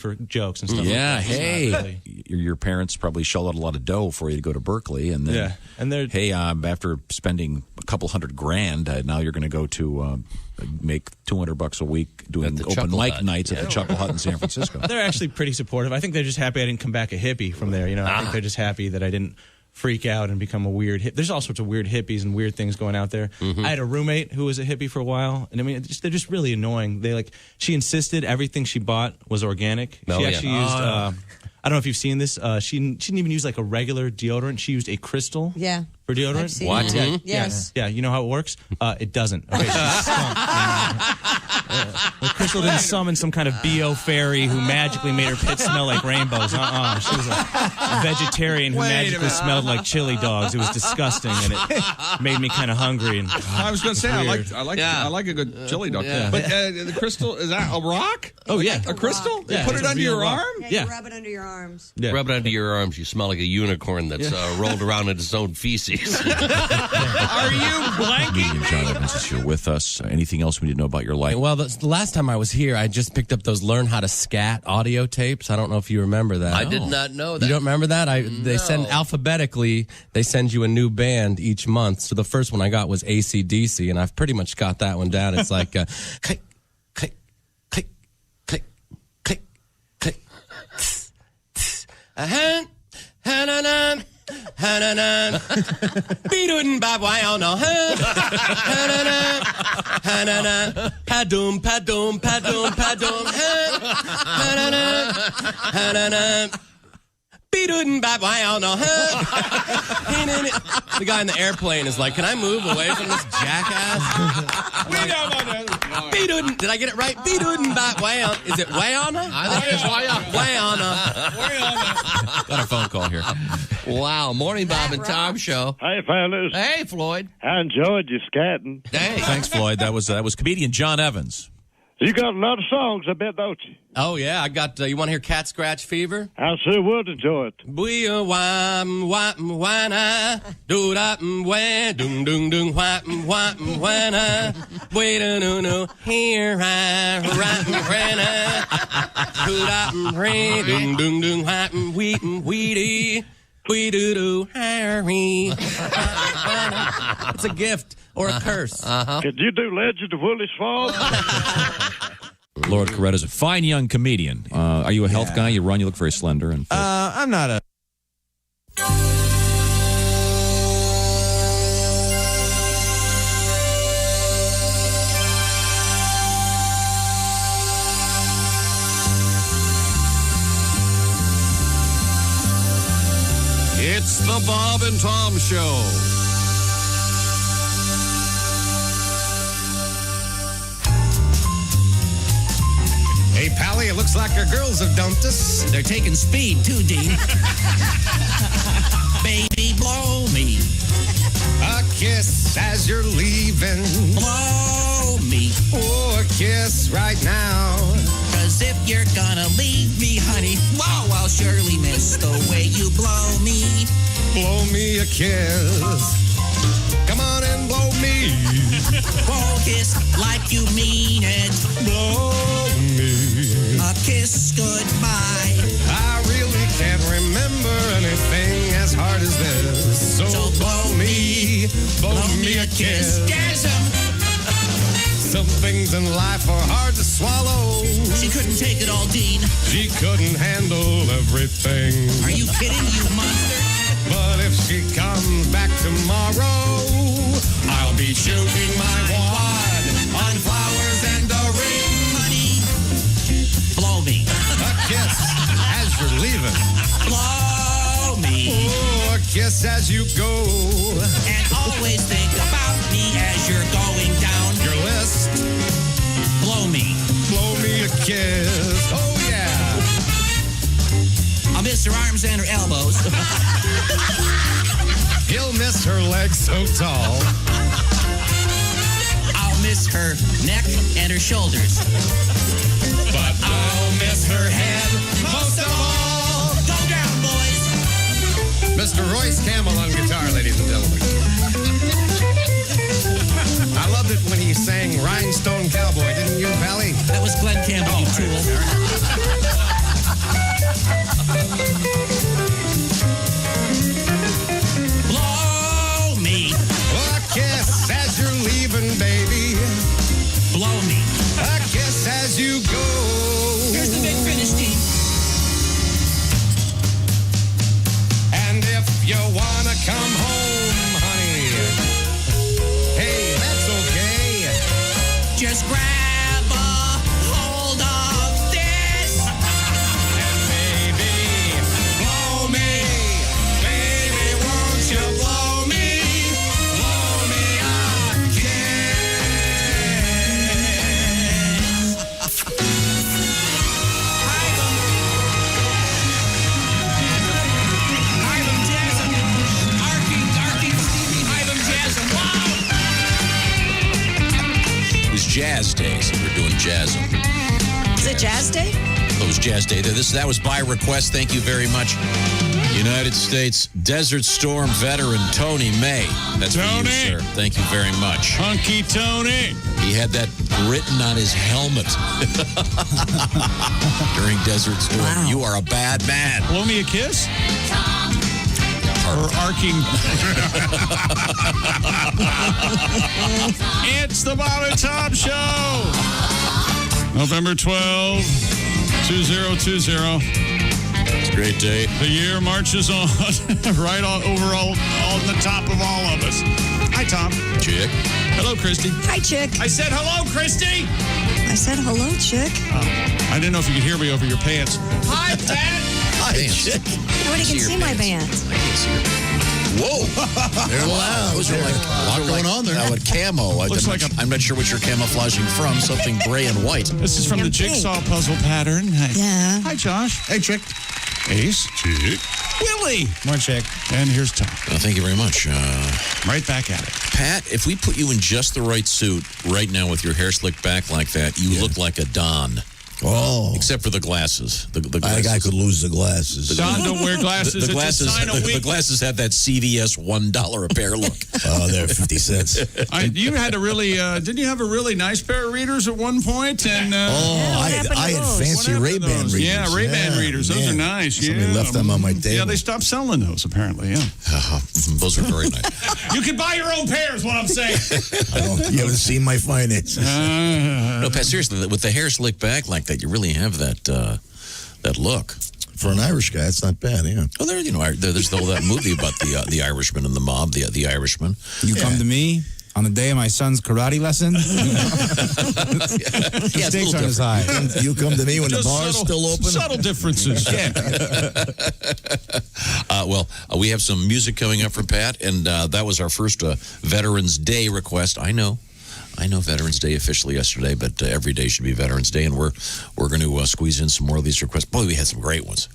for jokes and stuff. Yeah, like that. hey, your parents probably shelled out a lot of dough for you to go to Berkeley, and then hey, after spending a couple $100,000, now you're going to go to make $200 a week doing open mic nights at the Chuckle Hut in San Francisco. They're actually pretty supportive. I think they're just happy I didn't come back a hippie from there. I think they're just happy that I didn't freak out and become a weird hippie. There's all sorts of weird hippies and weird things going out there. I had a roommate who was a hippie for a while, and I mean, they're just really annoying. She insisted everything she bought was organic. She actually used, I don't know if you've seen this, she didn't even use like a regular deodorant. She used a crystal for deodorant. I've seen that. Yes. Yeah, you know how it works? It doesn't. Okay, she's the crystal didn't summon some kind of BO fairy who magically made her pit smell like rainbows. She was a vegetarian who magically smelled like chili dogs. It was disgusting, and it made me kind of hungry. And I was going to say, I like a good chili dog. Yeah. But the crystal, is that a rock? Oh, yeah. A crystal? Yeah, you put it under your arm? Yeah, you rub it under your arms. Yeah. Rub it under your arms. You smell like a unicorn that's rolled around in its own feces. Are you blanking me? John Evans is here with us. Anything else we need to know about your life? Well, the last time I was here, I just picked up those Learn How to Scat audio tapes. I don't know if you remember that. I did not know that. You don't remember that? They send alphabetically, they send you a new band each month. So the first one I got was AC/DC, and I've pretty much got that one down. It's like, click, click, click, click, click, click, tss, tss, ha-na-na, ha-na-na, be-doodin' ba-wow, no, ha-na-na, ha-na-na, pa-doom, pa-doom, pa-doom, pa-doom, ha-na-na, ha-na-na, be-doodin' ba-wow, no, The guy in the airplane is like, can I move away from this jackass? Be-doodin', did I get it right? Be-doodin' ba-wow. Is it way-on-a? I think it's way-on-a. Got a phone call here. Wow. Morning, Bob and Tom show. Hey, fellas. Hey, Floyd. I enjoyed your scatting. Hey. Thanks, Floyd. That was comedian John Evans. You got a lot of songs, I bet, don't you? Oh, yeah. I got, you want to hear Cat Scratch Fever? I sure would enjoy it. Bwee-a-wam-wam-wana, doo-da-m-wah, doom-doom-doom-wham-wam-wana, bwee-da-noo-noo, here-I-ra-m-rana, doo-da-m-re, doom-doom-doom-wham-wheat-wheaty, wee-doo-doo, Harry. It's a gift or a curse. Could you do Legend of Willis Falls? Lord Coretta's a fine young comedian. Are you a health guy? You run, you look very slender. And I'm not a... It's the Bob and Tom Show. Hey, Pally, it looks like our girls have dumped us. They're taking speed, too, Dean. Baby, blow me. A kiss as you're leaving. Blow me. Or a kiss right now. 'Cause if you're gonna leave me, honey, wow, I'll surely miss the way you blow me. Blow me a kiss. Come on and blow me. Blow kiss like you mean it. Blow me. A kiss goodbye. I really can't remember anything as hard as this. So blow me a kiss. Gasm. Some things in life are hard to swallow. She couldn't take it all, Dean. She couldn't handle everything. Are you kidding, you monster? But if she comes back tomorrow, I'll be shooting my wad on flowers and a ring. Honey, blow me. A kiss as you're leaving. Blow me. Oh, a kiss as you go. And always think about me as you're going down your list. Blow me. Blow me a kiss. Oh, yeah. I'll miss her arms and her elbows. He'll miss her legs so tall. I'll miss her neck and her shoulders. But I'll miss her head most of all. Go down, boys. Mr. Royce Campbell on guitar, ladies and gentlemen. I loved it when he sang Rhinestone Cowboy, didn't you, Pally? That was Glenn Campbell, you tool. days. We're doing jazz. Is it Jazz Day? It was Jazz Day. That was by request. Thank you very much. United States Desert Storm veteran Tony May. That's for you, sir. Thank you very much. Hunky Tony. He had that written on his helmet during Desert Storm. Wow. You are a bad man. Blow me a kiss? Or arcing. It's the Bob and Tom Show. November 12, 2020. It's a great day. The year marches on, right on the top of all of us. Hi, Tom. Chick. Hello, Christy. Hi, Chick. I said hello, Christy. I said hello, Chick. I didn't know if you could hear me over your pants. Hi, Dad. Hi, Chick. Nobody can see my pants. I can't see your pants. Whoa. Wow. Those are like a lot going on there. With camo. I'm not sure what you're camouflaging from. Something gray and white. This is from the jigsaw puzzle pattern. Yeah. Hi, Josh. Hey, Chick. Ace. Chick. Willie. More Chick. And here's Tom. Thank you very much. Right back at it. Pat, if we put you in just the right suit right now with your hair slicked back like that, you look like a Don. Oh. Except for the glasses. The glasses. I think I could lose the glasses. Don don't wear glasses. The glasses, the glasses have that CVS $1 a pair look. Oh, they're 50 cents. You had a really, didn't you have a really nice pair of readers at one point? And I had fancy Ray-Ban readers. Yeah, Ray-Ban readers. Those are nice. Somebody left them on my table. Yeah, they stopped selling those, apparently, yeah. Those are very nice. You can buy your own pair is what I'm saying. You haven't seen my finances. No, Pat, seriously, with the hair slicked back like that, you really have that look. For an Irish guy, it's not bad, yeah. Oh, there's that movie about the Irishman and the mob, the Irishman. You come to me on the day of my son's karate lesson. The stakes aren't as high. You come to me when the bar's still open. Subtle differences. We have some music coming up from Pat, and that was our first Veterans Day request. I know Veterans Day officially yesterday, but every day should be Veterans Day, and we're going to squeeze in some more of these requests. Boy, we had some great ones.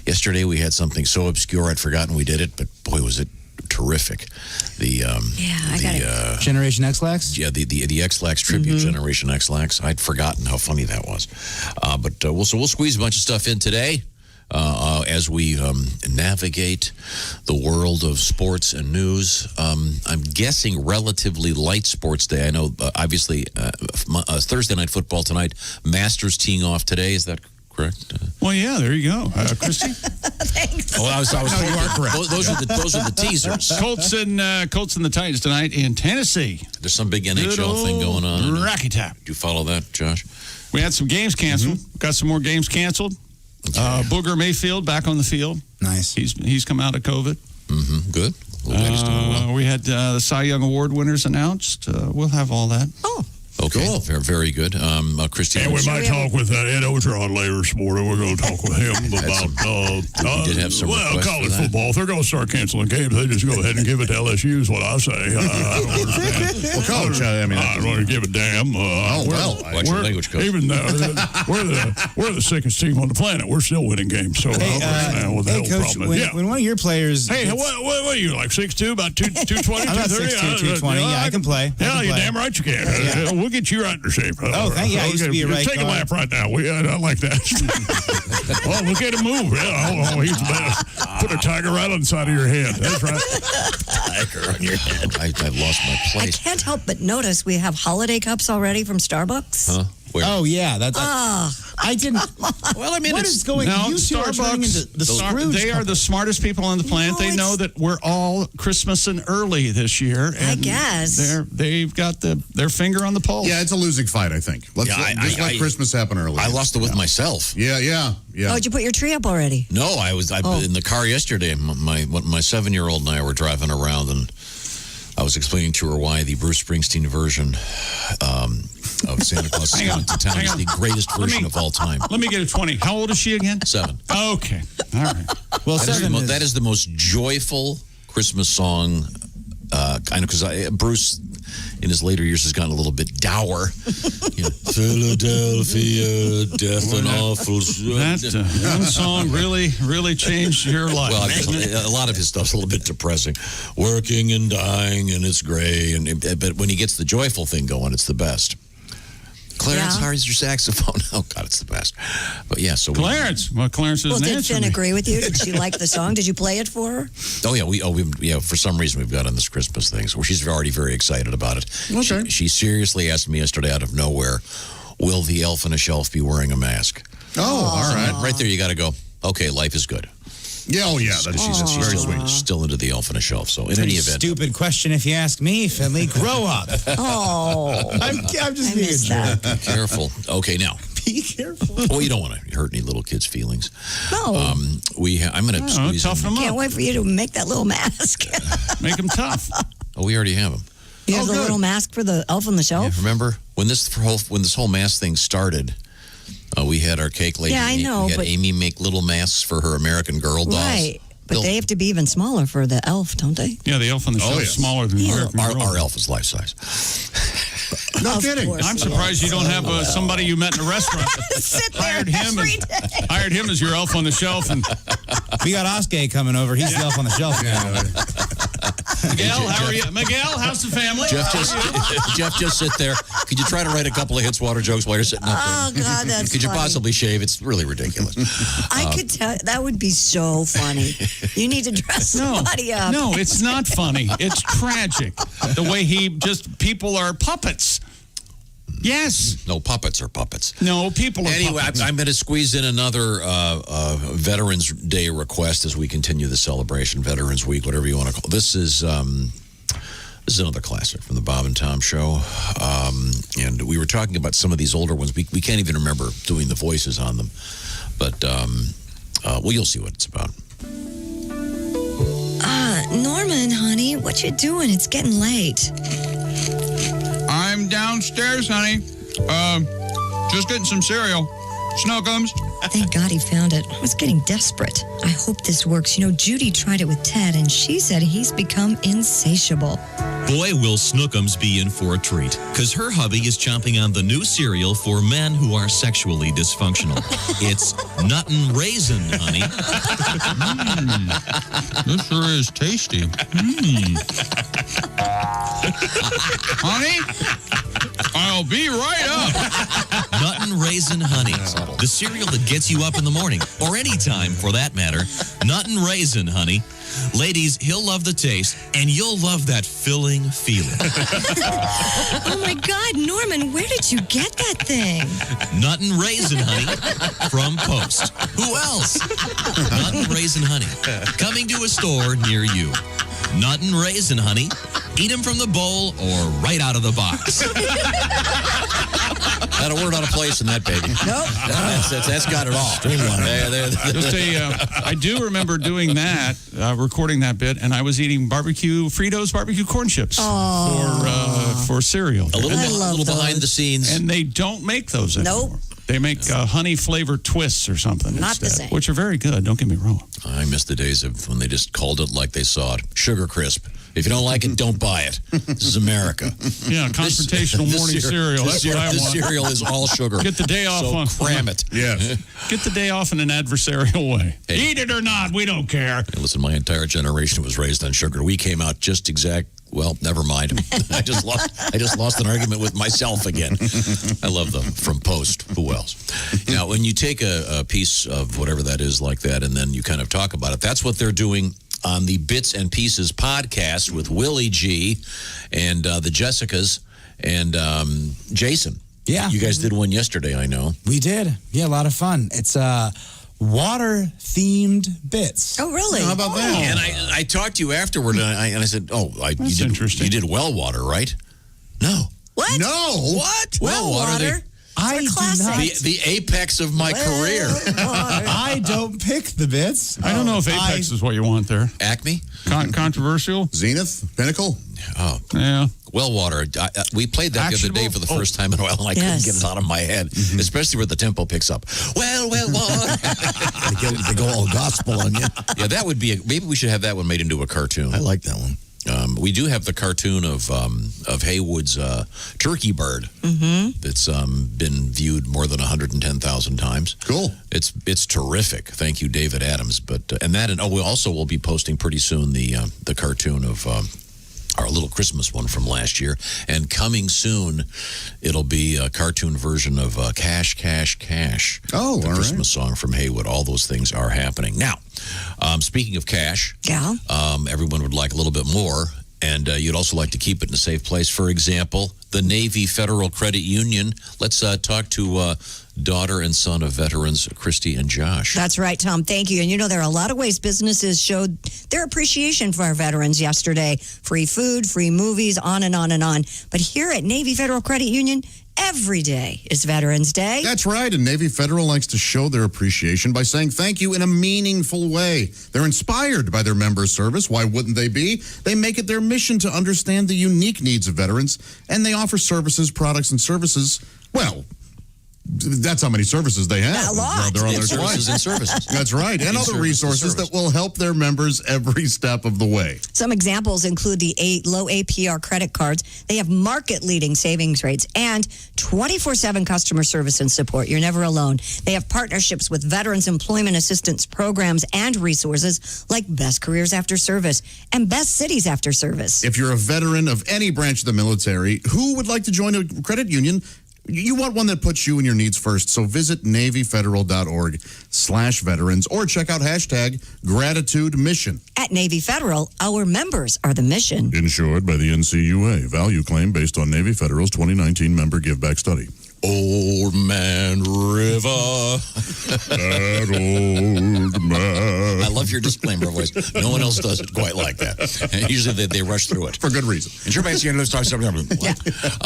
Yesterday we had something so obscure I'd forgotten we did it, but boy, was it terrific. Generation X-Lax? Yeah, the X-Lax tribute, Generation X-Lax. I'd forgotten how funny that was. But we'll squeeze a bunch of stuff in today. As we navigate the world of sports and news. I'm guessing relatively light sports day. I know, obviously, Thursday night football tonight. Masters teeing off today. Is that correct? Well, yeah, there you go. Christy? Thanks. Oh, I was you are correct. Those are the teasers. Colts and the Titans tonight in Tennessee. There's some big NHL thing going on. Rocky Top. Do you follow that, Josh? We had some games canceled. Got some more games canceled. Booger Mayfield back on the field. Nice. He's come out of COVID. Good. We had the Cy Young Award winners announced. We'll have all that. Oh. Okay, cool. Very good. Christy. And we might talk with Ed Ogeron later this morning. We're going to talk with him about we did have some college football. If they're going to start canceling games, they just go ahead and give it to LSU is what I say. I don't understand. Well, college, I don't want to give a damn. Watch your language, coach. Even we're the sickest team on the planet. We're still winning games. So I don't understand what the hell Coach, problem is. when one of your players... Hey, what are you, like 6'2", about 220, I'm not 6'2", 220. Yeah, I can play. Yeah, you're damn right you can. We'll get you right into shape. Thank you. I used to be a right Take a lap right now. I like that. Oh, look at him move. Yeah, he's the best. Put a tiger right on the side of your head. That's right. Tiger on your head. I've lost my place. I can't help but notice we have holiday cups already from Starbucks. Huh? Where? Oh, yeah. I didn't... Well, I mean, what is going on? Starbucks, they are the smartest people on the planet. They know that we're all Christmasing early this year. And I guess. They've got their finger on the pulse. Yeah, it's a losing fight, I think. Let's let Christmas happen early. I lost it with myself. Yeah. Oh, did you put your tree up already? No, I was in the car yesterday. My 7-year-old and I were driving around, and I was explaining to her why the Bruce Springsteen version of Santa Claus is Coming to Town is the greatest version of all time. Let me get a 20. How old is she again? 7. Okay. All right. Well, that is the most joyful Christmas song. Kind of because Bruce, in his later years, has gotten a little bit dour. Philadelphia, death and awful. That one song really changed your life. Well, a lot of his stuff's a little bit depressing. Working and dying, and it's gray. But when he gets the joyful thing going, it's the best. Clarence, how is your saxophone? Oh, God, it's the best. But yeah, so Clarence. Well, Clarence doesn't did answer Finn me. agree with you? Did she like the song? Did you play it for her? Oh yeah, for some reason we've got on this Christmas thing, so she's already very excited about it. Okay. She seriously asked me yesterday out of nowhere, "Will the elf on a shelf be wearing a mask?" Oh, all right. Right there, you got to go. Okay, life is good. Yeah, that's very sweet. Still into the elf on a shelf. So in Pretty any event, stupid question if you ask me, Finley. Grow up. Oh, I'm just being a jerk. be careful. Okay, now. Be careful. Well, you don't want to hurt any little kids' feelings. no. I'm going to squeeze toughen in. them Can't up. wait for you to make that little mask. Make them tough. Oh, we already have them. You have the little mask for the elf on the shelf? Yeah, remember when this whole mask thing started? We had our cake lady. Yeah, I know, We had but- Amy make little masks for her American Girl dolls. Right. But they have to be even smaller for the elf, don't they? Yeah, the elf on the shelf is smaller than American Girl. Our elf is life size. No Of kidding. course. I'm surprised you don't have somebody you met in a restaurant. Sit there hired him every as, day. hired him as your elf on the shelf. And We got Oskay coming over. He's the elf on the shelf now. Miguel, how are you? Miguel, how's the family? Jeff, just sit there. Could you try to write a couple of hits water jokes while you're sitting up there? Oh, God, that's Could you funny. possibly shave? It's really ridiculous. I could tell. That would be so funny. You need to dress somebody up. No, it's not funny. It's tragic. The way people are puppets. Yes. No, puppets are puppets. No, people are Anyway, puppets. I'm going to squeeze in another Veterans Day request as we continue the celebration, Veterans Week, whatever you want to call it. This is another classic from the Bob and Tom Show. And we were talking about some of these older ones. We can't even remember doing the voices on them. But, well, you'll see what it's about. Norman, honey, what you doing? It's getting late. I'm downstairs, honey. Just getting some cereal. Snookums. Thank God he found it. I was getting desperate. I hope this works. You know, Judy tried it with Ted, and she said he's become insatiable. Boy, will Snookums be in for a treat, because her hubby is chomping on the new cereal for men who are sexually dysfunctional. It's Nuttin' Raisin, honey. This sure is tasty. Honey, I'll be right up. Nuttin' Raisin Honey, the cereal that gets you up in the morning, or any time for that matter. Nuttin' Raisin Honey. Ladies, he'll love the taste, and you'll love that filling feeling. Oh, my God, Norman, where did you get that thing? Nuttin' Raisin Honey from Post. Who else? Nuttin' Raisin Honey, coming to a store near you. Nuttin' Raisin Honey, eat them from the bowl or right out of the box. Not a word out of place in that, baby. Nope. That's got it all. I do remember doing that, recording that bit, and I was eating Fritos barbecue corn chips for cereal. A little behind the scenes. And they don't make those anymore. Nope. They make honey flavored twists or something Not the instead, same. which are very good. Don't get me wrong. I miss the days of when they just called it like they saw it. Sugar Crisp. If you don't like it, don't buy it. This is America. Yeah, confrontational morning cereal. That's what I want. This cereal is all sugar. Get the day off. So cram it. Yes. Get the day off in an adversarial way. Hey. Eat it or not, we don't care. Hey, listen, my entire generation was raised on sugar. We came out just exact. Well, never mind. I just lost an argument with myself again. I love them from Post. Who else? Now, when you take a piece of whatever that is like that, and then you kind of talk about it, that's what they're doing on the Bits and Pieces podcast with Willie G and the Jessicas and Jason. Yeah. You guys did one yesterday, I know. We did. Yeah, a lot of fun. It's water-themed bits. Oh, really? How about that? And I talked to you afterward, and I said, interesting. You did well water, right? No. What? No. What? Well water. I do not. The apex of my career. I don't pick the bits. I don't know if Apex is what you want there. Acme? Controversial? Zenith? Pinnacle? Oh. Yeah. Well water. We played that the other day for the first time in a while, and I couldn't get it out of my head, especially where the tempo picks up. Well, water. They go all gospel on you. Yeah, that would be maybe we should have that one made into a cartoon. I like that one. We do have the cartoon of Haywood's turkey bird that's been viewed more than 110,000 times. Cool. It's terrific. Thank you, David Adams. But we also will be posting pretty soon the cartoon of our little Christmas one from last year. And coming soon, it'll be a cartoon version of Cash, Cash, Cash. Oh, the all Christmas right. song from Haywood. All those things are happening. Now, speaking of cash, everyone would like a little bit more. And you'd also like to keep it in a safe place. For example, the Navy Federal Credit Union. Let's talk to daughter and son of veterans, Christy and Josh. That's right, Tom. Thank you. And you know, there are a lot of ways businesses showed their appreciation for our veterans yesterday. Free food, free movies, on and on and on. But here at Navy Federal Credit Union, every day is Veterans Day. That's right, and Navy Federal likes to show their appreciation by saying thank you in a meaningful way. They're inspired by their members' service. Why wouldn't they be? They make it their mission to understand the unique needs of veterans, and they offer services, products, and services, well, that's how many services they have. A lot. They're on their Services and services. That's right, and And other service to resources service. that will help their members every step of the way. Some examples include the low APR credit cards. They have market-leading savings rates and 24/7 customer service and support. You're never alone. They have partnerships with Veterans Employment Assistance programs and resources like Best Careers After Service and Best Cities After Service. If you're a veteran of any branch of the military who would like to join a credit union, you want one that puts you and your needs first. So visit NavyFederal.org/veterans or check out #GratitudeMission. At Navy Federal, our members are the mission. Insured by the NCUA. Value claim based on Navy Federal's 2019 member giveback study. Old Man River. That old man. I love your disclaimer voice. No one else does it quite like that. And usually they rush through it. For good reason.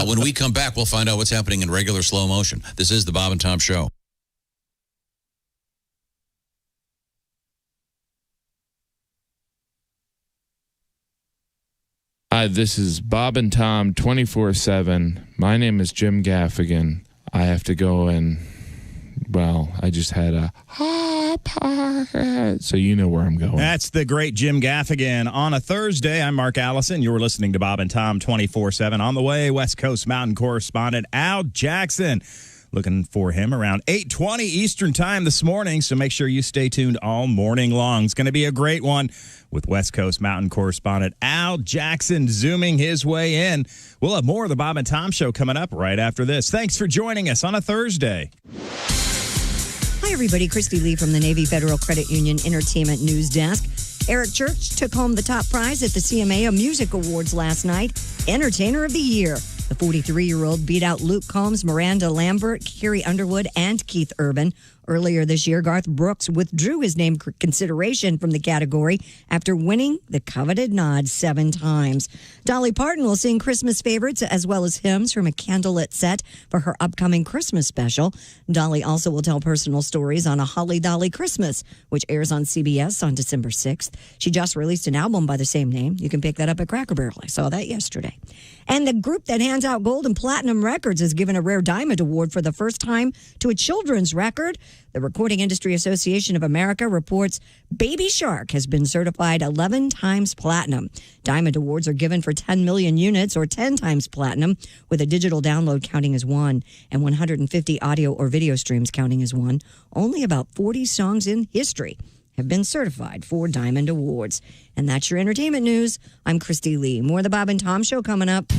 When we come back, we'll find out what's happening in regular slow motion. This is the Bob and Tom Show. Hi, this is Bob and Tom 24/7. My name is Jim Gaffigan. I have to go and, well, I just had a so you know where I'm going. That's the great Jim Gaffigan. On a Thursday, I'm Mark Allison. You're listening to Bob and Tom 24/7. On the way, West Coast Mountain correspondent Al Jackson. Looking for him around 8:20 Eastern Time this morning, so make sure you stay tuned all morning long. It's going to be a great one with West Coast Mountain correspondent Al Jackson zooming his way in. We'll have more of the Bob and Tom Show coming up right after this. Thanks for joining us on a Thursday. Hi, everybody. Christy Lee from the Navy Federal Credit Union Entertainment News Desk. Eric Church took home the top prize at the CMA Music Awards last night, Entertainer of the Year. The 43-year-old beat out Luke Combs, Miranda Lambert, Carrie Underwood, and Keith Urban. Earlier this year, Garth Brooks withdrew his name consideration from the category after winning the coveted nod 7 times. Dolly Parton will sing Christmas favorites as well as hymns from a candlelit set for her upcoming Christmas special. Dolly also will tell personal stories on A Holly Dolly Christmas, which airs on CBS on December 6th. She just released an album by the same name. You can pick that up at Cracker Barrel. I saw that yesterday. And the group that hands out gold and platinum records has given a Rare Diamond Award for the first time to a children's record. The Recording Industry Association of America reports Baby Shark has been certified 11 times platinum. Diamond Awards are given for 10 million units or 10 times platinum, with a digital download counting as 1 and 150 audio or video streams counting as 1. Only about 40 songs in history have been certified for Diamond Awards. And that's your entertainment news. I'm Christy Lee. More of the Bob and Tom Show coming up.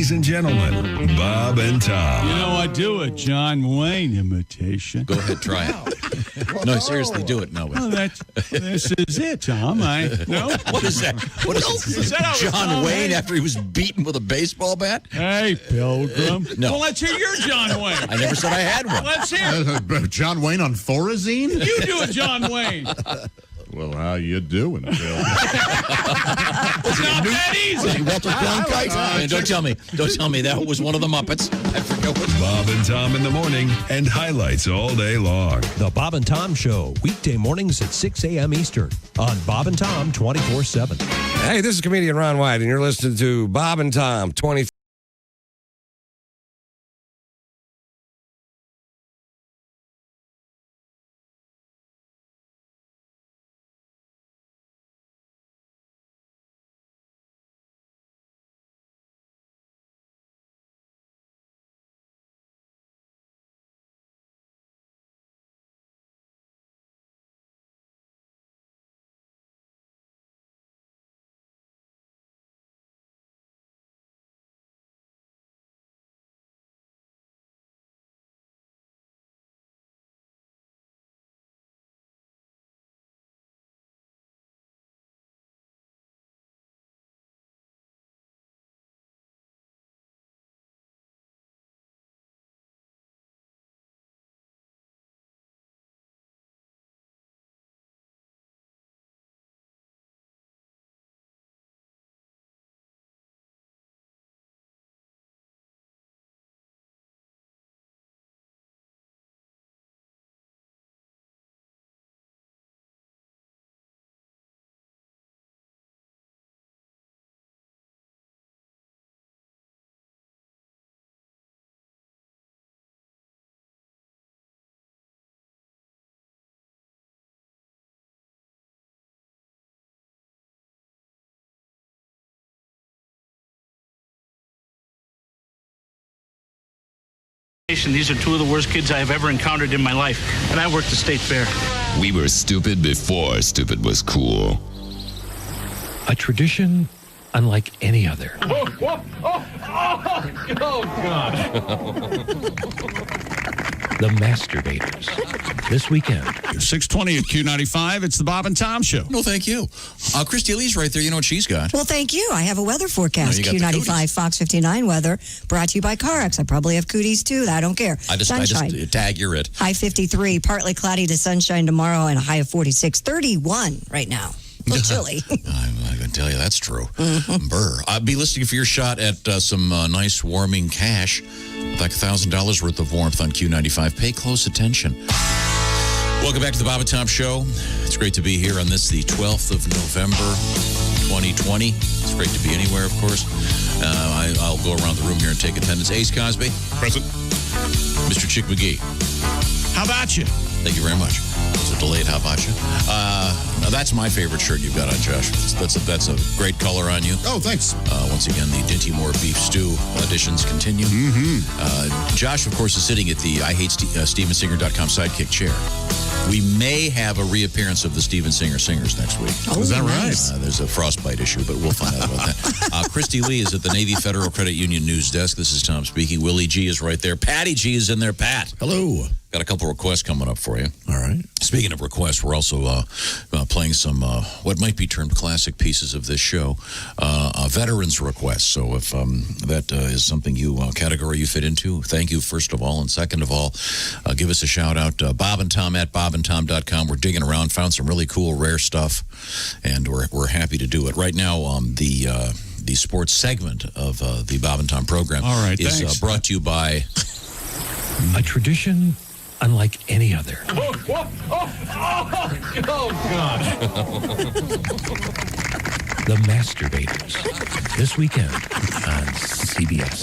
Ladies and gentlemen, Bob and Tom. You know, I do a John Wayne imitation. Go ahead, try it. No, seriously, do it. No. This is it, Tom. No? What is that? What is John Wayne after he was beaten with a baseball bat? Hey, Pilgrim. No. Well, let's hear your John Wayne. I never said I had one. Let's hear John Wayne on Thorazine? You do a John Wayne. Well, how you doing, Bill? It's not that easy. Walter Cronkite? Don't tell me that was one of the Muppets. I forget what. Bob and Tom in the morning and highlights all day long. The Bob and Tom Show, weekday mornings at 6 a.m. Eastern on Bob and Tom 24/7. Hey, this is comedian Ron White, and you're listening to Bob and Tom 24/7. These are two of the worst kids I have ever encountered in my life, and I work the state fair. We were stupid before stupid was cool. A tradition unlike any other. Oh God. The Masturbators. This weekend. 6:20 at Q95. It's the Bob and Tom Show. No, thank you. Christy Lee's right there. You know what she's got. Well, thank you. I have a weather forecast. No, Q95 Fox 59 weather brought to you by CarX. I probably have cooties too. I don't care. I just tag you're it. High 53, partly cloudy to sunshine tomorrow, and a high of 46. 31 right now. A little chilly. I'm going to tell you that's true. Mm-hmm. Brr. I'll be listening for your shot at some nice warming cash, like $1,000 worth of warmth on Q95. Pay close attention. Welcome back to the Bob and Tom Show. It's great to be here on this, the 12th of November, 2020. It's great to be anywhere, of course. I'll go around the room here and take attendance. Ace Cosby. Present. Mr. Chick McGee. How about you? Thank you very much. It's a delayed how about you? Now that's my favorite shirt you've got on, Josh. That's a great color on you. Oh, thanks. Once again, the Dinty Moore Beef Stew auditions continue. Mm-hmm. Josh, of course, is sitting at the IHateStevenSinger.com sidekick chair. We may have a reappearance of the Steven Singer Singers next week. Oh, is that right? There's a frostbite issue, but we'll find out about that. Christy Lee is at the Navy Federal Credit Union news desk. This is Tom speaking. Willie G is right there. Patty G is in there. Pat. Hello. Got a couple requests coming up for you. All right. Speaking of requests, we're also playing some what might be termed classic pieces of this show, veterans requests. So if that is something category you fit into, thank you first of all, and second of all, give us a shout out. Bob and Tom at bobandtom.com. We're digging around, found some really cool rare stuff, and we're happy to do it right now. The sports segment of the Bob and Tom program is brought to you by a tradition unlike any other. Oh God. The Masturbators. This weekend on CBS.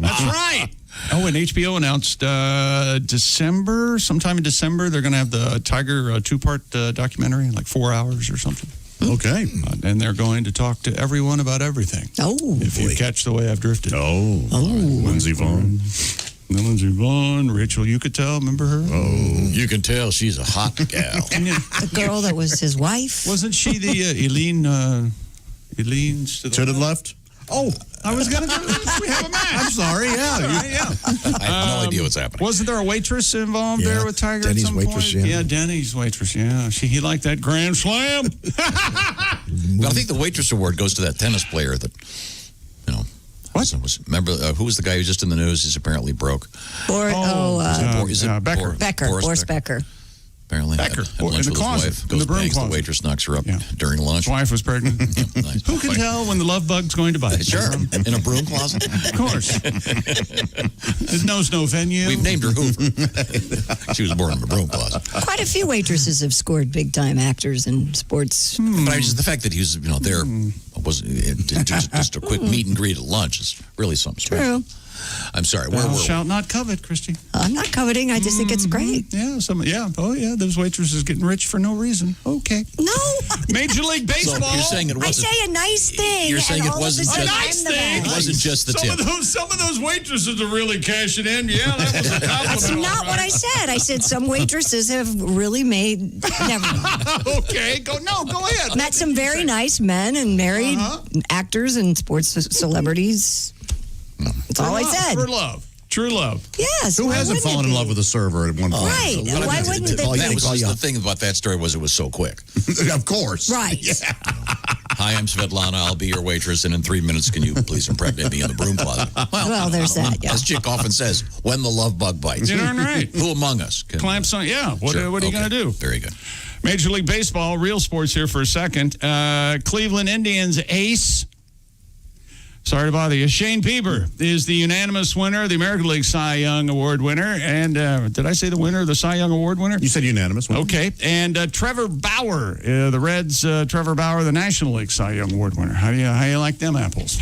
That's right. Oh, and HBO announced sometime in December, they're going to have the Tiger two-part documentary, like 4 hours or something. Okay. And they're going to talk to everyone about everything. Oh, if you catch the way I've drifted. Lindsey Vonn. Lindsey Vaughn, Rachel Yucatel, remember her? Oh, you can tell she's a hot gal. The girl that was his wife. Wasn't she the Eileen should have left? Oh, I was going to we have a match. I'm sorry, yeah. I have no idea what's happening. Wasn't there a waitress involved there with Tiger Denny's at some waitress, point? yeah. Denny's waitress, yeah. He liked that Grand Slam. But I think the waitress award goes to that tennis player that, remember, who was the guy who was just in the news? He's apparently broke. Becker. Boris Becker. Apparently, Becker. had lunch with his wife. Goes, bangs the waitress, knocks her up during lunch. His wife was pregnant. Nice. Who can tell when the love bug's going to bite? Sure. In a broom closet? Of course. It knows no venue. We've named her Hoover. She was born in a broom closet. Quite a few waitresses have scored big-time actors in sports. But just the fact that he was, there was just a quick meet and greet at lunch is really something special. True. I'm sorry. Thou shalt not covet, Christy. I'm not coveting. I just think it's great. Yeah. Oh, yeah. Those waitresses getting rich for no reason. Okay. No. Major League Baseball. So you're saying it wasn't. I say a nice thing. You're saying it wasn't just a nice thing. It wasn't just the tip. Some of those waitresses are really cashing in. Yeah, that was a compliment. That's not what I said. I said some waitresses have really made. Never mind. Okay. Go ahead. Met some very nice men and married actors and sports celebrities. That's all I said. True love. Yes. Who hasn't fallen in love with a server at one point? Right. Why wouldn't they? The thing about that story was it was so quick. Of course. Right. Yeah. Hi, I'm Svetlana. I'll be your waitress, and in 3 minutes, can you please impregnate me in the broom closet? Well, there's that. Yeah. As Chick often says, when the love bug bites. You're darn right. Who among us can clamps on? Yeah. What are you going to do? Very good. Major League Baseball, real sports here for a second. Cleveland Indians ace. Sorry to bother you. Shane Bieber is the unanimous winner, the American League Cy Young Award winner. And did I say the winner, the Cy Young Award winner? You said unanimous. Okay. And Trevor Bauer, the Reds, Trevor Bauer, the National League Cy Young Award winner. How do you like them apples?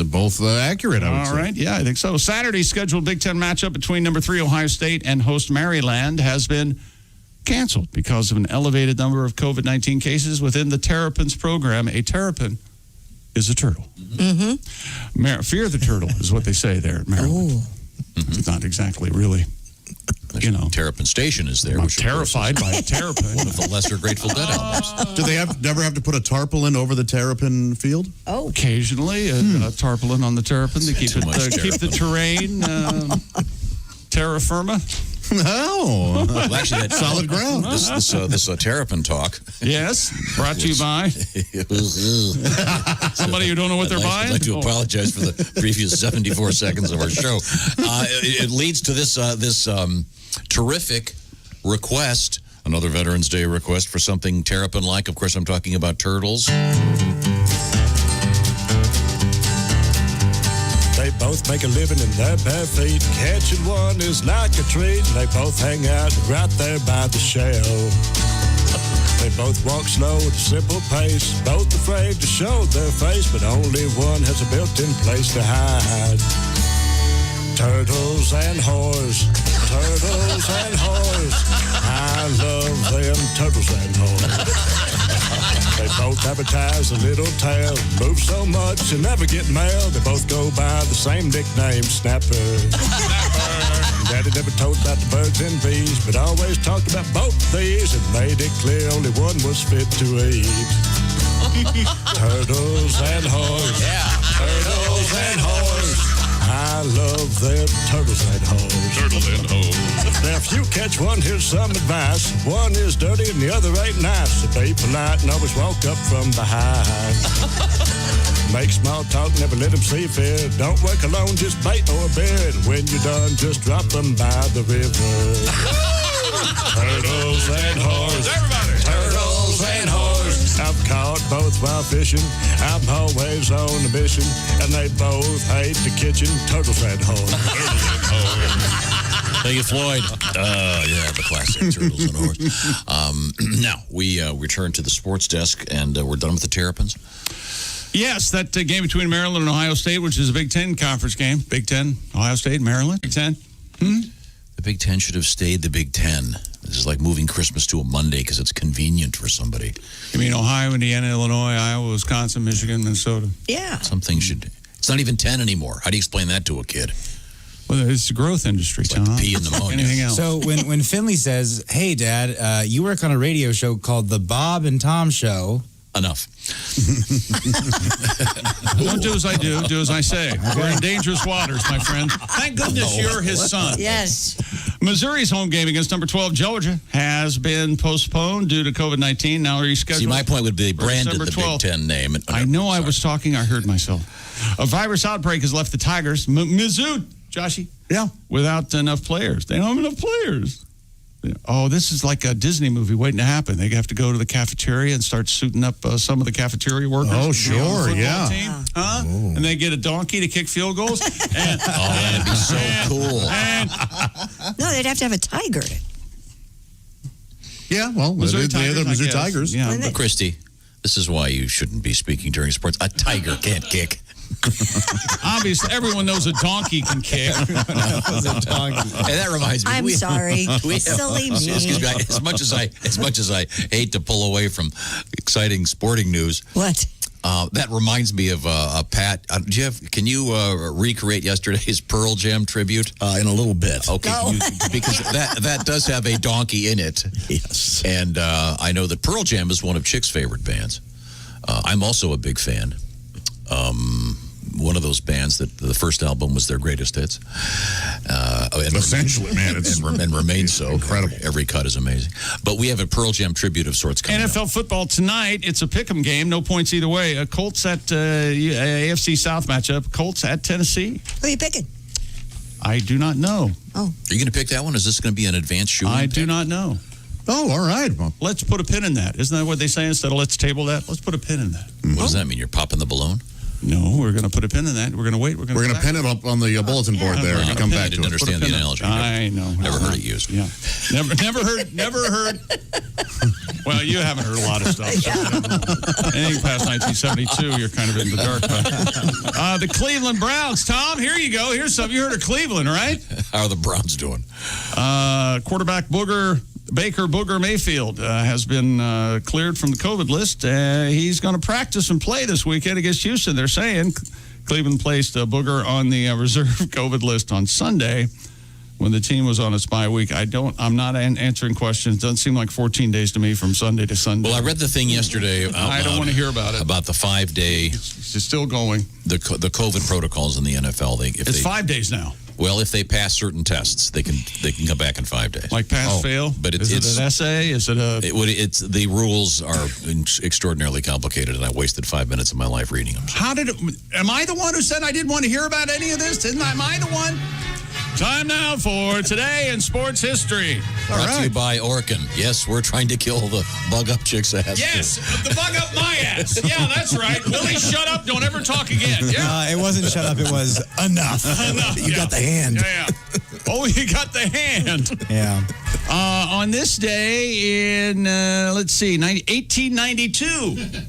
Both accurate, I would say. All right. Yeah, I think so. Saturday's scheduled Big Ten matchup between number 3 Ohio State and host Maryland has been canceled because of an elevated number of COVID-19 cases within the Terrapins program. A terrapin is a turtle. Mm-hmm. Fear the turtle is what they say there at Maryland. It's not exactly really, Terrapin Station is there. I'm terrified by a terrapin. One of the lesser Grateful Dead albums. Do they never have to put a tarpaulin over the terrapin field? Oh. Occasionally, a tarpaulin on the terrapin to keep the terrain terra firma. Oh, well, actually, that solid ground. This terrapin talk. Yes, brought to you by somebody who don't know what they're buying. I'd like to apologize for the previous 74 seconds of our show. It leads to this terrific request, another Veterans Day request for something terrapin-like. Of course, I'm talking about turtles. They both make a living in their bare feet. Catching one is like a treat. They both hang out right there by the shell. They both walk slow at a simple pace. Both afraid to show their face, but only one has a built-in place to hide. Turtles and whores. Turtles and whores. I love them turtles and whores. They both advertise a little tail, move so much and never get mail. They both go by the same nickname, Snapper. Daddy never told about the birds and bees, but always talked about both these and made it clear only one was fit to eat. Turtles and whores. Yeah. Turtles and whores. I love them turtles and whores. Turtles and whores. Now, if you catch one, here's some advice. One is dirty and the other ain't nice. So be polite and always walk up from behind. Make small talk, never let them see fear. Don't work alone, just bait or beer. And when you're done, just drop them by the river. Turtles and whores. Everybody. Turtles and whores. I've caught both while fishing. I'm always on a mission. And they both hate the kitchen. Turtles and whores. Turtles and whores. Thank you, Floyd. Yeah, the classic Turtles and Whores. Now, we return to the sports desk, and we're done with the Terrapins. Yes, that game between Maryland and Ohio State, which is a Big Ten conference game. Big Ten, Ohio State, Maryland. Big Ten. The Big Ten should have stayed the Big Ten. This is like moving Christmas to a Monday because it's convenient for somebody. You mean Ohio, Indiana, Illinois, Iowa, Wisconsin, Michigan, Minnesota? Yeah. Something should... It's not even 10 anymore. How do you explain that to a kid? Well, it's the growth industry, Tom. Pee and pneumonia. Anything else? So when Finley says, "Hey, Dad, you work on a radio show called The Bob and Tom Show." Enough. Don't do as I do. Do as I say. We're in dangerous waters, my friend. Thank goodness you're his son. Yes. Missouri's home game against number 12 Georgia has been postponed due to COVID-19. Now rescheduled. See, my point would be branded December the 12th. Big Ten name. I know I was talking. I heard myself. A virus outbreak has left the Tigers, Mizzou, Joshy. Yeah. Without enough players. They don't have enough players. Oh, this is like a Disney movie waiting to happen. They have to go to the cafeteria and start suiting up some of the cafeteria workers. Oh, sure, yeah. Team, huh? And they get a donkey to kick field goals. And, that'd be so cool. No, they'd have to have a tiger. Yeah, well, Missouri they're the Missouri Tigers. Yeah. But Christy, this is why you shouldn't be speaking during sports. A tiger can't kick. Obviously, everyone knows a donkey can kick. Hey, that reminds me. I'm sorry. Silly me. Excuse me. As much as I hate to pull away from exciting sporting news. What? That reminds me of Pat. Jeff, can you recreate yesterday's Pearl Jam tribute? In a little bit. Okay, No. because that does have a donkey in it. Yes. And I know that Pearl Jam is one of Chick's favorite bands. I'm also a big fan. One of those bands that the first album was their greatest hits. And essentially, man, it's and remains so. Incredible. Every cut is amazing. But we have a Pearl Jam tribute of sorts coming NFL up. football tonight. It's a pick'em game. No points either way. Colts at AFC South matchup. Colts at Tennessee. Who are you picking? I do not know. Oh. Are you going to pick that one? Is this going to be an advanced shooting? I do not know. Oh, all right. Well, Let's put a pin in that. Isn't that what they say instead of let's table that? Let's put a pin in that. What does that mean? You're popping the balloon? No, we're going to put a pin in that. We're going to wait. We're going to pin it up on the bulletin board there and come back to it. I didn't understand the analogy. I know. Never heard it used. Yeah. Never heard. Well, you haven't heard a lot of stuff. So anything past 1972, you're kind of in the dark. The Cleveland Browns. Tom, here you go. Here's something. You heard of Cleveland, right? How are the Browns doing? Quarterback Baker Booger Mayfield has been cleared from the COVID list. He's going to practice and play this weekend against Houston. They're saying Cleveland placed Booger on the reserve COVID list on Sunday when the team was on its bye week. I'm not answering questions. Doesn't seem like 14 days to me from Sunday to Sunday. Well, I read the thing yesterday. I don't want to hear about it. About the 5-day. It's still going. The COVID protocols in the NFL. It's 5 days now. Well, if they pass certain tests, they can come back in 5 days. Like pass, fail? But is it an essay? Is it a... It's the rules are extraordinarily complicated, and I wasted 5 minutes of my life reading them. How did it... Am I the one who said I didn't want to hear about any of this? Am I the one? Time now for Today in Sports History. Brought to you by Orkin. Yes, we're trying to kill the bug up chick's ass. Yes, the bug up my ass. Yeah, that's right. Willie, shut up. Don't ever talk again. Yeah. It wasn't shut up. It was enough. You got the hand. Yeah. Oh, you got the hand. Yeah. On this day in, 1892.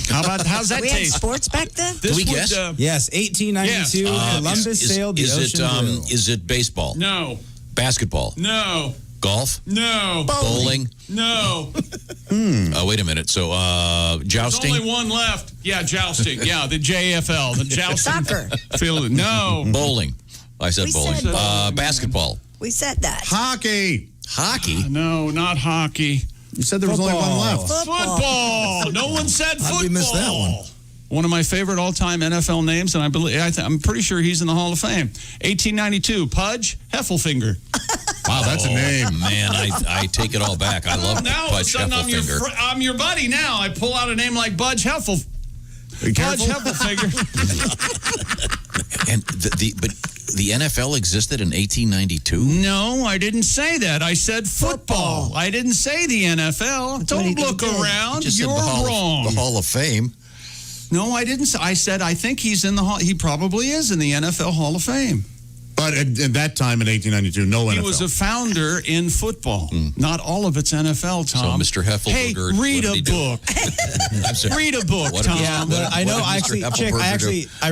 How's that we taste? had sports back then? Can we guess? Yes, 1892. Columbus sailed the ocean blue. Is it baseball? No. Basketball? No. Golf? No. Bowling? No. Wait a minute. So, jousting? There's only one left. Yeah, jousting. Yeah, the JFL. The jousting. Soccer. Field. No. Bowling. I said We bowling. said bowling. Basketball. We said that. Hockey. Hockey? No, not hockey. You said there was only one left. Football. No one said football. How'd we miss that one? One of my favorite all-time NFL names, and I'm pretty sure he's in the Hall of Fame. 1892, Pudge Heffelfinger. Wow, that's a name. Man, I take it all back. I love now Pudge Heffelfinger. I'm your buddy now. I pull out a name like Pudge Heffelfinger. And but the NFL existed in 1892? No, I didn't say that. I said football. I didn't say the NFL. Don't look around. You're wrong. The Hall of Fame. No, I didn't say. I said I think he's in the Hall. He probably is in the NFL Hall of Fame. But at that time in 1892, no NFL. He was a founder in football. Not all of it's NFL, Tom. So Mr. Heffelberger, hey, read a book. Read a book, Tom. Yeah, but I know. I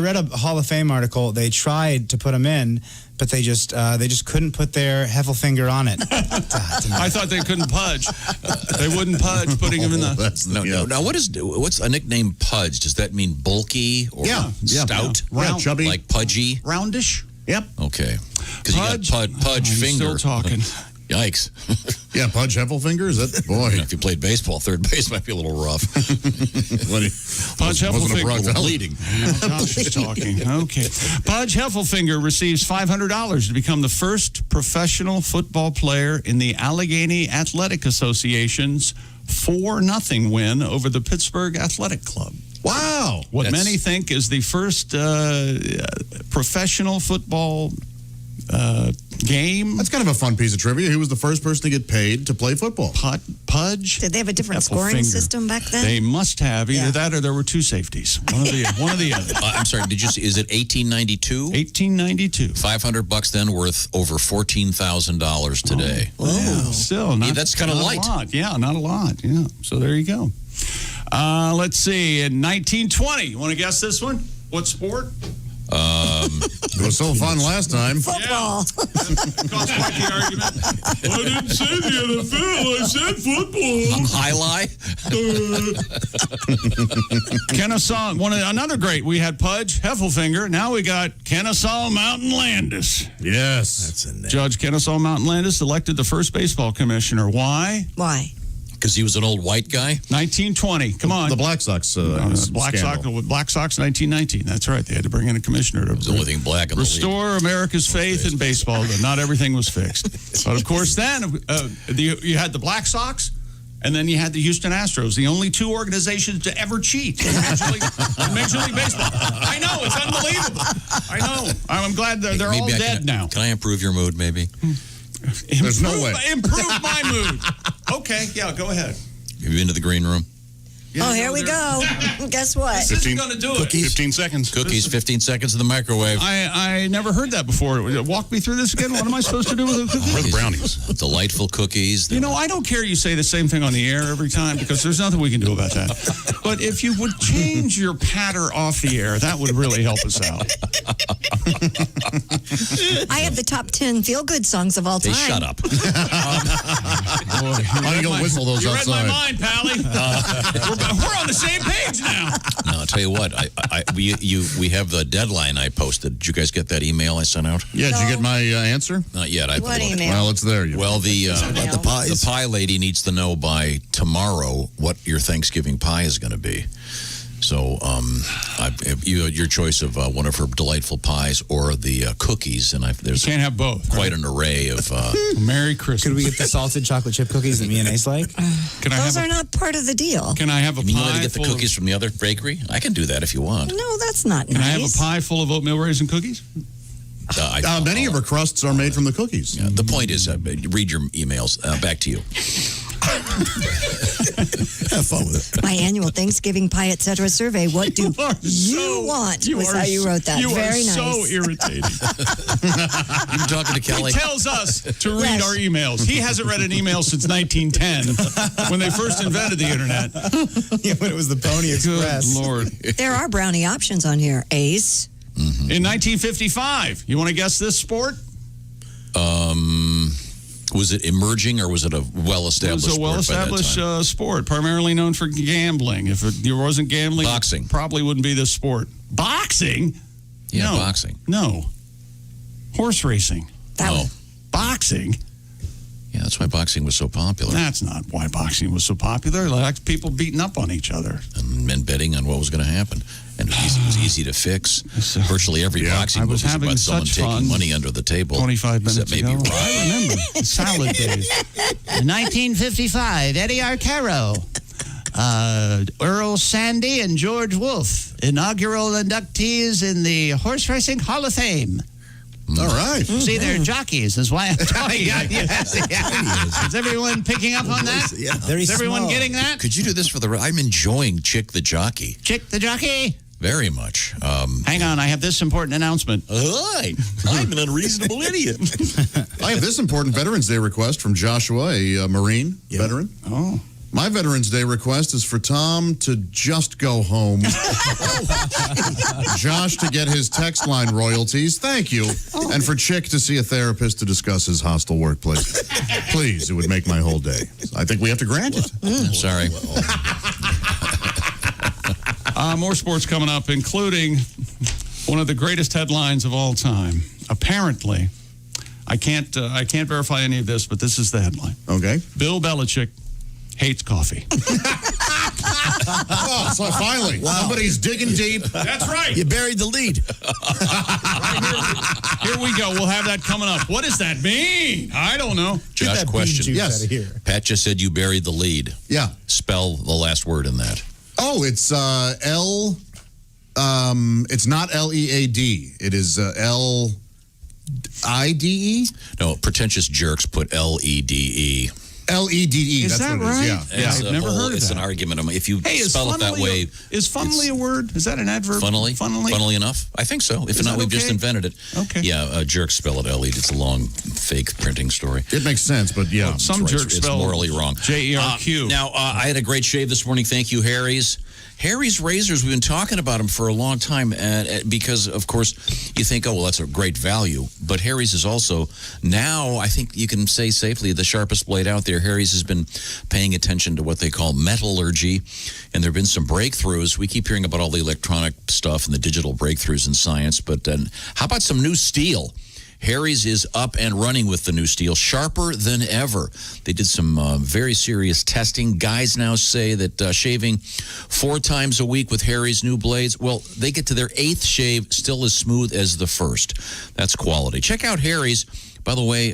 read a Hall of Fame article. They tried to put him in, but they just couldn't put their Heffelfinger on it. I thought they couldn't pudge. They wouldn't pudge putting him in the. No. Now, what's a nickname Pudge? Does that mean bulky or stout? Yeah, chubby, like pudgy, roundish. Yep. Okay. Because you got Pudge Finger. Still talking. Yikes. Yeah, Pudge Heffelfinger? Is that, boy. If you played baseball, third base might be a little rough. Pudge Heffelfinger. Bleeding. Josh is talking. Okay. Pudge Heffelfinger receives $500 to become the first professional football player in the Allegheny Athletic Association's 4-0 win over the Pittsburgh Athletic Club. Wow. What many think is the first professional football game. That's kind of a fun piece of trivia. Who was the first person to get paid to play football? Pudge. Did they have a different scoring system back then? They must have. Either that or there were two safeties. One of the other. I'm sorry, did you see, is it 1892? 1892. $500 then worth over $14,000 today. Oh. Yeah, still, not, that's kind of light. A lot. Yeah, not a lot. Yeah. So there you go. Let's see. In 1920, you want to guess this one? What sport? It was so fun last time. Football. Caused quite the argument. I didn't say the NFL. I said football. Kennesaw. Another great. We had Pudge Heffelfinger. Now we got Kennesaw Mountain Landis. Yes. That's a name. Judge Kennesaw Mountain Landis elected the first baseball commissioner. Why? Why? Because he was an old white guy? 1920. Come on. The Black Sox. Black Sox, 1919. That's right. They had to bring in a commissioner to the only thing black in restore America's faith in baseball. But not everything was fixed. But of course, then you had the Black Sox, and then you had the Houston Astros, the only two organizations to ever cheat in Major League Baseball. I know, it's unbelievable. I know. I'm glad they're all dead now. Can I improve your mood, maybe? There's no way. Improve my mood. Okay, yeah, go ahead. Have you been to the green room? Yeah, here we go. Guess what? 15 going to do it. 15 seconds. Cookies, 15 seconds in the microwave. I never heard that before. Walk me through this again. What am I supposed to do with a cookie? With brownies. Delightful cookies. You know, I don't care you say the same thing on the air every time because there's nothing we can do about that. But if you would change your patter off the air, that would really help us out. I have the top 10 feel-good songs of all time. Shut up. I'm going to whistle those outside. You read my mind, Pally. We're on the same page now. No, I'll tell you what. We have the deadline I posted. Did you guys get that email I sent out? Yeah, did you get my answer? Not yet. What email? Well, it's there. Well, the pies. The pie lady needs to know by tomorrow what your Thanksgiving pie is going to be. So, your choice of one of her delightful pies or the cookies, and there's you can't have both. Quite an array of. Merry Christmas. Could we get the salted chocolate chip cookies that me and Ace like? Those are not part of the deal. Can I have a pie? You want to get the cookies from the other bakery? I can do that if you want. No, that's not nice. Can I have a pie full of oatmeal raisin cookies? Many of her crusts are made from the cookies. Yeah, the point is, read your emails. Back to you. Have fun with it. My annual Thanksgiving pie, etc. survey. What do you want? Was how you wrote that. Very nice. So irritating. You talking to Kelly? He tells us to read our emails. He hasn't read an email since 1910 when they first invented the internet. Yeah, when it was the Pony Express. Good Lord. There are brownie options on here. Ace. Mm-hmm. In 1955, you want to guess this sport? Was it emerging or was it a well-established sport? It was a well-established sport, primarily known for gambling. If it wasn't gambling, boxing. It probably wouldn't be this sport. Boxing? Yeah, no. boxing. No. Horse racing. Boxing? Yeah, that's why boxing was so popular. That's not why boxing was so popular. Like people beating up on each other. And men betting on what was going to happen. And it was easy to fix. Virtually every boxing movie was about someone taking money under the table. 25 minutes maybe ago. I remember. Salad days. 1955, Eddie Arcaro. Earl Sandy and George Wolfe, inaugural inductees in the Horse Racing Hall of Fame. All right. See, they're jockeys. That's why I'm talking. Is everyone picking up on that? Yeah. Is everyone getting that? Could you do this for the... I'm enjoying Chick the Jockey. Chick the Jockey? Very much. Hang on, I have this important announcement. Hi, I'm an unreasonable idiot. I have this important Veterans Day request from Joshua, a Marine veteran. Oh. My Veterans Day request is for Tom to just go home. Josh to get his text line royalties. Thank you. And for Chick to see a therapist to discuss his hostile workplace. Please, it would make my whole day. I think we have to grant it. Sorry. More sports coming up, including one of the greatest headlines of all time. Apparently, I can't verify any of this, but this is the headline. Okay. Bill Belichick hates coffee. Oh, so finally, somebody's digging deep. That's right. You buried the lead. Here we go. We'll have that coming up. What does that mean? I don't know. Josh, question. Yes. Pat just said you buried the lead. Yeah. Spell the last word in that. Oh, it's L. It's not L-E-A-D. It is L-I-D-E? No, pretentious jerks put L-E-D-E. L-E-D-E. Is that's that what right? it is. Yeah. I've never heard of It's that. an argument. If you spell it that way. Is funnily a word? Is that an adverb? Funnily? Funnily? Funnily enough? I think so. If Is not, that we've just okay? invented it. Okay. Yeah, jerks spell it L-E. It's a long, fake printing story. It makes sense, but yeah. Well, some jerks It's spell morally wrong. J-E-R-Q. Now, I had a great shave this morning. Thank you, Harry's. Harry's Razors, we've been talking about them for a long time because, of course, you think, oh, well, that's a great value. But Harry's is also, now, I think you can say safely, the sharpest blade out there. Harry's has been paying attention to what they call metallurgy, and there have been some breakthroughs. We keep hearing about all the electronic stuff and the digital breakthroughs in science, but how about some new steel? Harry's is up and running with the new steel, sharper than ever. They did some very serious testing. Guys now say that shaving 4 times a week with Harry's new blades, well, they get to their 8th shave still as smooth as the first. That's quality. Check out Harry's. By the way,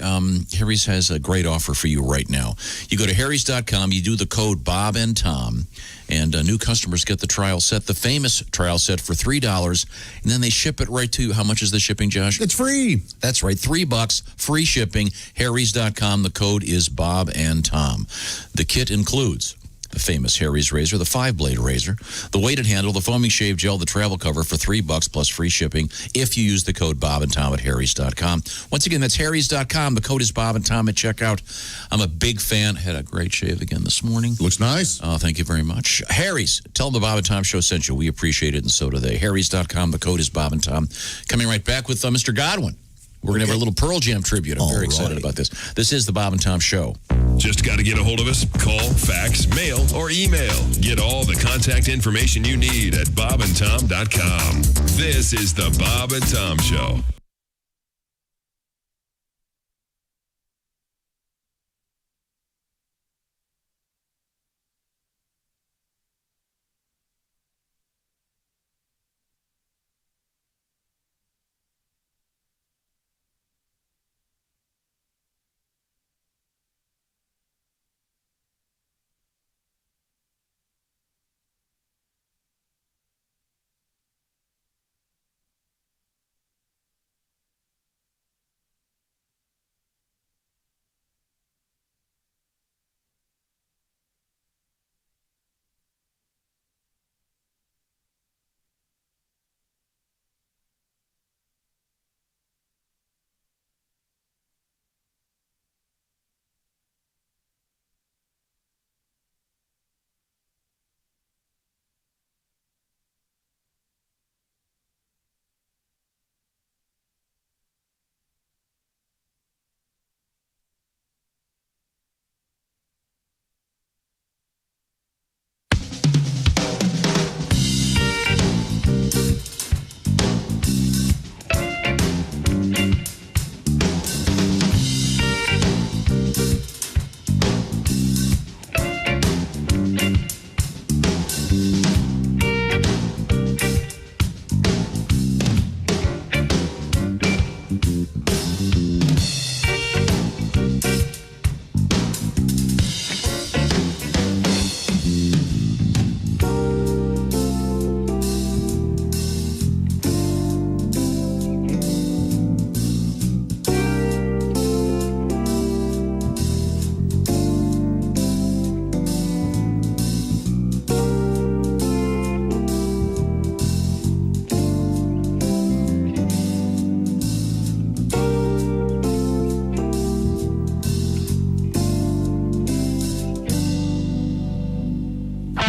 Harry's has a great offer for you right now. You go to harrys.com, you do the code Bob and Tom, and new customers get the trial set, the famous trial set, for $3, and then they ship it right to you. How much is the shipping, Josh? It's free. That's right, $3, free shipping. Harrys.com. The code is Bob and Tom. The kit includes the famous Harry's razor, the 5-blade razor, the weighted handle, the foaming shave gel, the travel cover for $3 plus free shipping if you use the code Bob and Tom at harrys.com. Once again, that's harrys.com. The code is Bob and Tom at checkout. I'm a big fan. Had a great shave again this morning. Looks nice. Thank you very much. Harry's, tell them the Bob and Tom show sent you. We appreciate it, and so do they. harrys.com. The code is Bob and Tom. Coming right back with Mr. Godwin. We're going to have a little Pearl Jam tribute. I'm very excited about this. This is the Bob and Tom Show. Just got to get a hold of us. Call, fax, mail, or email. Get all the contact information you need at bobandtom.com. This is the Bob and Tom Show.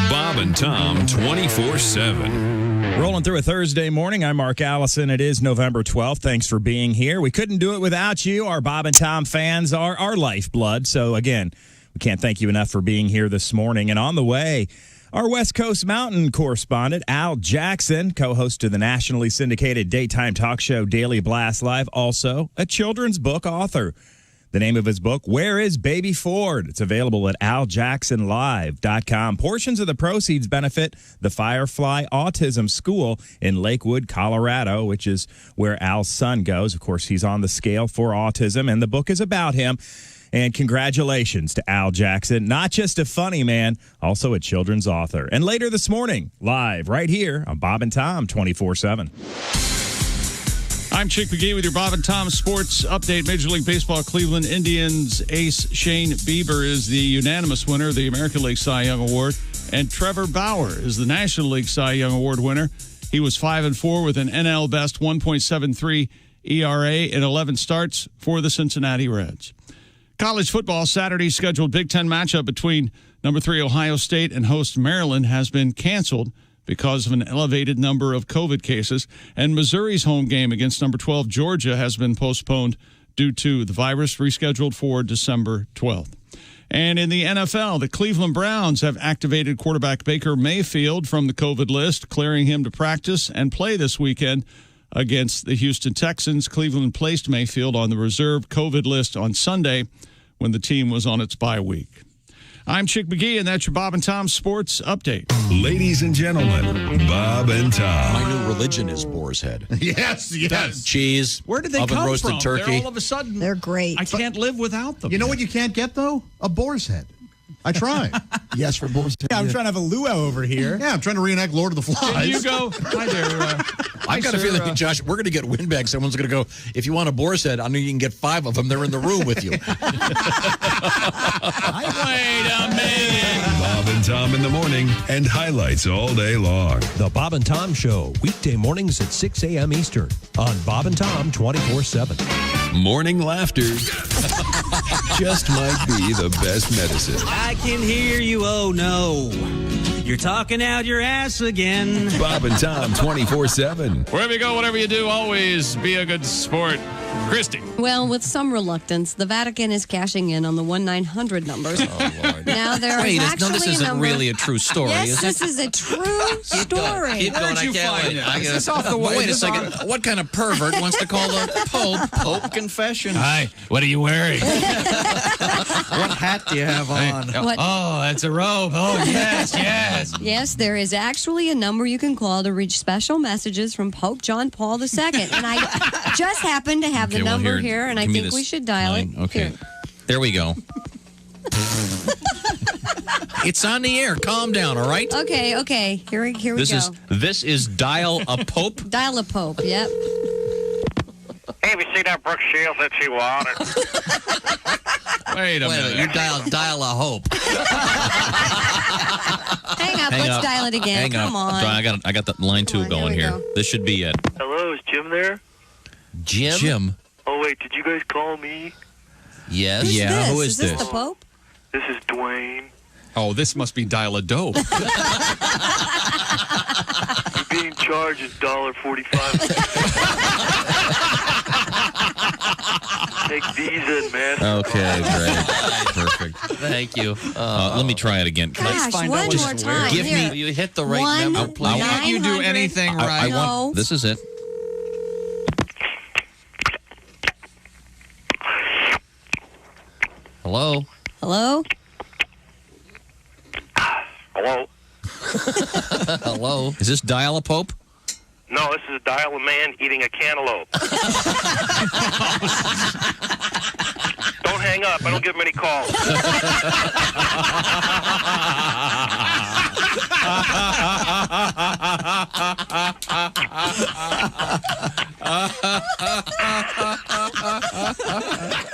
Bob and Tom 24/7. Rolling through a Thursday morning. I'm Mark Allison. It is November 12th. Thanks for being here. We couldn't do it without you. Our Bob and Tom fans are our lifeblood. So, again, we can't thank you enough for being here this morning. And on the way, Our West Coast Mountain correspondent, Al Jackson, co-host of the nationally syndicated daytime talk show Daily Blast Live, also a children's book author. The name of his book, Where is Baby Ford? It's available at aljacksonlive.com. Portions of the proceeds benefit the Firefly Autism School in Lakewood, Colorado, which is where Al's son goes. Of course, he's on the scale for autism, and the book is about him. And congratulations to Al Jackson, not just a funny man, also a children's author. And later this morning, live right here on Bob and Tom 24/7. I'm Chick McGee with your Bob and Tom Sports Update. Major League Baseball Cleveland Indians ace Shane Bieber is the unanimous winner of the American League Cy Young Award, and Trevor Bauer is the National League Cy Young Award winner. He was 5-4 with an NL best 1.73 ERA in 11 starts for the Cincinnati Reds. College football, Saturday's scheduled Big Ten matchup between number 3 Ohio State and host Maryland has been canceled because of an elevated number of COVID cases, and Missouri's home game against number 12 Georgia has been postponed due to the virus, rescheduled for December 12th. And in the NFL, the Cleveland Browns have activated quarterback Baker Mayfield from the COVID list, clearing him to practice and play this weekend against the Houston Texans. Cleveland placed Mayfield on the reserve COVID list on Sunday when the team was on its bye week. I'm Chick McGee, and that's your Bob and Tom Sports Update. Ladies and gentlemen, Bob and Tom. My new religion is boar's head. Yes. Cheese. Where did they oven come roasted from? turkey. They're all of a sudden. They're great. I can't live without them. You know what you can't get, though? A boar's head. I tried. Yes, for boar's head. Yeah, I'm trying to have a luau over here. Yeah, I'm trying to reenact Lord of the Flies. Can you go? Hi there. I got a feeling, Josh, we're going to get windbags. Someone's going to go, if you want a boar's head, I know you can get 5 of them. They're in the room with you. Wait a minute. Bob and Tom in the morning and highlights all day long. The Bob and Tom Show, weekday mornings at 6 a.m. Eastern on Bob and Tom 24/7. Morning laughter just might be the best medicine. I can hear you, oh no. You're talking out your ass again. Bob and Tom 24/7. Wherever you go, whatever you do, always be a good sport. Christy. Well, with some reluctance, the Vatican is cashing in on the 1-900 numbers. Oh, Lord. Now there is actually no, this isn't a number. really a true story, Yes, is this it? is a true story. Keep going. I can't wait. Is this off the way? Wait a second. What kind of pervert wants to call the Pope Pope Confession? Hi. What are you wearing? What hat do you have on? What? Oh, that's a robe. Oh, yes. Yes, there is actually a number you can call to reach special messages from Pope John Paul II. And I just happen to have the number here, and I think we should dial it. Okay. Here. There we go. It's on the air. Calm down, all right? Okay. Here we go. This is Dial a Pope. Dial a Pope, yep. Hey, have you seen that Brooke Shields that she wanted? Wait a minute. You dial a hope. Hang up. Let's dial it again. Come on. I got the line 2 going here. Go. This should be it. Hello, is Jim there? Jim? Oh, wait, did you guys call me? Yes. Who's this? Who Is this the Pope? This is Dwayne. Oh, this must be Dial a Dope. You're being charged $1.45. Take Visa and Mastercard. Okay, great. Perfect. Thank you. Let me try it again. Gosh, one more time. Give Here. me. You hit the right number, please. Can't you do anything right? No. This is it. Hello? Hello? Hello? Hello? Is this Dial a Pope? No, this is a dial a man eating a cantaloupe. Don't hang up. I don't get many calls.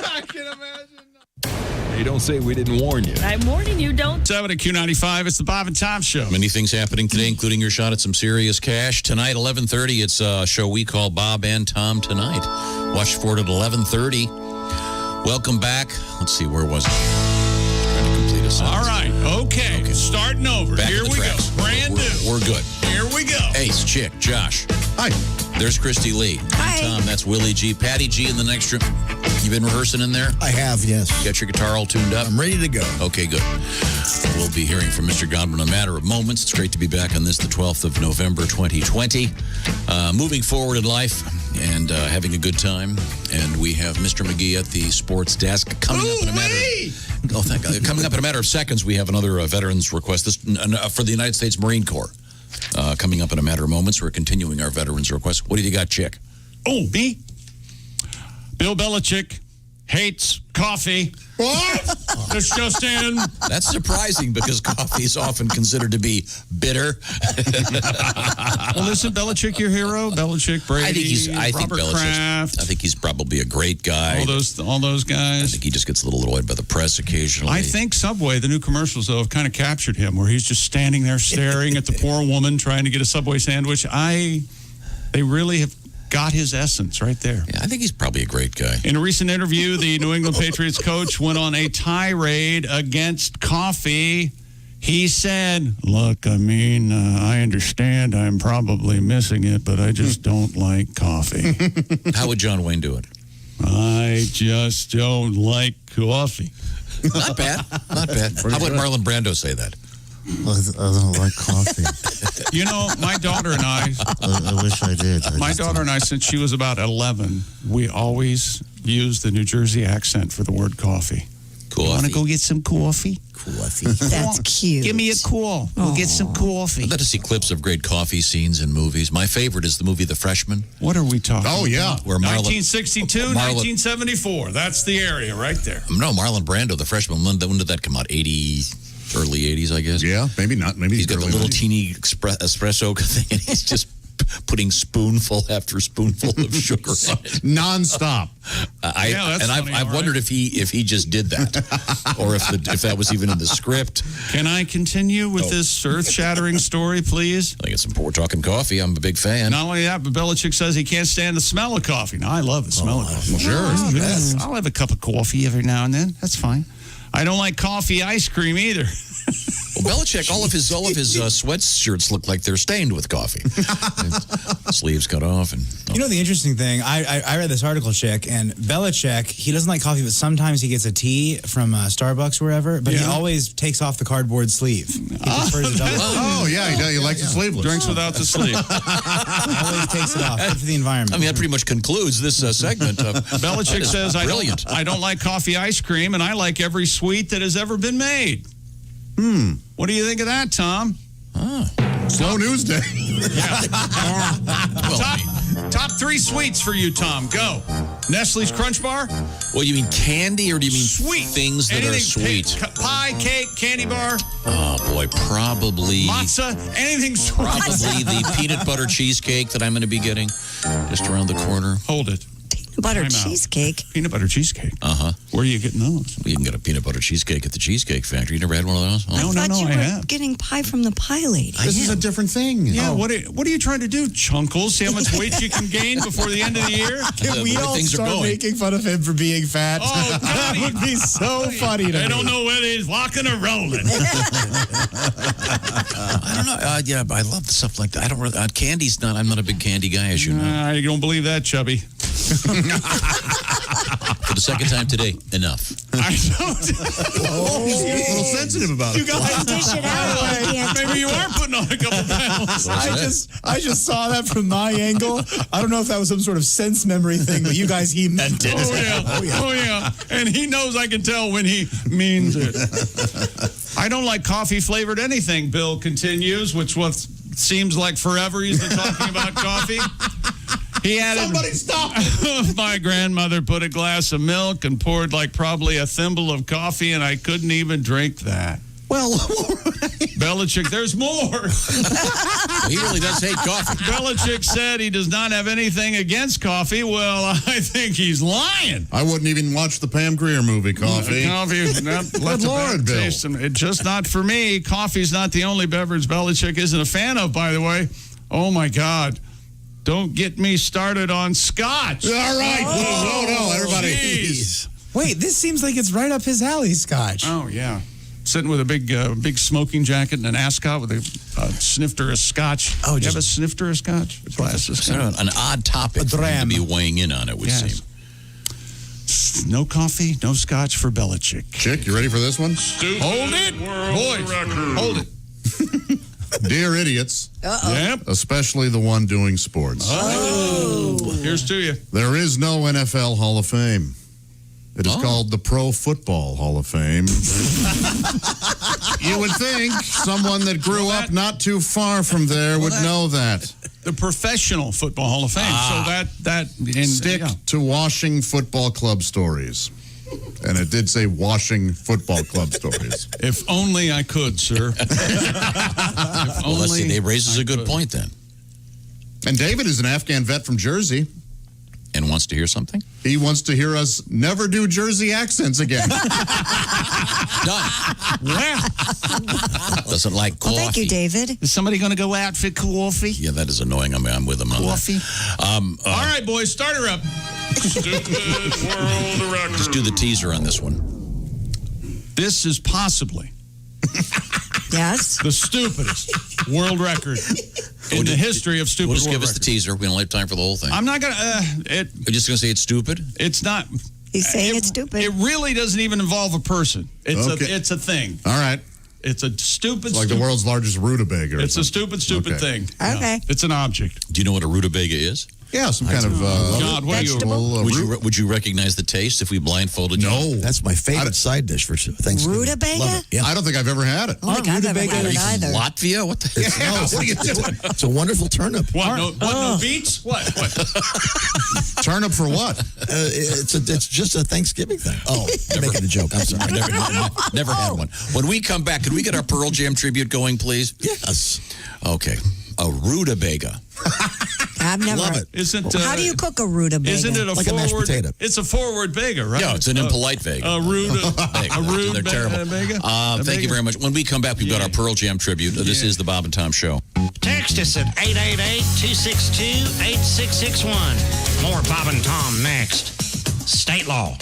I can imagine. Hey, don't say we didn't warn you. I'm warning you, don't. 7 at Q95. It's the Bob and Tom Show. Many things happening today, including your shot at some serious cash. Tonight, 11:30, it's a show we call Bob and Tom Tonight. Watch for it at 11:30. Welcome back. Let's see, where was it? Trying to complete a sentence. All right. Okay. Starting over. Back Here to the we traps. go. Brand new. We're good. Here we go. Ace, Chick, Josh. Hi. There's Christy Lee. Hi. Tom, that's Willie G. Patty G in the next room. You been rehearsing in there? I have, yes. You got your guitar all tuned up? I'm ready to go. Okay, good. We'll be hearing from Mr. Godwin in a matter of moments. It's great to be back on this, the 12th of November, 2020. Moving forward in life and having a good time. And we have Mr. McGee at the sports desk coming up in a matter of... Oh, thank God. Coming up in a matter of seconds, we have another veterans request this for the United States Marine Corps. Coming up in a matter of moments, we're continuing our veterans request. What do you got, Chick? Oh, me? Bill Belichick hates coffee. What? It's just in. That's surprising because coffee is often considered to be bitter. Well, isn't Belichick your hero? Belichick, Brady, Robert Kraft. I think he's probably a great guy. All those guys. I think he just gets a little annoyed by the press occasionally. I think Subway, the new commercials, though, have kind of captured him, where he's just standing there staring at the poor woman trying to get a Subway sandwich. They really have got his essence right there. Yeah, I think he's probably a great guy. In a recent interview, the New England Patriots coach went on a tirade against coffee. He said, look, I understand I'm probably missing it, but I just don't like coffee. How would John Wayne do it? I just don't like coffee. Not bad. Not bad. How would Marlon Brando say that? I don't like coffee. You know, my daughter and I wish I did. My daughter and I, since she was about 11, we always used the New Jersey accent for the word coffee. Coffee. Want to go get some coffee? Coffee. That's cute. Give me a call. We'll get some coffee. I'd love to see clips of great coffee scenes in movies. My favorite is the movie The Freshman. What are we talking Oh, yeah. about? Where 1962, 1974. That's the area right there. No, Marlon Brando, The Freshman. When did that come out? Early 80s, I guess. Yeah, maybe not. Maybe he's got the little teeny espresso thing, and he's just putting spoonful after spoonful of sugar in it. Nonstop. I've wondered if he just did that, or if that was even in the script. Can I continue with this earth-shattering story, please? I think it's important. We're talking coffee. I'm a big fan. Not only that, but Belichick says he can't stand the smell of coffee. Now, I love the smell of coffee. Sure. I'll have a cup of coffee every now and then. That's fine. I don't like coffee ice cream either. Well, Belichick, all of his sweatshirts look like they're stained with coffee. Sleeves cut off. And You know the interesting thing? I read this article, Chick, and Belichick, he doesn't like coffee, but sometimes he gets a tea from Starbucks or wherever, but he always takes off the cardboard sleeve. He prefers it he likes it sleeveless. Drinks without the sleeve. Always takes it off. Good for the environment. I mean, that pretty much concludes this segment. Belichick says, I don't like coffee ice cream, and I like every sweet that has ever been made. What do you think of that, Tom? Slow news day. Top three sweets for you, Tom. Go. Nestle's Crunch Bar? Well, you mean candy or do you mean sweet things that are sweet? Pie, cake, candy bar? Oh, boy, probably. Matzah? Anything sweet? Probably the peanut butter cheesecake that I'm going to be getting just around the corner. Hold it. Butter cheesecake. Peanut butter cheesecake. Uh-huh. Where are you getting those? Well, you can get a peanut butter cheesecake at the Cheesecake Factory. You never had one of those? I thought you were getting pie from the pie lady. This is a different thing. Yeah, what are you trying to do, Chunkles? See how much weight you can gain before the end of the year? Can we all start making fun of him for being fat? Oh, God. That would be so funny to me. I don't know whether he's walking or rolling. I don't know. Yeah, I love stuff like that. I don't really, candy's not, I'm not a big candy guy, as you know. I don't believe that, Chubby. For the second time today, enough. I don't. He's a little sensitive about it. You guys dish it out. Maybe you are putting on a couple pounds. I just saw that from my angle. I don't know if that was some sort of sense memory thing, but you guys, he meant it. Oh, yeah. And he knows I can tell when he means it. I don't like coffee flavored anything, Bill continues, which seems like forever he's been talking about coffee. Somebody stop! My grandmother put a glass of milk and poured probably a thimble of coffee, and I couldn't even drink that. Well, Belichick, there's more. He really does hate coffee. Belichick said he does not have anything against coffee. Well, I think he's lying. I wouldn't even watch the Pam Grier movie, Coffee. Good Lord, Bill. It's just not for me. Coffee's not the only beverage Belichick isn't a fan of, by the way. Oh, my God. Don't get me started on scotch. All right. No, everybody. Jeez. Wait, this seems like it's right up his alley, scotch. Oh, yeah. Sitting with a big smoking jacket and an ascot with a snifter of scotch. Oh, you have a snifter of scotch? A glass of scotch. An odd topic for him to be weighing in on, it would seem. No coffee, no scotch for Belichick. Chick, you ready for this one? Hold it, boys. Hold it. Dear idiots. Yep. Especially the one doing sports. Oh. Here's to you. There is no NFL Hall of Fame. It is called the Pro Football Hall of Fame. You would think someone that grew up not too far from there would know that. The Professional Football Hall of Fame. So Stick to washing football club stories. And it did say washing football club stories. If only I could, sir. Well, let's see. Dave raises a good point then. And David is an Afghan vet from Jersey. And wants to hear something? He wants to hear us never do Jersey accents again. Done. Doesn't like coffee. Well, thank you, David. Is somebody going to go out for coffee? Yeah, that is annoying. I'm with him on coffee. All right, boys, start her up. Stupid world record. Just do the teaser on this one. This is possibly yes the stupidest world record in the history of stupid. We'll just give us records. the teaser. We don't have time for the whole thing. I'm not going to. We're just going to say it's stupid? It's not. He's saying it's stupid. It really doesn't even involve a person. It's a thing. All right. It's a stupid. It's like the world's largest rutabaga. It's a stupid thing. Okay. It's an object. Do you know what a rutabaga is? Yeah, some kind of God, what vegetable. Would you recognize the taste if we blindfolded you? No. That's my favorite side dish for Thanksgiving. Rutabaga? Love it. Yeah. I don't think I've ever had it. I don't think I've ever had it either. Latvia? What the hell? What are you doing? It's a wonderful turnip. What? No beets? What? Turnip for what? It's just a Thanksgiving thing. Oh, I'm making a joke. I'm sorry. Never had one. When we come back, could we get our Pearl Jam tribute going, please? Yes. Okay. A rutabaga. I've never. Love it. How do you cook a rutabaga? Isn't it a Like a mashed forward? potato. It's a forward bega, right? Yeah, it's an impolite vega. A rude They're terrible. Bega. Thank you very much. When we come back, we've got our Pearl Jam tribute. This is the Bob and Tom Show. Text us at 888-262-8661. More Bob and Tom next. State law.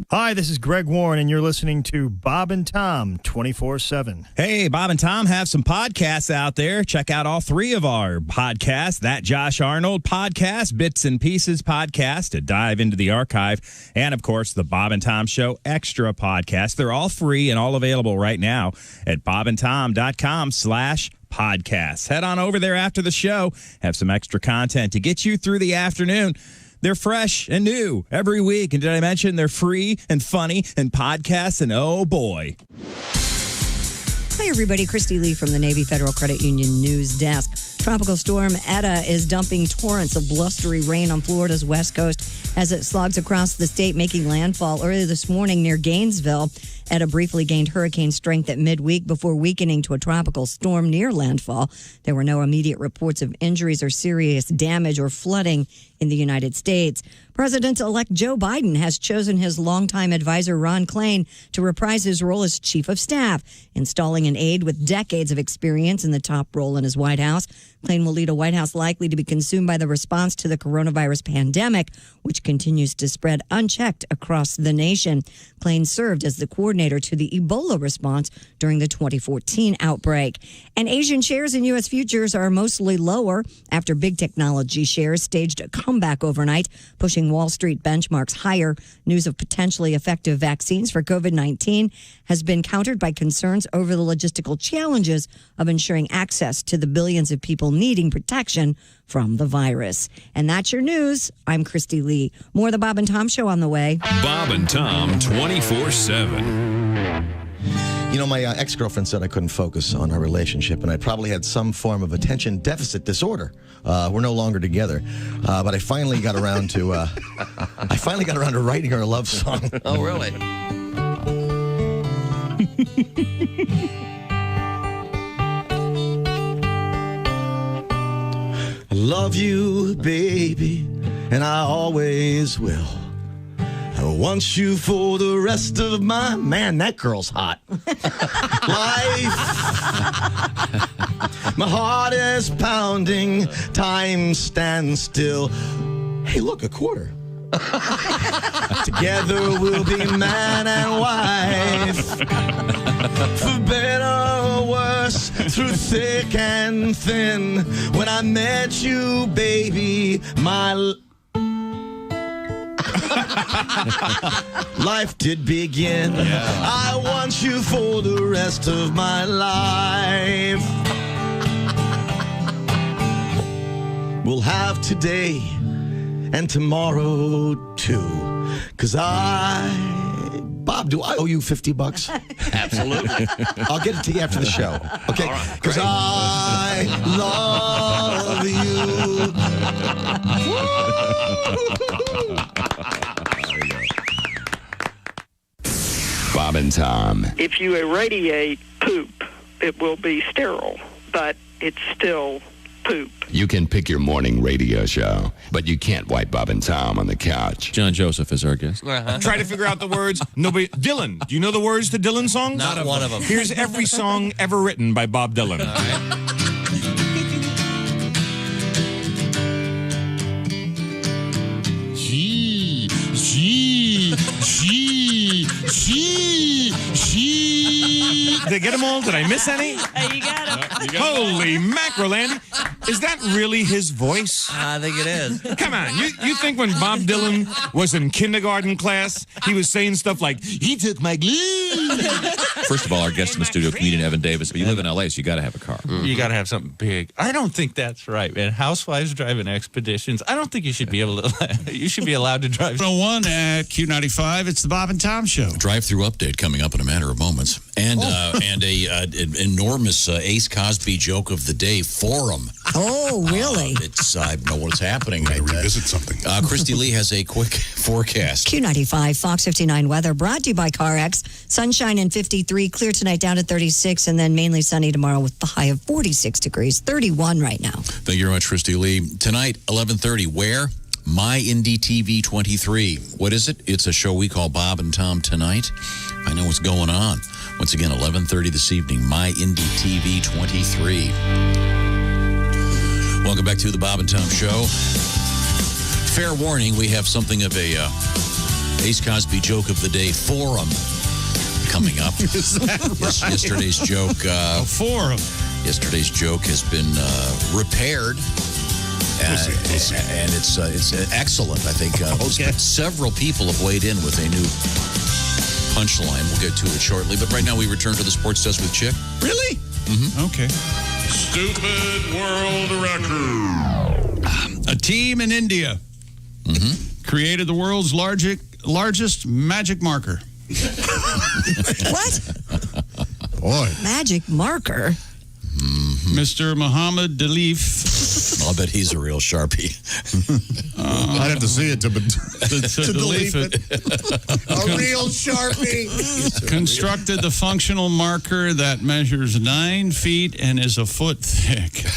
Hi, this is Greg Warren, and you're listening to Bob and Tom 24/7. Hey, Bob and Tom have some podcasts out there. Check out all three of our podcasts, That Josh Arnold podcast, Bits and Pieces podcast, to dive into the archive, and, of course, the Bob and Tom Show Extra podcast. They're all free and all available right now at bobandtom.com/podcasts. Head on over there after the show. Have some extra content to get you through the afternoon. They're fresh and new every week. And did I mention they're free and funny and podcasts? And oh, boy. Hi, everybody. Christy Lee from the Navy Federal Credit Union News Desk. Tropical storm Eta is dumping torrents of blustery rain on Florida's west coast as it slogs across the state, making landfall early this morning near Gainesville. Eta briefly gained hurricane strength at midweek before weakening to a tropical storm near landfall. There were no immediate reports of injuries or serious damage or flooding in the United States. President-elect Joe Biden has chosen his longtime advisor Ron Klain to reprise his role as chief of staff, installing an aide with decades of experience in the top role in his White House. Klain will lead a White House likely to be consumed by the response to the coronavirus pandemic, which continues to spread unchecked across the nation. Klain served as the coordinator to the Ebola response during the 2014 outbreak. And Asian shares in U.S. futures are mostly lower after big technology shares staged a comeback overnight, pushing Wall Street benchmarks higher. News of potentially effective vaccines for COVID-19 has been countered by concerns over the logistical challenges of ensuring access to the billions of people needing protection from the virus. And that's your news. I'm Christy Lee. More of the Bob and Tom Show on the way. Bob and Tom 24/7. You know, my ex-girlfriend said I couldn't focus on our relationship, and I probably had some form of attention deficit disorder. We're no longer together, but I finally got around to writing her a love song. Oh, really? I love you, baby, and I always will. I want you for the rest of my... Man, that girl's hot. Life. My heart is pounding. Time stands still. Hey, look, a quarter. Together we'll be man and wife. For better or worse, through thick and thin. When I met you, baby, my... life did begin. Yeah. I want you for the rest of my life. We'll have today and tomorrow too. 'Cause Bob, do I owe you $50? Absolutely. I'll get it to you after the show. Okay? Because I love you. Bob and Tom. If you irradiate poop, it will be sterile, but it's still poop. You can pick your morning radio show, but you can't wipe Bob and Tom on the couch. John Joseph is our guest. Try to figure out the words. Nobody. Dylan. Do you know the words to Dylan songs? Not one of them. Here's every song ever written by Bob Dylan. All right. Did I get them all? Did I miss any? You got him. Holy mackerel, Andy. Is that really his voice? I think it is. Come on. You think when Bob Dylan was in kindergarten class, he was saying stuff like, he took my glue? First of all, our guest in the studio, comedian Evan Davis. But you live in L.A., so you got to have a car. You got to have something big. I don't think that's right, man. Housewives driving expeditions. I don't think you should be able to. You should be allowed to drive. 101 at Q95. It's the Bob and Tom Show. Drive-through update coming up in a matter of moments, and an enormous Ace Cosby joke of the day forum. Oh, really? I know what's happening. I revisit something. Christy Lee has a quick forecast. Q95, Fox 59 weather brought to you by CarX. Sunshine in 53, clear tonight down to 36, and then mainly sunny tomorrow with the high of 46 degrees, 31 right now. Thank you very much, Christy Lee. Tonight, 11:30, where? My Indie TV 23. What is it? It's a show we call Bob and Tom Tonight. I know what's going on. Once again, 11:30 this evening, My Indie TV 23. Welcome back to the Bob and Tom Show. Fair warning, we have something of a Ace Cosby joke of the day forum coming up. Is that right? Yesterday's joke. A forum. Yesterday's joke has been repaired. And it's excellent, I think. Several people have weighed in with a new punchline. We'll get to it shortly. But right now we return to the sports desk with Chick. Really? Mm-hmm. Okay. Stupid world record. A team in India created the world's largest magic marker. What? Boy. Magic marker. Mr. Muhammad Delif. I'll bet he's a real Sharpie. I'd have to see it to delete it. A real Sharpie. Constructed the functional marker that measures 9 feet and is a foot thick.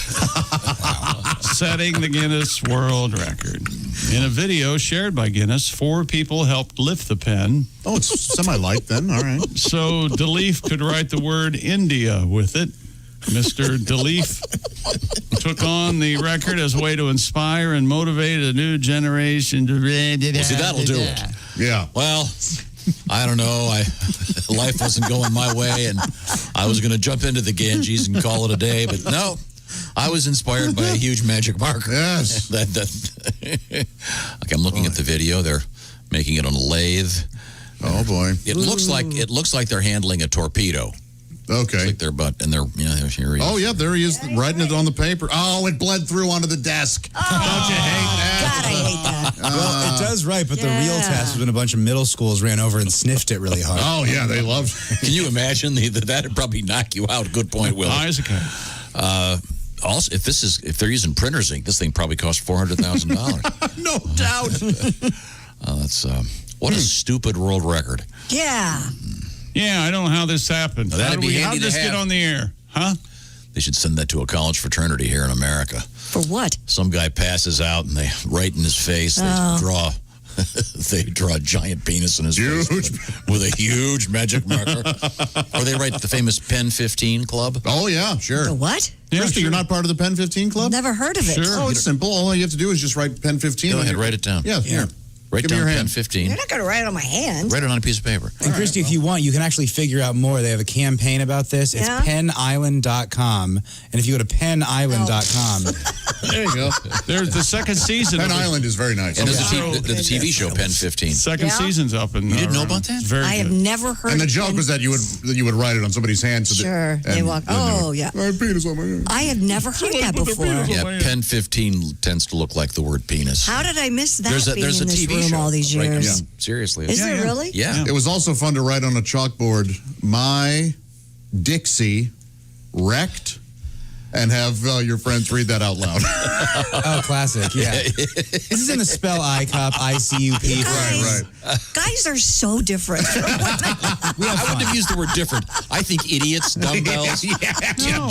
Setting the Guinness World Record. In a video shared by Guinness, 4 people helped lift the pen. Oh, it's semi-light then. All right. So Delif could write the word India with it. Mr. Delif took on the record as a way to inspire and motivate a new generation to... Well, see, that'll do it. Yeah. Well, I don't know. Life wasn't going my way, and I was going to jump into the Ganges and call it a day, but no. I was inspired by a huge magic marker. Yes. Like I'm looking at the video. They're making it on a lathe. Oh, boy. It looks like they're handling a torpedo. Okay. It's like their butt, and they're, here he is. Oh, yeah, there he is, writing it on the paper. Oh, it bled through onto the desk. Oh, don't you hate that? God, I hate that. Well, it does right, but the real test was when a bunch of middle schools ran over and sniffed it really hard. Oh, yeah, they loved it. Can you imagine? That'd probably knock you out. Good point, Will. Also, if they're using printer's ink, this thing probably costs $400,000. No doubt. That's what a stupid world record. Yeah. Yeah, I don't know how this happened. That'd be handy how did this get on the air? Huh? They should send that to a college fraternity here in America. For what? Some guy passes out and they write in his face. They draw a giant penis in his face with a huge magic marker. Or they write the famous Pen 15 Club. Oh, yeah, sure. The what? Yeah, Christy, you're not part of the Pen 15 Club? Never heard of it. Sure. Oh, it's simple. All you have to do is just write Pen 15. Go ahead, write it down. Yeah, here. Write Give me down your Pen hand. 15. You're not going to write it on my hand. Write it on a piece of paper. And Christy, if you want, you can actually figure out more. They have a campaign about this. It's PennIsland.com. And if you go to PennIsland.com. There you go. There's the second season. Penn Island is very nice. And there's the TV show Pen 15. Second season's up. And you didn't know about that? Very I have never heard. And the joke was that you would write it on somebody's hand. So Sure. They walk. Oh, yeah. I have penis on my hand. I have never heard that before. Yeah, Pen 15 tends to look like the word penis. How did I miss that There's a being in this TV room show. all these years? Yeah, seriously. Is there really? Yeah. It was also fun to write on a chalkboard, my Dixie wrecked, and have your friends read that out loud. Oh, classic, yeah. This is in the spell ICUP, ICUP. Right. Guys are so different. I wouldn't have used the word different. I think idiots, dumbbells,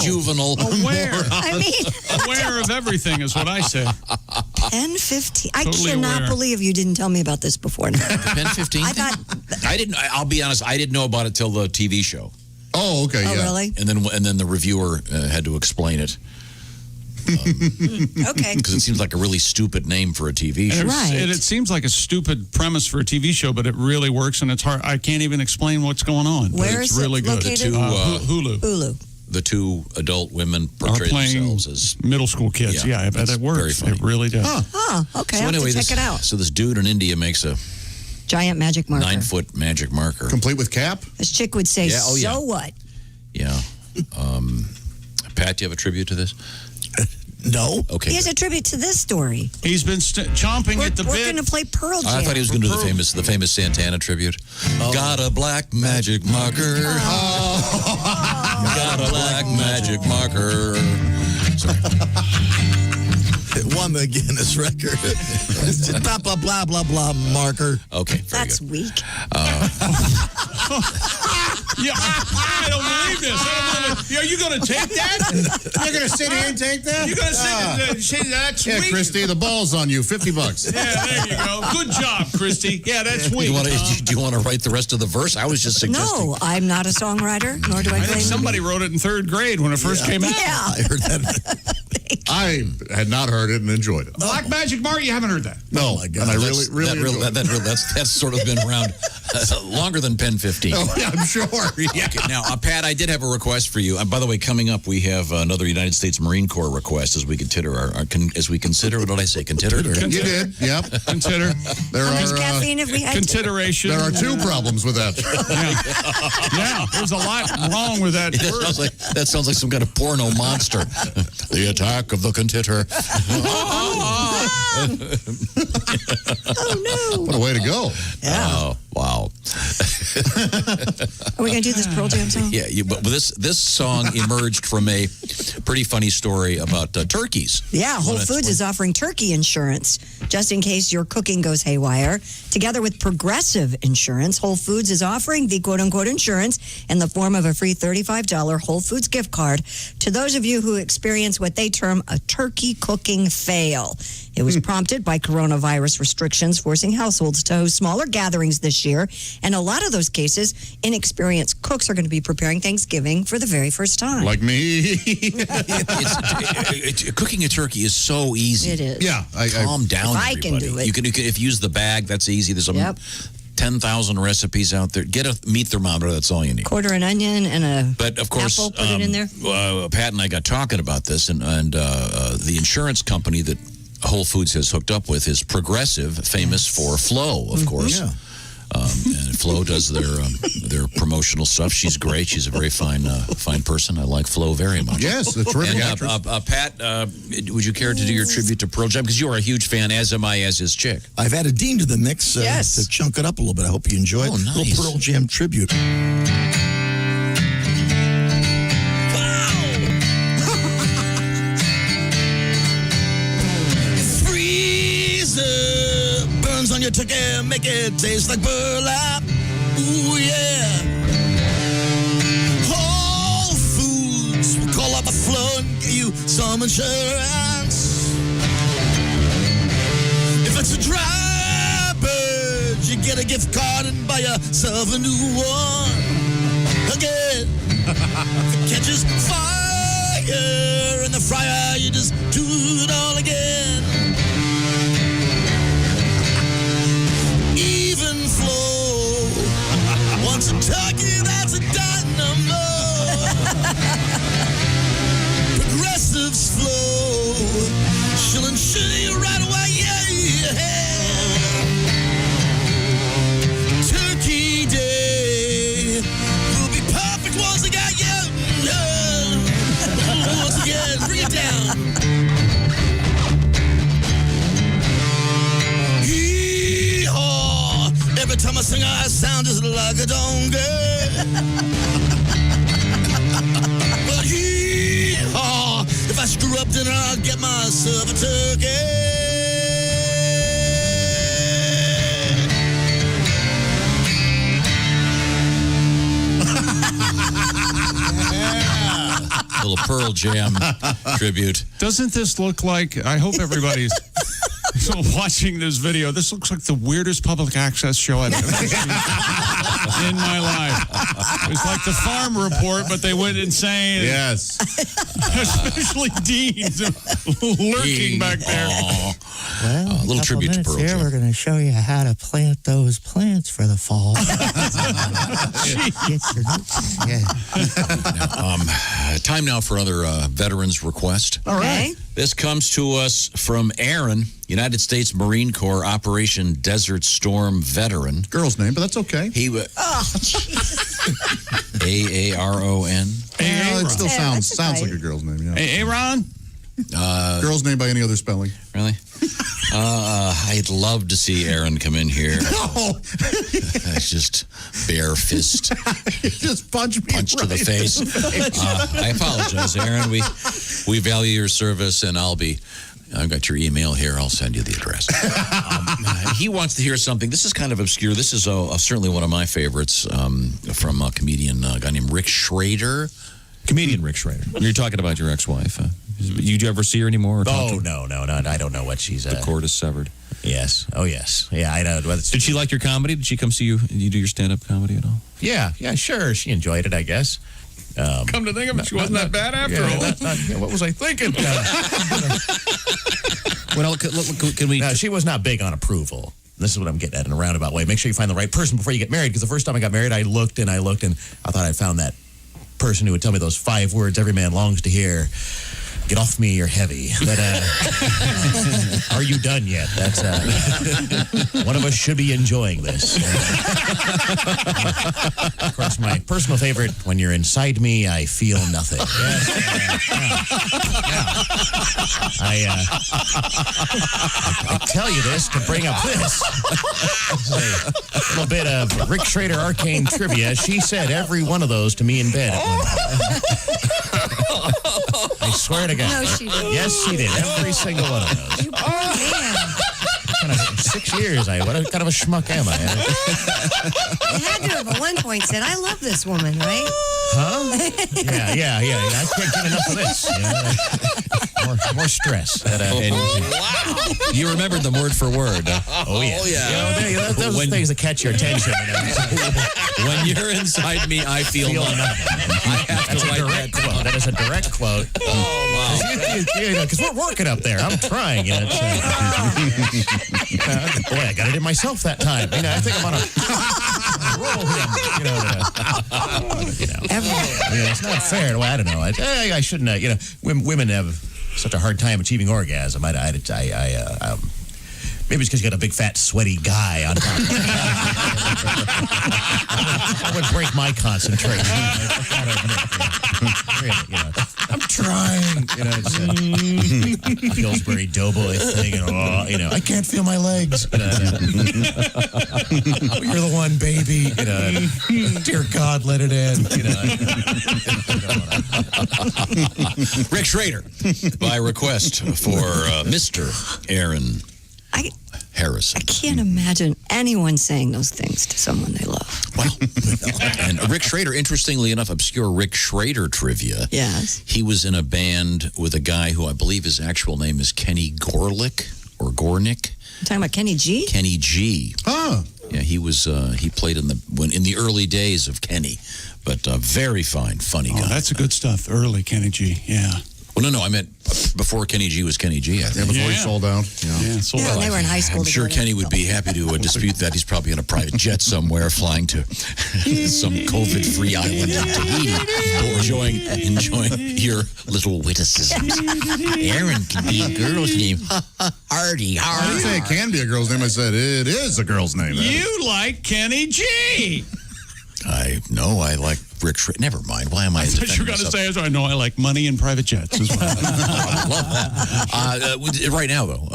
juvenile. Aware. I mean, aware of everything is what I say. Pen 15. I Totally cannot aware. believe you didn't tell me about this before. Pen 15? I didn't. I'll be honest. I didn't know about it till the TV show. Oh, okay. Oh, yeah. really? And then the reviewer had to explain it. Okay. Because it seems like a really stupid name for a TV show. And it seems like a stupid premise for a TV show, but it really works, and it's hard. I can't even explain what's going on. Where but it's is it really good. located? Hulu. Hulu. The 2 adult women Are portray playing themselves as middle school kids. Yeah, I bet it's it works. very funny. It really does. Oh, okay. So I'll anyway, have to check it out. So this dude in India makes a Giant magic marker. 9-foot magic marker. Complete with cap? As Chick would say, Yeah, oh, yeah. so what? Yeah. Pat, do you have a tribute to this? No. Okay. He has a tribute to this story. He's been chomping at the We're bit. going to play Pearl Jam. I thought he was going to do the famous Santana tribute. Got a black magic marker. Got a black magic marker. Sorry. It won the Guinness record. Blah, blah, blah, blah, blah, marker. Okay, very That's good. weak. Yeah, I don't believe this. I don't believe it. Are you going to take that? You're going to sit here and take that? You're going to say that's Yeah, weak? Christy, the ball's on you. $50. Yeah, there you go. Good job, Christy. Yeah, that's Do weak. you want to write the rest of the verse? I was just suggesting. No, I'm not a songwriter, nor do I I claim think to somebody wrote it in 3rd grade when it first came out. Yeah. I heard that. I had not heard it and enjoyed it. Black Magic Mark, you haven't heard that. No, my God. and I really enjoyed it. That's sort of been around longer than Pen 15. Oh, yeah, I'm sure. Yeah. Okay, now, Pat, I did have a request for you. By the way, coming up, we have another United States Marine Corps request as we consider what did I say? Consider? You did, yep. Consider. There How much are caffeine have we had? Consideration. there are 2 problems with that. Yeah, there's a lot wrong with that word. That sounds like some kind of porno monster. The attack of the contitor. Oh, no. What a way to go. Yeah. Oh, wow. Are we going to do this Pearl Jam song? Yeah, but this song emerged from a pretty funny story about turkeys. Yeah, Whole Foods is offering turkey insurance just in case your cooking goes haywire. Together with Progressive Insurance, Whole Foods is offering the quote-unquote insurance in the form of a free $35 Whole Foods gift card to those of you who experience what they term a turkey cooking fail. It was prompted by coronavirus restrictions forcing households to host smaller gatherings this year. And a lot of those cases, inexperienced cooks are going to be preparing Thanksgiving for the very first time. Like me. Cooking a turkey is so easy. It is. Yeah. Calm down, I everybody. can do it. You can if you use the bag, that's easy. There's 10,000 recipes out there. Get a meat thermometer, that's all you need. Quarter an onion and a But of course, apple, put it in there. Pat and I got talking about this, and the insurance company that Whole Foods has hooked up with is Progressive, famous for Flo, of course. Yeah. And Flo does their promotional stuff. She's great. She's a very fine person. I like Flo very much. Yes, a terrific and, actress. Pat, would you care to do your tribute to Pearl Jam? Because you are a huge fan, as am I, as his chick. I've added Dean to the mix Yes. to chunk it up a little bit. I hope you enjoy it. Oh, nice. Little Pearl Jam tribute. Freezer burns on your turkey, make it taste like burlap. Ooh, yeah. Whole Foods will call up a flow and get you some insurance. If it's a dry bird, you get a gift card and buy yourself a new one. Again, if it catches fire in the fryer, you just do it all again. Even Flo wants a turkey that's a dynamo. Progressive's Flo, she'll insure you right away. Turkey Day will be perfect once again. Once again, bring it down. Hee-haw. Every time I sing, I sound just like a donkey. But hee-haw. If I screw up, then I'll get myself a turkey. Little Pearl Jam tribute. Doesn't this look like, I hope everybody's watching this video, this looks like the weirdest public access show I've ever seen in my life. It's like the Farm Report, but they went insane. Yes. Especially Dean lurking back there. Well, a little tribute to Pearl Jam. We're going to show you how to plant those plants for the fall. Time now for another veterans request. All right. This comes to us from Aaron, United States Marine Corps Operation Desert Storm veteran. Girl's name, but that's okay. He was Aaron. It still sounds like a girl's name. Yeah. Aaron. Girl's name by any other spelling. Really? I'd love to see Aaron come in here. No. That's just bare fist. Just punch to the face. I apologize, Aaron. We value your service, and I've got your email here. I'll send you the address. He wants to hear something. This is kind of obscure. This is certainly one of my favorites from a comedian, a guy named Rick Schrader. Comedian Rick Schrader. You're talking about your ex-wife. You ever see her anymore? Oh, no. I don't know what she's... The cord is severed. Yes. Oh, yes. Yeah, I know. Did she like your comedy? Did she come see you do your stand-up comedy at all? Yeah, sure. She enjoyed it, I guess. Come to think of it, she wasn't that bad after all. What was I thinking? Well, can we... No, she was not big on approval. This is what I'm getting at in a roundabout way. Make sure you find the right person before you get married, because the first time I got married, I looked, and I thought I found that person who would tell me those 5 words every man longs to hear. Get off me, you're heavy. But, are you done yet? That's one of us should be enjoying this. Of course, my personal favorite, when you're inside me, I feel nothing. Yes, I tell you this to bring up this. A little bit of Rick Schrader arcane trivia. She said every one of those to me in bed at one point. I swear to God. No, she didn't. Yes, she did. Every single one of those. You poor man. Kind of 6 years. What kind of a schmuck am I? You had to have at one point said, I love this woman, right? Huh? Yeah. I can't get enough of this. More stress. Wow. You remembered them word for word. Oh, yeah. Those are things that catch your attention. When you're inside me, I feel nothing. I have to write that quote. That is a direct quote. Oh, wow. Because we're working up there. I'm trying. Boy, I got it in myself that time. I think I'm on a roll here. It's not fair. Well, I don't know. I shouldn't. Women have such a hard time achieving orgasm. Maybe it's because you got a big, fat, sweaty guy on top. That would break my concentration. I'm trying. Pillsbury Doughboy thing. I can't feel my legs. You're the one, baby. Dear God, let it end. Rick Schrader, by request for Mr. Aaron Harrison. I can't imagine anyone saying those things to someone they love. Well, and Rick Schrader, interestingly enough, obscure Rick Schrader trivia. Yes. He was in a band with a guy who I believe his actual name is Kenny Gorlick or Gornick. You're talking about Kenny G? Kenny G. Oh. Yeah, he was. He played in the early days of Kenny, but very fine, funny guy. That's the good stuff. Early Kenny G. Yeah. Well, no, I meant before Kenny G was Kenny G, I think. Yeah, before he sold out. Sold out. They were in high school I'm sure together. Kenny would be happy to dispute that. He's probably on a private jet somewhere flying to some COVID-free island in Tahiti, enjoying your little witticisms. Aaron can be a girl's name. Hardy. I didn't say it can be a girl's name. I said it is a girl's name. You like Kenny G. I like Rick Schrader. Never mind. Why am I? I thought you were going to say, I know I like money and private jets as well. I love that. Right now, though,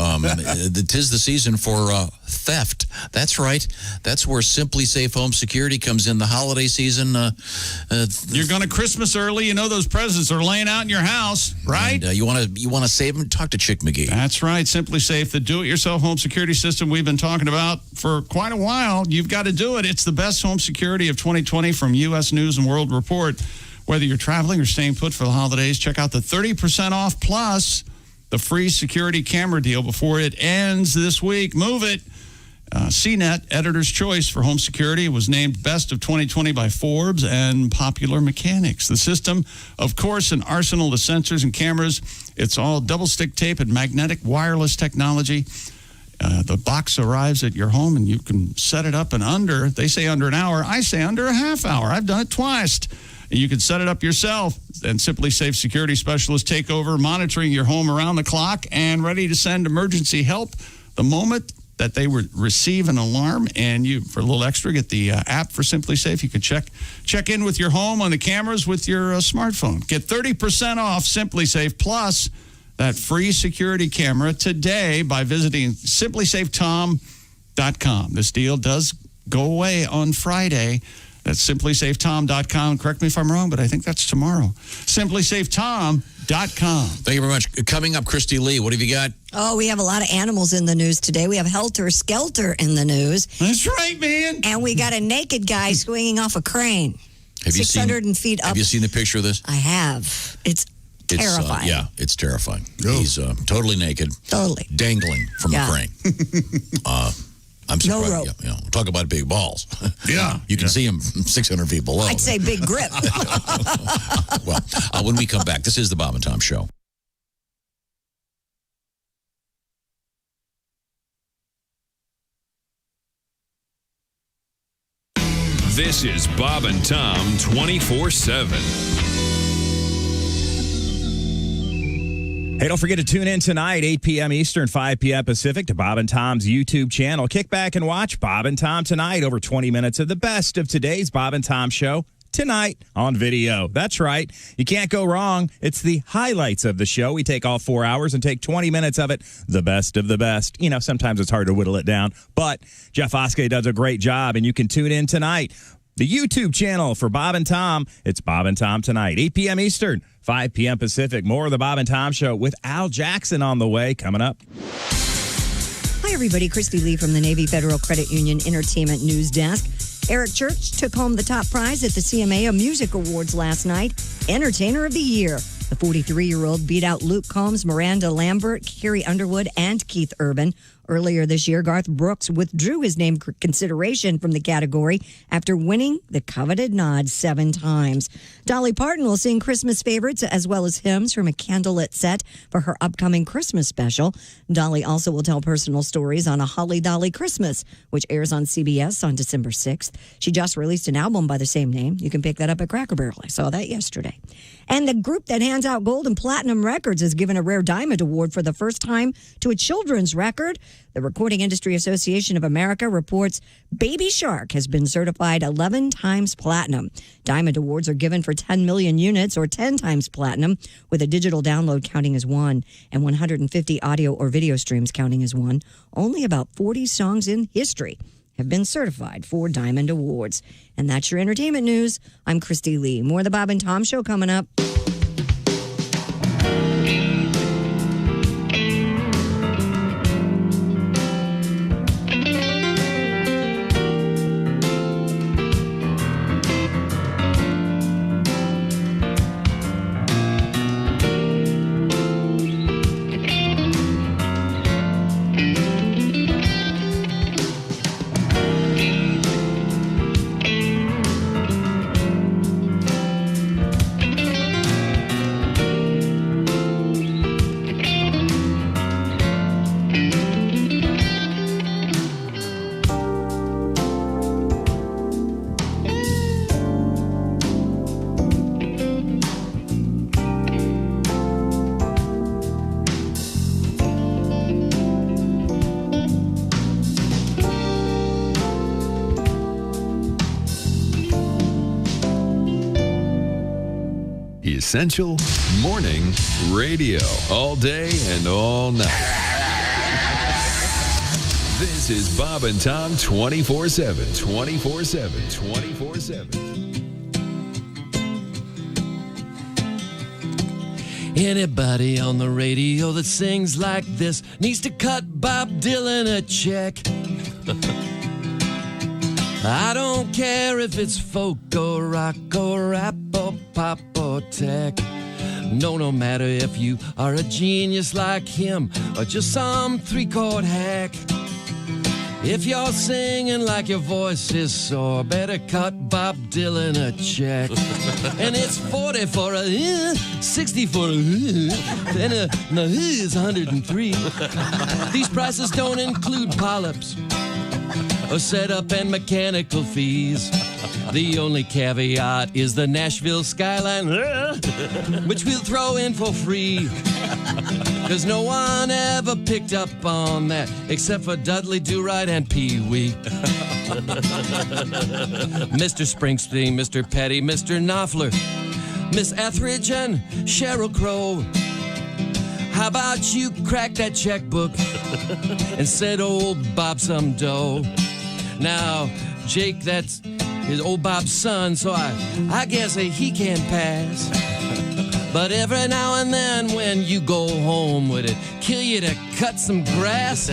tis the season for theft. That's right. That's where Simply Safe Home Security comes in. The holiday season. You're going to Christmas early. Those presents are laying out in your house, right? And, you want to save them? Talk to Chick McGee. That's right. Simply Safe, the do-it-yourself home security system we've been talking about for quite a while. You've got to do it. It's the best home security of 2020 from U.S. News and World Report. Whether you're traveling or staying put for the holidays, check out the 30% off plus the free security camera deal before it ends this week. Move it. CNET, Editor's Choice for Home Security, was named Best of 2020 by Forbes and Popular Mechanics. The system, of course, an arsenal of sensors and cameras. It's all double-stick tape and magnetic wireless technology. The box arrives at your home, and you can set it up in they say under an hour. I say under a half hour. I've done it twice. And you can set it up yourself. And Simply Safe security specialists take over, monitoring your home around the clock and ready to send emergency help the moment that they would receive an alarm. And you, for a little extra, get the app for Simply Safe. You could check in with your home on the cameras with your smartphone. Get 30% off Simply Safe plus that free security camera today by visiting simplysafetom.com. This deal does go away on Friday. That's simplysafetom.com. Correct me if I'm wrong, but I think that's tomorrow. Simplysafetom.com. Thank you very much. Coming up, Christy Lee, what have you got? Oh, we have a lot of animals in the news today. We have Helter Skelter in the news. That's right, man. And we got a naked guy swinging off a crane. Have you 600 feet up. Have you seen the picture of this? I have. It's terrifying. It's terrifying. Oh. He's totally naked. Totally. Dangling from a crane. I'm surprised. No rope. Talk about big balls. Yeah. You can see him 600 feet below. I'd say big grip. Well, when we come back, this is the Bob and Tom Show. This is Bob and Tom 24/7. Hey, don't forget to tune in tonight, 8 p.m. Eastern, 5 p.m. Pacific, to Bob and Tom's YouTube channel. Kick back and watch Bob and Tom Tonight. Over 20 minutes of the best of today's Bob and Tom show tonight on video. That's right. You can't go wrong. It's the highlights of the show. We take all 4 hours and take 20 minutes of it, the best of the best. You know, sometimes it's hard to whittle it down, but Jeff Oskey does a great job, and you can tune in tonight. The YouTube channel for Bob and Tom. It's Bob and Tom Tonight, 8 p.m. Eastern, 5 p.m. Pacific. More of the Bob and Tom Show with Al Jackson on the way coming up. Hi, everybody. Christy Lee from the Navy Federal Credit Union Entertainment News Desk. Eric Church took home the top prize at the CMA Music Awards last night, Entertainer of the Year. The 43-year-old beat out Luke Combs, Miranda Lambert, Carrie Underwood, and Keith Urban. Earlier this year, Garth Brooks withdrew his name consideration from the category after winning the coveted nod 7 times. Dolly Parton will sing Christmas favorites as well as hymns from a candlelit set for her upcoming Christmas special. Dolly also will tell personal stories on A Holly Dolly Christmas, which airs on CBS on December 6th. She just released an album by the same name. You can pick that up at Cracker Barrel. I saw that yesterday. And the group that hands out gold and platinum records has given a Rare Diamond Award for the first time to a children's record. The Recording Industry Association of America reports Baby Shark has been certified 11 times platinum. Diamond Awards are given for 10 million units or 10 times platinum, with a digital download counting as 1 and 150 audio or video streams counting as 1. Only about 40 songs in history have been certified for Diamond Awards. And that's your entertainment news. I'm Christy Lee. More of the Bob and Tom Show coming up. Essential Morning Radio. All day and all night. This is Bob and Tom 24/7. 24/7. 24/7. Anybody on the radio that sings like this needs to cut Bob Dylan a check. I don't care if it's folk or rock or rap or pop or tech. No matter if you are a genius like him or just some 3-chord hack. If you're singing like your voice is sore, better cut Bob Dylan a check. And it's 40 for a 60 for a then a is 103. These prices don't include polyps or setup and mechanical fees. The only caveat is the Nashville skyline, which we'll throw in for free. Cause no one ever picked up on that except for Dudley Do-Right and Pee-wee. Mr. Springsteen, Mr. Petty, Mr. Knopfler, Miss Etheridge and Sheryl Crow. How about you crack that checkbook and send old Bob some dough? Now, Jake, that's his old Bob's son, so I guess he can pass. But every now and then when you go home, would it kill you to cut some grass?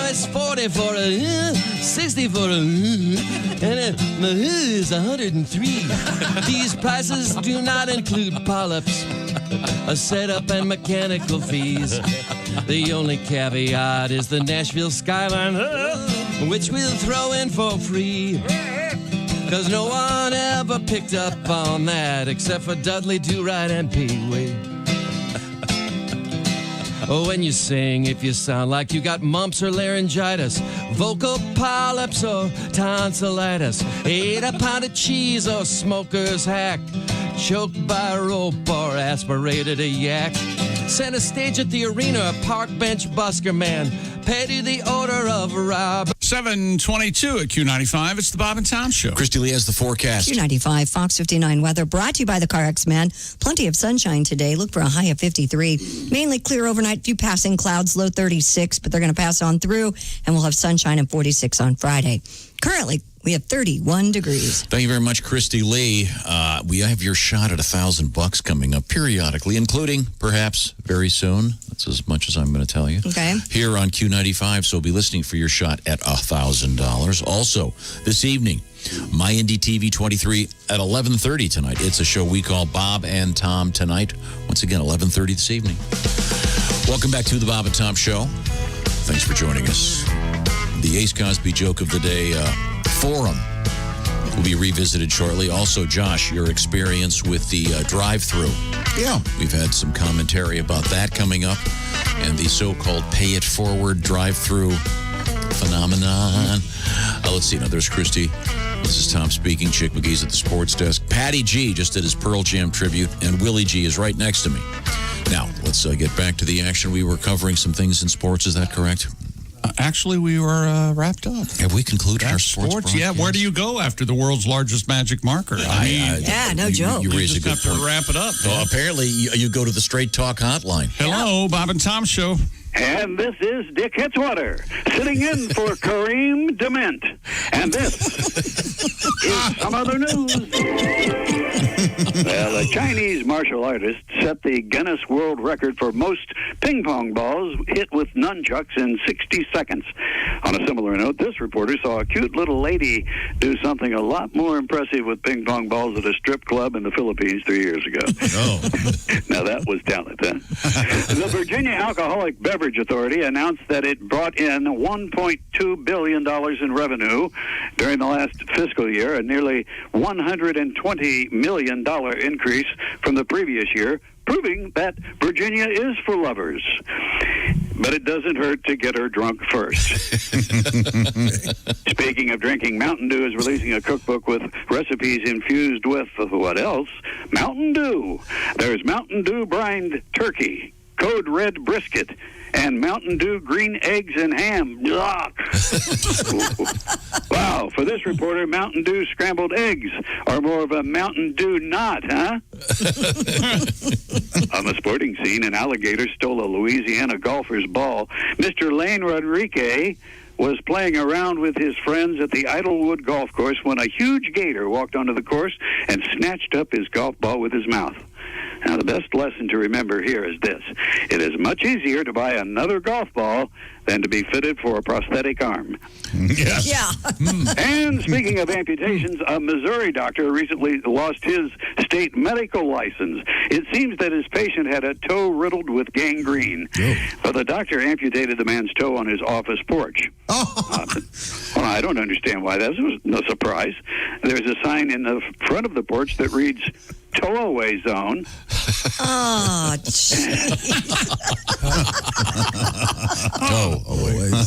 It's 40 for a 60 for a and it's 103. These prices do not include polyps, a setup and mechanical fees. The only caveat is the Nashville skyline, which we'll throw in for free. Cause no one ever picked up on that except for Dudley Do-Right and Pee-wee. When you sing, if you sound like you got mumps or laryngitis, vocal polyps or tonsillitis, ate a pound of cheese or smoker's hack, choked by a rope or aspirated a yak, Center stage at the arena, a park bench busker man. Petty the odor of a rob. 7:22 at Q95. It's the Bob and Tom Show. Christy Lee has the forecast. Q95, Fox 59 weather brought to you by the CarX Man. Plenty of sunshine today. Look for a high of 53. Mainly clear overnight. Few passing clouds, low 36, but they're going to pass on through, and we'll have sunshine at 46 on Friday. Currently, we have 31 degrees. Thank you very much, Christy Lee. We have your shot at $1,000 coming up periodically, including perhaps very soon. That's as much as I'm going to tell you. Okay. Here on Q95, so be listening for your shot at $1,000. Also, this evening, My Indie TV 23 at 11:30 tonight. It's a show we call Bob and Tom Tonight. Once again, 11:30 this evening. Welcome back to the Bob and Tom Show. Thanks for joining us. The Ace Cosby Joke of the Day forum will be revisited shortly. Also, Josh, your experience with the drive-thru. Yeah. We've had some commentary about that coming up and the so-called pay-it-forward drive-thru phenomenon. Let's see. Now, there's Christy. This is Tom speaking. Chick McGee's at the sports desk. Patty G just did his Pearl Jam tribute, and Willie G is right next to me. Now, let's get back to the action. We were covering some things in sports. Is that correct? Actually, we were wrapped up. Have we concluded our sports Yeah, where do you go after the world's largest magic marker? No joke. You raise a good have point. to wrap it up. Well, apparently, you go to the Straight Talk hotline. Hello, Bob and Tom Show. And this is Dick Hitzwater, sitting in for Kareem Dement. And this is some other news. Well, a Chinese martial artist set the Guinness World Record for most ping pong balls hit with nunchucks in 60 seconds. On a similar note, this reporter saw a cute little lady do something a lot more impressive with ping pong balls at a strip club in the Philippines 3 years ago. Oh. Now, that was talent, huh? The Virginia Alcoholic Beverage Authority announced that it brought in $1.2 billion in revenue during the last fiscal year, a nearly $120 million increase from the previous year, proving that Virginia is for lovers. But it doesn't hurt to get her drunk first. Speaking of drinking, Mountain Dew is releasing a cookbook with recipes infused with, what else? Mountain Dew. There's Mountain Dew brined turkey, Code Red brisket, and Mountain Dew green eggs and ham. Wow, for this reporter, Mountain Dew scrambled eggs are more of a Mountain Dew knot, huh? On the sporting scene, an alligator stole a Louisiana golfer's ball. Mr. Lane Rodriguez was playing around with his friends at the Idlewood golf course when a huge gator walked onto the course and snatched up his golf ball with his mouth. Now, the best lesson to remember here is this. It is much easier to buy another golf ball than to be fitted for a prosthetic arm. Yes. Yeah. And speaking of amputations, a Missouri doctor recently lost his state medical license. It seems that his patient had a toe riddled with gangrene. But the doctor amputated the man's toe on his office porch. Well, I don't understand why. That was no surprise. There's a sign in the front of the porch that reads, "Tow-away zone." Oh,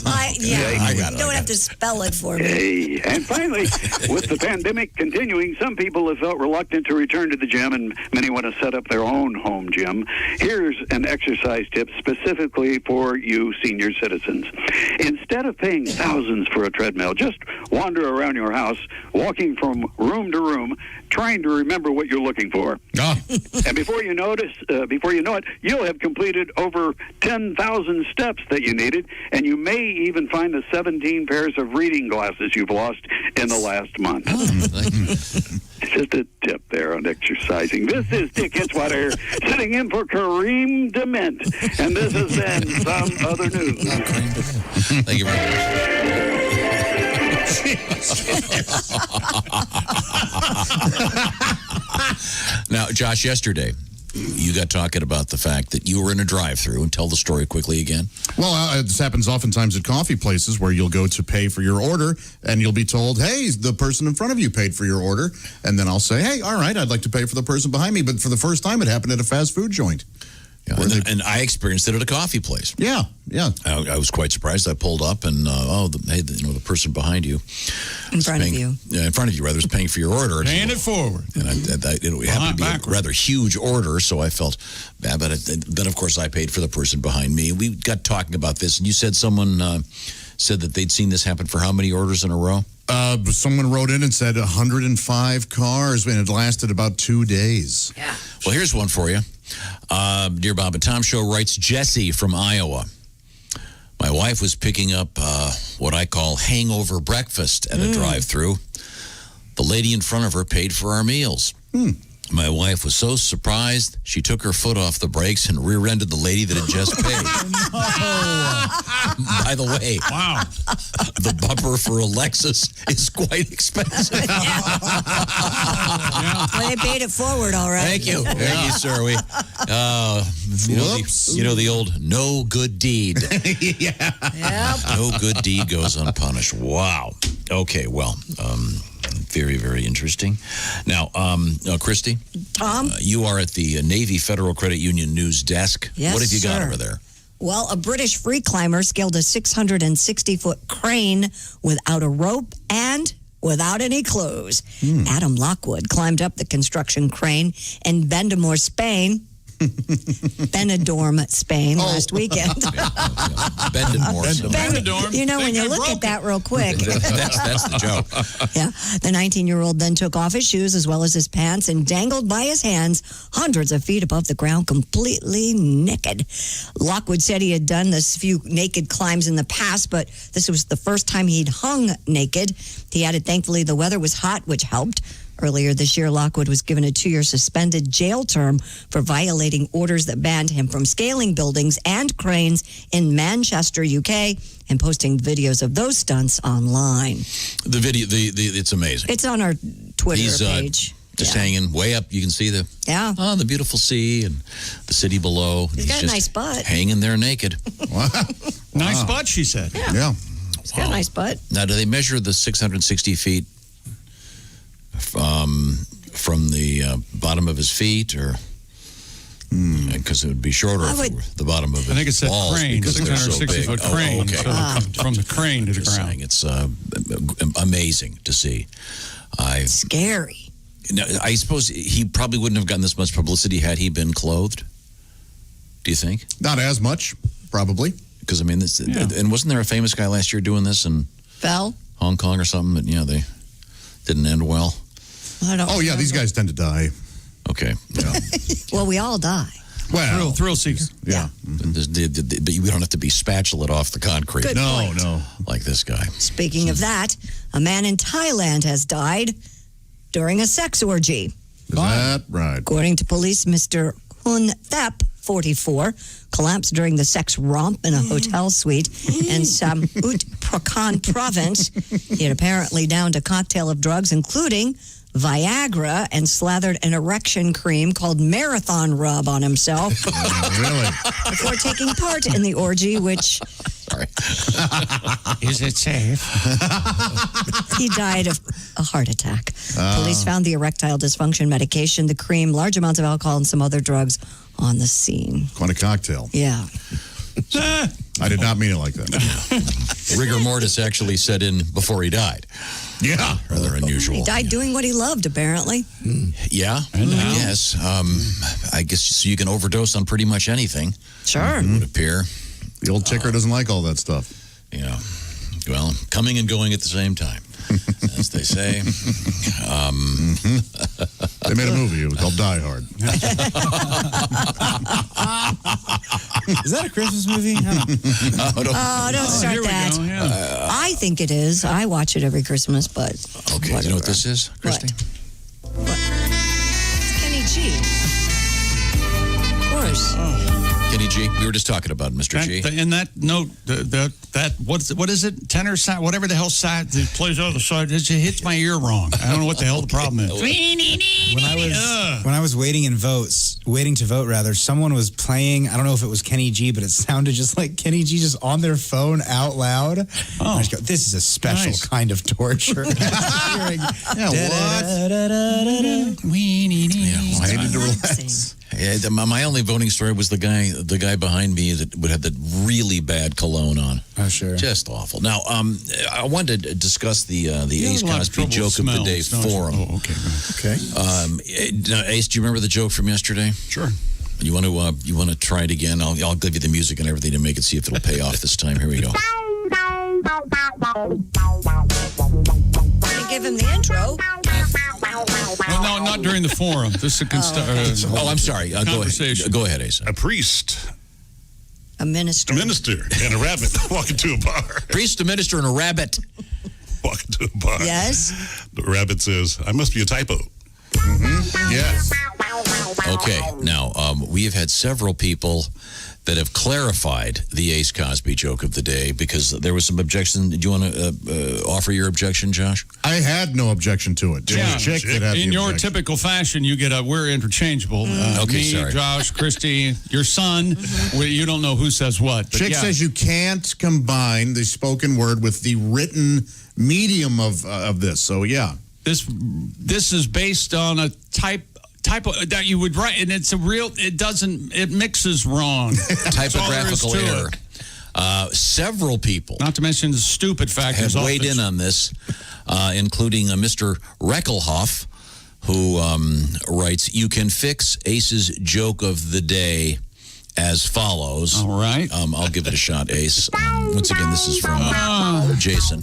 I got it. You don't have to spell it for me. Hey. And finally, with the pandemic continuing, some people have felt reluctant to return to the gym, and many want to set up their own home gym. Here's an exercise tip specifically for you senior citizens. Instead of paying thousands for a treadmill, just wander around your house, walking from room to room, trying to remember what you're looking for. And before you know it, you'll have completed over 10,000 steps that you needed, and you may even find the 17 pairs of reading glasses you've lost in the last month. Just a tip there on exercising. This is Dick Hitzwater sitting in for Kareem Dement, and this has been Some Other News. Thank you very much. Now, Josh, yesterday, you got talking about the fact that you were in a drive-thru, and tell the story quickly again. Well, this happens oftentimes at coffee places where you'll go to pay for your order and you'll be told, hey, the person in front of you paid for your order. And then I'll say, hey, all right, I'd like to pay for the person behind me. But for the first time, it happened at a fast food joint. Yeah, and I experienced it at a coffee place. Yeah. Yeah. I was quite surprised. I pulled up and, the person behind you. In front of you. Yeah, in front of you, rather, is paying for your order. Paying it forward. And it happened to be a rather huge order, so I felt bad. But then, of course, I paid for the person behind me. We got talking about this, and you said someone said that they'd seen this happen for how many orders in a row? Someone wrote in and said 105 cars, and it lasted about 2 days. Yeah. Well, here's one for you. Dear Bob and Tom Show, writes Jesse from Iowa. My wife was picking up what I call hangover breakfast at a drive-thru. The lady in front of her paid for our meals. My wife was so surprised, she took her foot off the brakes and rear-ended the lady that had just paid. By the way, wow, the bumper for a Lexus is quite expensive. Well, they paid it forward, all right. Thank you. Thank you, sir. You know the old no good deed. Yeah. Yep. No good deed goes unpunished. Wow. Okay, well, very, very interesting. Now, Christy, Tom, you are at the Navy Federal Credit Union news desk. Yes, what have you got sir. over there? Well, a British free climber scaled a 660-foot crane without a rope and without any clothes. Adam Lockwood climbed up the construction crane in Benidorm, Spain. Last weekend. Benidorm. You know, when you look at that real quick. That's the joke. Yeah. The 19-year-old then took off his shoes as well as his pants and dangled by his hands hundreds of feet above the ground, completely naked. Lockwood said he had done this few naked climbs in the past, but this was the first time he'd hung naked. He added, thankfully, the weather was hot, which helped. Earlier this year, Lockwood was given a 2-year suspended jail term for violating orders that banned him from scaling buildings and cranes in Manchester, UK, and posting videos of those stunts online. The video, it's amazing. It's on our Twitter He's, page. Just hanging way up. You can see the beautiful sea and the city below. He's got a nice butt. Hanging there naked. Nice butt, she said. Yeah. He's got a nice butt. Now, do they measure the 660 feet from the bottom of his feet, or because it would be shorter for the bottom of his balls? I think it said crane, 660-foot crane. Okay. From the crane to the ground. It's amazing to see. Scary. Now, I suppose he probably wouldn't have gotten this much publicity had he been clothed. Do you think? Not as much, probably. Because, I mean, and wasn't there a famous guy last year doing this in Hong Kong or something? But, they didn't end well. Yeah, these guys tend to die. Okay. Yeah. Well, we all die. Well, thrill seekers. Yeah. But we don't have to be spatulaed off the concrete. Good point. No. Like this guy. Speaking of that, a man in Thailand has died during a sex orgy. Is that right? According to police, Mr. Hun Thep, 44, collapsed during the sex romp in a hotel suite in Samut Prakan province. He had apparently downed a cocktail of drugs, including Viagra, and slathered an erection cream called Marathon Rub on himself. Really? Before taking part in the orgy, which... Is it safe? He died of a heart attack. Police found the erectile dysfunction medication, the cream, large amounts of alcohol, and some other drugs on the scene. Quite a cocktail. Yeah. I did not mean it like that. Rigor mortis actually set in before he died. Yeah. Rather unusual. He died doing what he loved, apparently. Yeah, I guess. I guess so you can overdose on pretty much anything. Sure. It would appear. The old ticker doesn't like all that stuff. Yeah. Well, coming and going at the same time, as they say. They made a movie. It was called Die Hard. Is that a Christmas movie? Don't start that. Go, yeah. I think it is. I watch it every Christmas, but Okay, whatever. you know what this is, Christy? What? It's Kenny G. Of course. Kenny G. We were just talking about Mr. G. In that note, what is it? Tenor side, whatever the hell side that plays on the side, it hits my ear wrong. I don't know what the hell the problem is. When I was waiting to vote, someone was playing, I don't know if it was Kenny G, but it sounded just like Kenny G just on their phone out loud. Oh. I just go, this is a special kind of torture. What? I needed to relax. My only voting story was the guy behind me that would have the really bad cologne on. Oh, sure. Just awful. Now, I wanted to discuss the Ace Cosby joke of the day forum. Oh, okay. Now, Ace, do you remember the joke from yesterday? Sure. You want to try it again? I'll give you the music and everything to make it, see if it'll pay off this time. Here we go. Give him the intro. Well, no, not during the forum. This is I'm sorry. Conversation. Go ahead, Ace. A priest, a minister, and a rabbit walk into a bar. Priest, a minister, and a rabbit walk into a bar. Yes. The rabbit says, "I must be a typo." Yes. Okay. Now, we have had several people that have clarified the Ace Cosby joke of the day because there was some objection. Do you want to offer your objection, Josh? I had no objection to it. It was a chick that had in the your objection. typical fashion, you get we're interchangeable. Okay, me, sorry. Josh, Christy, your son. You don't know who says what. Chick says you can't combine the spoken word with the written medium of this. So, yeah. This is based on a typo that you would write, and it's it mixes wrong. Typographical error. Several people, not to mention the stupid factors, have weighed in on this, including Mr. Reckelhoff, who writes, "You can fix Ace's joke of the day as follows." All right. I'll give it a shot, Ace. Once again, this is from Jason.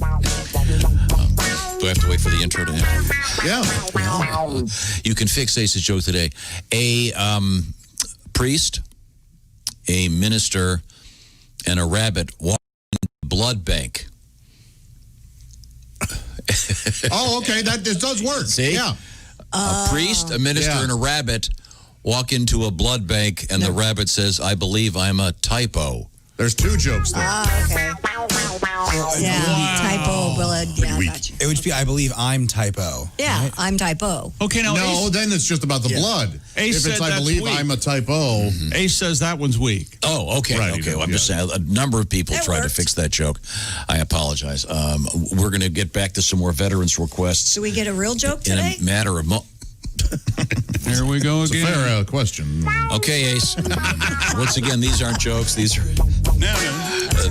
Do I have to wait for the intro to end? Yeah. You can fix Ace's joke today. A priest, a minister, and a rabbit walk into a blood bank. Oh, okay. That does work. See? Yeah. A priest, a minister, and a rabbit walk into a blood bank, and the rabbit says, "I believe I'm a typo." There's two jokes there. Okay. Yeah, typo, blood. Yeah, I got you. It would be, I believe I'm typo. Yeah, right? I'm typo. Okay, now no, then it's just about the blood. Ace if it's said I believe weak. I'm a typo. Ace says that one's weak. Oh, okay. Right, Okay. Well, I'm just saying a number of people tried to fix that joke. I apologize. We're going to get back to some more veterans requests. Do we get a real joke today? In a matter of There we go again. It's a fair question. Okay, Ace. Once again, these aren't jokes. These are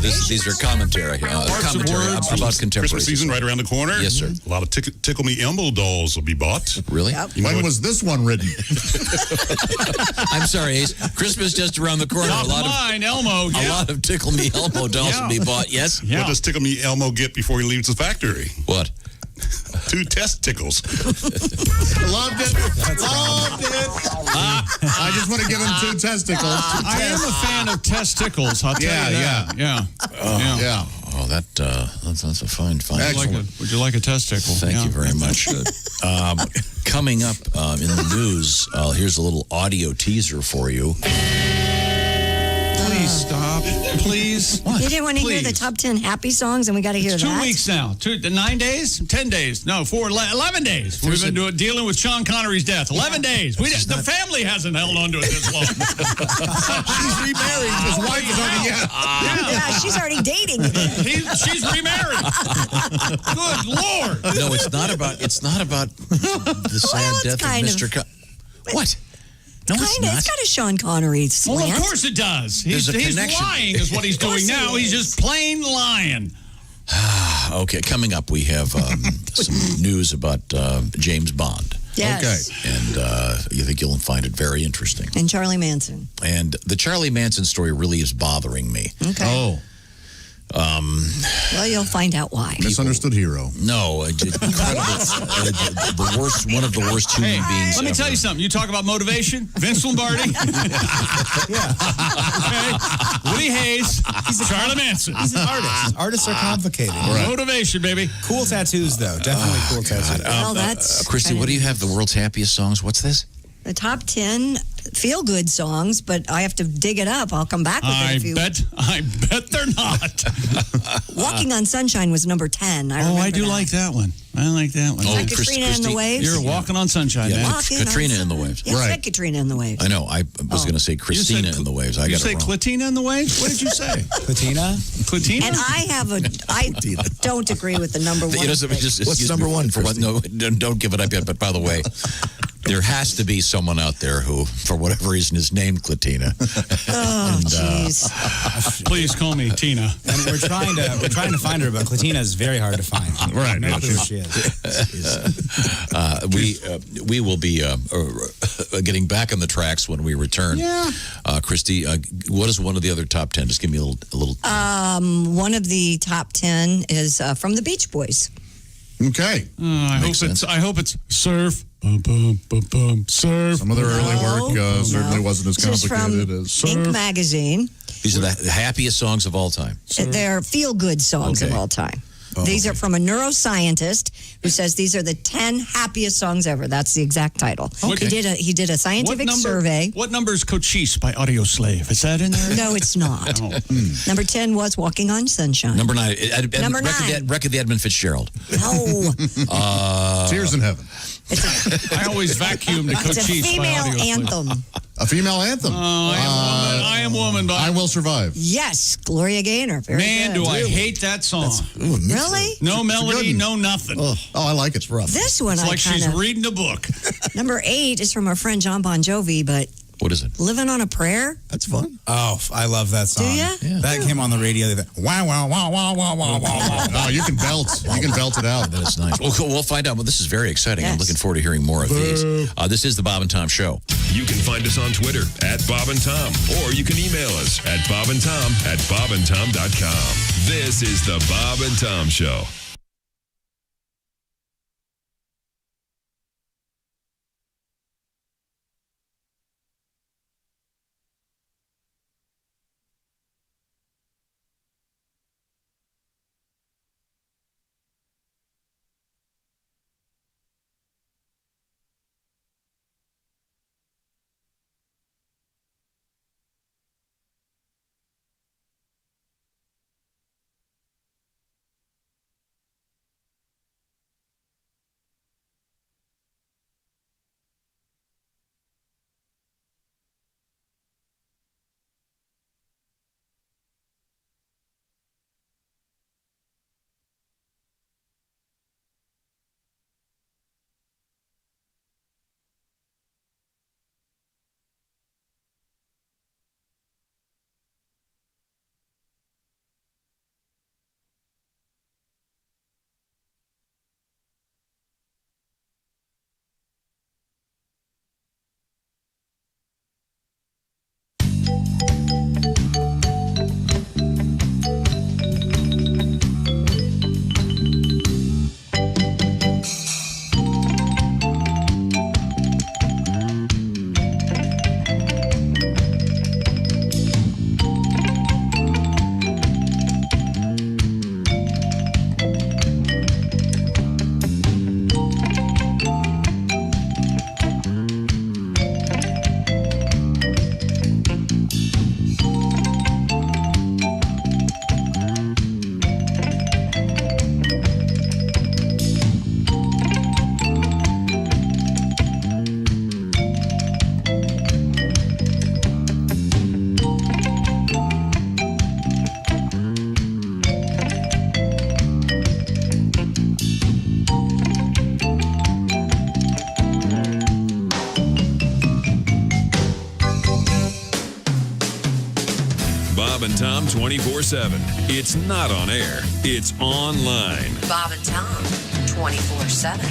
these are commentary. Commentary about contemporary. Christmas season right around the corner. Yes, sir. A lot of Tickle Me Elmo dolls will be bought. Really? Yep. When was this one written? I'm sorry, Ace. Christmas just around the corner. Top Elmo. A lot of Tickle Me Elmo dolls will be bought. Yes. Yeah. What does Tickle Me Elmo get before he leaves the factory? What? 2 testicles. Loved it. Loved it. I just want to give him 2 testicles. I am a fan of testicles. I'll tell you that. Yeah. Oh, that's a fine. Would you like a testicle? Thank you very much. Coming up in the news, here's a little audio teaser for you. Please stop. Please. What? You didn't want to hear the top 10 happy songs, and we got to hear that? 2 weeks now. 9 days? 10 days? No, 11 days. We've been dealing with Sean Connery's death. 11 days. The family hasn't held on to it this long. She's remarried. His wife is already Yeah, she's already dating. She's remarried. Good Lord. No, it's not about the sad death of Mr. What? No, it's not. It's got a Sean Connery slant. Well, of course it does. He's connection. lying is what he's doing now. He's just plain lying. Okay, coming up, we have some news about James Bond. Yes. Okay. And you think you'll find it very interesting. And Charlie Manson. And the Charlie Manson story really is bothering me. Okay. Oh. Well, you'll find out why. Misunderstood hero. No, the worst, one of the worst human beings. Let me tell you something. You talk about motivation. Vince Lombardi. Okay. Woody Hayes. Charlie Manson. He's an artist. Artists are complicated. Right. Motivation, baby. Cool tattoos, though. Definitely cool tattoos. Well, that's Christy, what do you have? The world's happiest songs? What's this? The top 10 feel-good songs, but I have to dig it up. I'll come back with it. I bet they're not. Walking on Sunshine was number 10. I do like that one. I like that one. Oh, Katrina and the Waves? You're walking on sunshine, man. Katrina and the Waves. Yeah, right. Katrina and the Waves. I know. I was going to say Christina and the Waves. I got it wrong. You say Clatina and the Waves? What did you say? Clatina? Clatina? And I don't agree with the number one. What's number one? No, don't give it up yet. But by the way, There has to be someone out there who, for whatever reason, is named Clatina. Oh, jeez. Please call me Tina. And we're trying to find her, but Clatina is very hard to find. Right. No clue who she is. We will be getting back on the tracks when we return. Yeah. Christy, what is one of the other top 10? Just give me a little. One of the top 10 is from the Beach Boys. Okay. I hope it's surf. Bum, bum, bum, bum, surf. Some of their early work certainly wasn't as This complicated is as from Inc. magazine. These are the happiest songs of all time. They're feel-good songs of all time. These are from a neuroscientist who says these are the 10 happiest songs ever. That's the exact title. Okay. He did a scientific survey. What number is Cochise by Audio Slave? Is that in there? No, it's not. Number 10 was Walking on Sunshine. Number 9. Number 9. Record the Edmund Fitzgerald. No. Tears in Heaven. I always vacuum to Cochise. It's a female anthem. A female anthem. I Am Woman. I Will Survive. Yes, Gloria Gaynor. Very Man, good. do I hate that song. Really? No melody, no nothing. Oh, I like it. It's rough. This one, It's like she's kinda- reading a book. Number 8 is from our friend John Bon Jovi, but What is it? Living on a Prayer. That's fun. Oh, I love that song. Do ya? Yeah. That came on the radio. Wow, wow, wow, wow, wow, wow, wow. Oh, you can belt. You can belt it out. That is nice. We'll find out. Well, this is very exciting. I'm looking forward to hearing more of these. This is the Bob and Tom Show. You can find us on Twitter at Bob and Tom, or you can email us at bobandtom@bobandtom.com. This is the Bob and Tom Show. Bob and Tom 24/7. It's not on air. It's online. Bob and Tom, 24/7.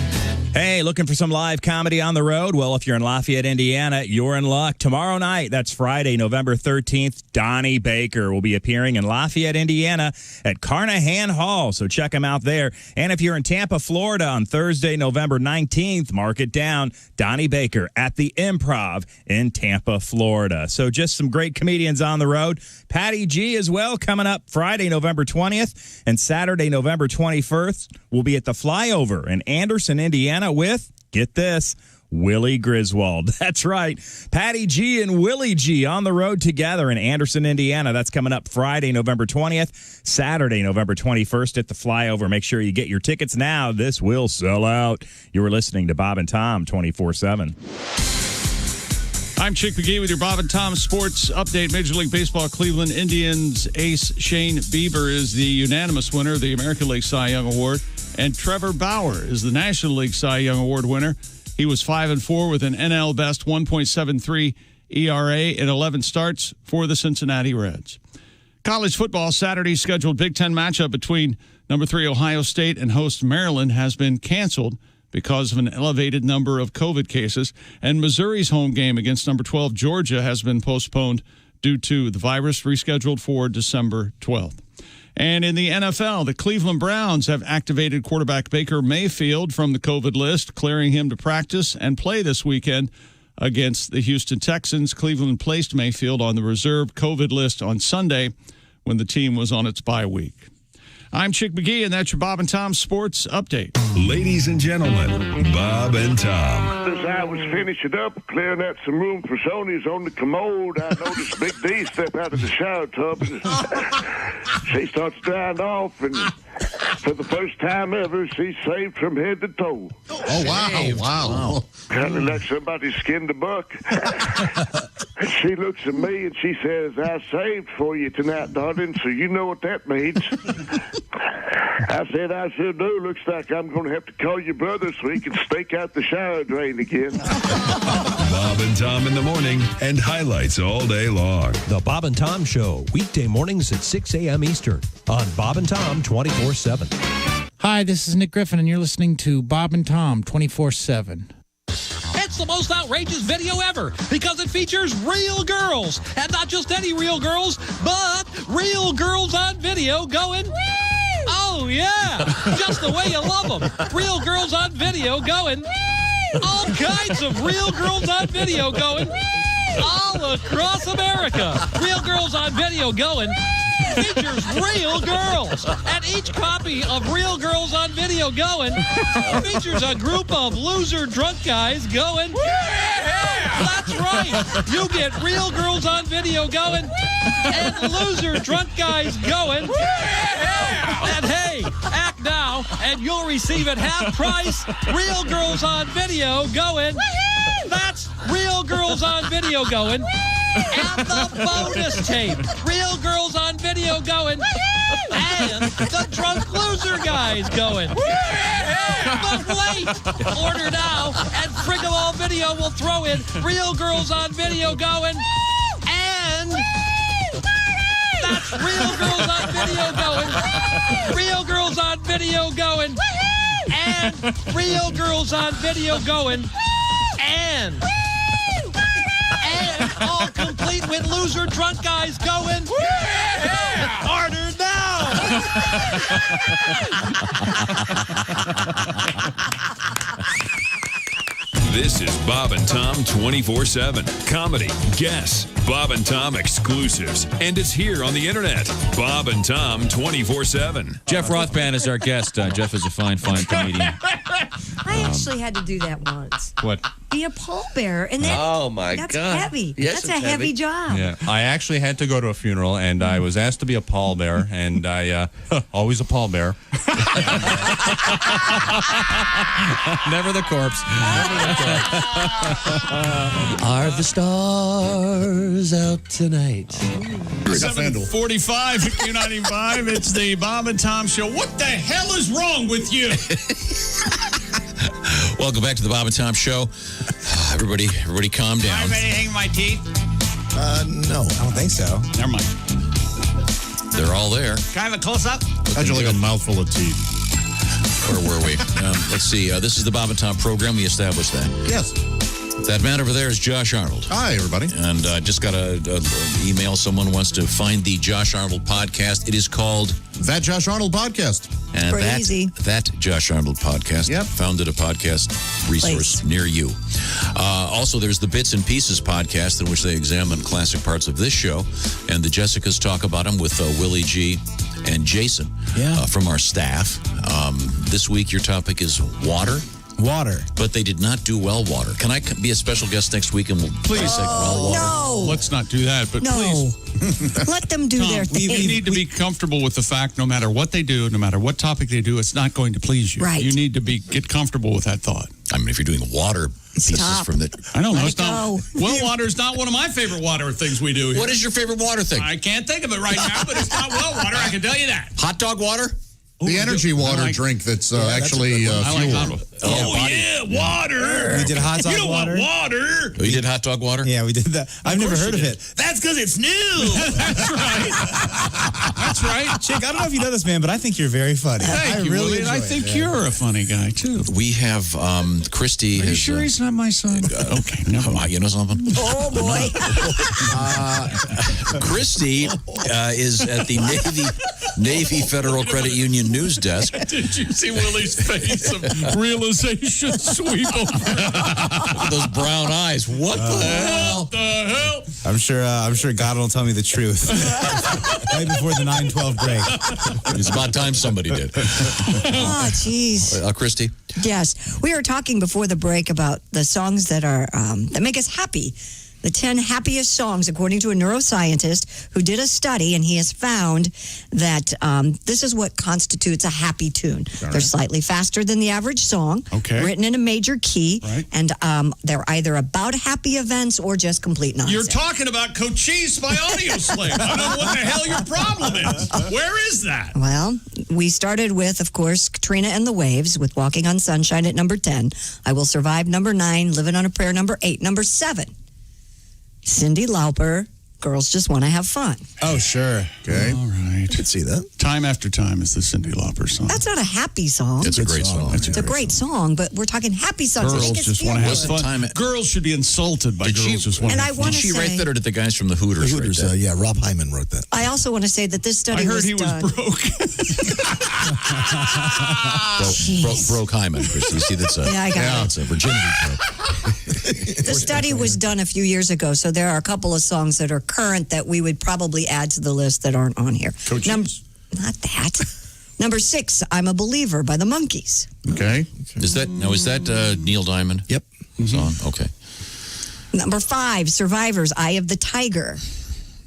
Hey, looking for some live comedy on the road? Well, if you're in Lafayette, Indiana, you're in luck. Tomorrow night, that's Friday, November 13th, Donnie Baker will be appearing in Lafayette, Indiana at Carnahan Hall, so check him out there. And if you're in Tampa, Florida on Thursday, November 19th, mark it down, Donnie Baker at the Improv in Tampa, Florida. So just some great comedians on the road. Patty G as well coming up Friday, November 20th, and Saturday, November 21st, will be at the Flyover in Anderson, Indiana with, get this, Willie Griswold. That's right. Patty G and Willie G on the road together in Anderson, Indiana. That's coming up Friday, November 20th, Saturday, November 21st at the Flyover. Make sure you get your tickets now. This will sell out. You were listening to Bob and Tom 24/7. I'm Chick McGee with your Bob and Tom Sports Update. Major League Baseball Cleveland Indians ace Shane Bieber is the unanimous winner of the American League Cy Young Award, and Trevor Bauer is the National League Cy Young Award winner. He was 5-4 with an NL best 1.73 ERA in 11 starts for the Cincinnati Reds. College football, Saturday's scheduled Big Ten matchup between number 3 Ohio State and host Maryland has been canceled because of an elevated number of COVID cases, and Missouri's home game against number 12 Georgia has been postponed due to the virus, rescheduled for December 12th. And in the NFL, the Cleveland Browns have activated quarterback Baker Mayfield from the COVID list, clearing him to practice and play this weekend against the Houston Texans. Cleveland placed Mayfield on the reserve COVID list on Sunday when the team was on its bye week. I'm Chick McGee, and that's your Bob and Tom Sports Update. Ladies and gentlemen, Bob and Tom. As I was finishing up, clearing out some room for Sony's on the commode, I noticed Big D step out of the shower tub, and she starts drying off, and for the first time ever, she's saved from head to toe. Oh, wow. Wow. Kind of like somebody skinned a buck. She looks at me and she says, I saved for you tonight, darling, so you know what that means. I said, I sure do. Looks like I'm going to have to call your brother so he can stake out the shower drain again. Bob and Tom in the morning and highlights all day long. The Bob and Tom Show, weekday mornings at 6 a.m. Eastern on Bob and Tom 24/7. Hi, this is Nick Griffin, and you're listening to Bob and Tom 24/7. It's the most outrageous video ever because it features real girls. And not just any real girls, but real girls on video going, woo! Oh, yeah. Just the way you love them. Real girls on video going, woo! All kinds of real girls on video going, woo! All across America. Real girls on video going, features real girls. And each copy of Real Girls on Video Going features a group of loser drunk guys going, that's right. You get Real Girls on Video Going and loser drunk guys going. And hey, act now and you'll receive at half price Real Girls on Video Going. That's Real Girls on Video Going. And the bonus tape, Real Girls on Video Going, and the drunk loser guys going. But wait, order now, and Frigolo Video will throw in Real Girls on Video Going, and that's Real Girls on Video Going, Real Girls on Video Going, and Real Girls on Video Going, and all complete with loser drunk guys going. Order now. This is Bob and Tom 24/7. Comedy, guests, Bob and Tom exclusives, and it's here on the internet. Bob and Tom 24/7. Jeff Rothband is our guest. Jeff is a fine comedian. I actually had to do that once. What? Be a pallbearer, and that, oh my that's God. heavy. Yes, that's a heavy job. Yeah, I actually had to go to a funeral, and I was asked to be a pallbearer, and I always a pallbearer. Never the corpse. Are the stars out tonight? 7:45 at Q95. It's the Bob and Tom Show. What the hell is wrong with you? Welcome back to the Bob and Tom Show. Everybody calm down. Am I ready to hang my teeth? No. I don't think so. Never mind. They're all there. Can I have a close-up? How'd you like a mouthful of teeth? Where were we? Let's see. This is the Bob and Tom program. We established that. Yes. That man over there is Josh Arnold. Hi, everybody. And just got an email. Someone wants to find the Josh Arnold podcast. It is called That Josh Arnold Podcast. And Crazy. That Josh Arnold Podcast. Yep. Founded a podcast resource near you. Also, there's the Bits and Pieces podcast in which they examine classic parts of this show. And the Jessicas talk about them with Willie G and Jason from our staff. This week, your topic is water. Water. But they did not do well water. Can I be a special guest next week and we'll dissect well water? No. Let's not do that, but please. Let them do Tom, their thing. We need to be comfortable with the fact no matter what they do, no matter what topic they do, it's not going to please you. Right. You need to get comfortable with that thought. I mean, if you're doing water pieces from the... I don't know. Let It's it not, go. well water is not one of my favorite water things we do here. What is your favorite water thing? I can't think of it right now, but it's not well water, I can tell you that. Hot dog water? The energy water drink that's actually fuel. Water. We did hot dog water. Oh, you did hot dog water? Yeah, we did that. I've never heard of it. That's because it's new. That's right. That's right. Chick, I don't know if you know this, man, but I think you're very funny. Thank you, really Willie. I think it. you're a funny guy, too. We have Christy. Are you sure he's not my son? Okay, never mind. You know something? Oh, boy. Christy is at the Navy Federal Credit Union news desk. Did you see Willie's face of realization sweep over? Look at those brown eyes. What the hell? What the hell? I'm sure God will tell me the truth. Right before the 9-12 break. It's about time somebody did. Oh, jeez. Christy? Yes. We were talking before the break about the songs that are that make us happy. The 10 happiest songs, according to a neuroscientist who did a study, and he has found that this is what constitutes a happy tune. They're slightly faster than the average song, written in a major key, and they're either about happy events or just complete nonsense. You're talking about Cochise by Audio Slave. I don't know what the hell your problem is. Where is that? Well, we started with, of course, Katrina and the Waves with Walking on Sunshine at number 10. I Will Survive, number 9. Living on a Prayer, number 8. Number 7. Cyndi Lauper, Girls Just Want to Have Fun. Oh, sure. Okay. All right. I could see that. Time After Time is the Cyndi Lauper song. That's not a happy song. It's a great song. It's a great song, but we're talking happy songs. Girls just want to have fun. Girls should be insulted by Girls Just Want to Have Fun. Did she write that, or did the guys from the Hooters write that? Yeah, Rob Hyman wrote that. I also want to say that this study I heard was he done. was broke. broke Hyman, Christy. You see, that's a, Yeah, I got it. that's a virginity joke. The study was done a few years ago, so there are a couple of songs that are current that we would probably add to the list that aren't on here. Not that. Number 6, I'm a Believer by the Monkees. Okay. Is that Neil Diamond? Yep. Song? Okay. Number 5, Survivors, Eye of the Tiger.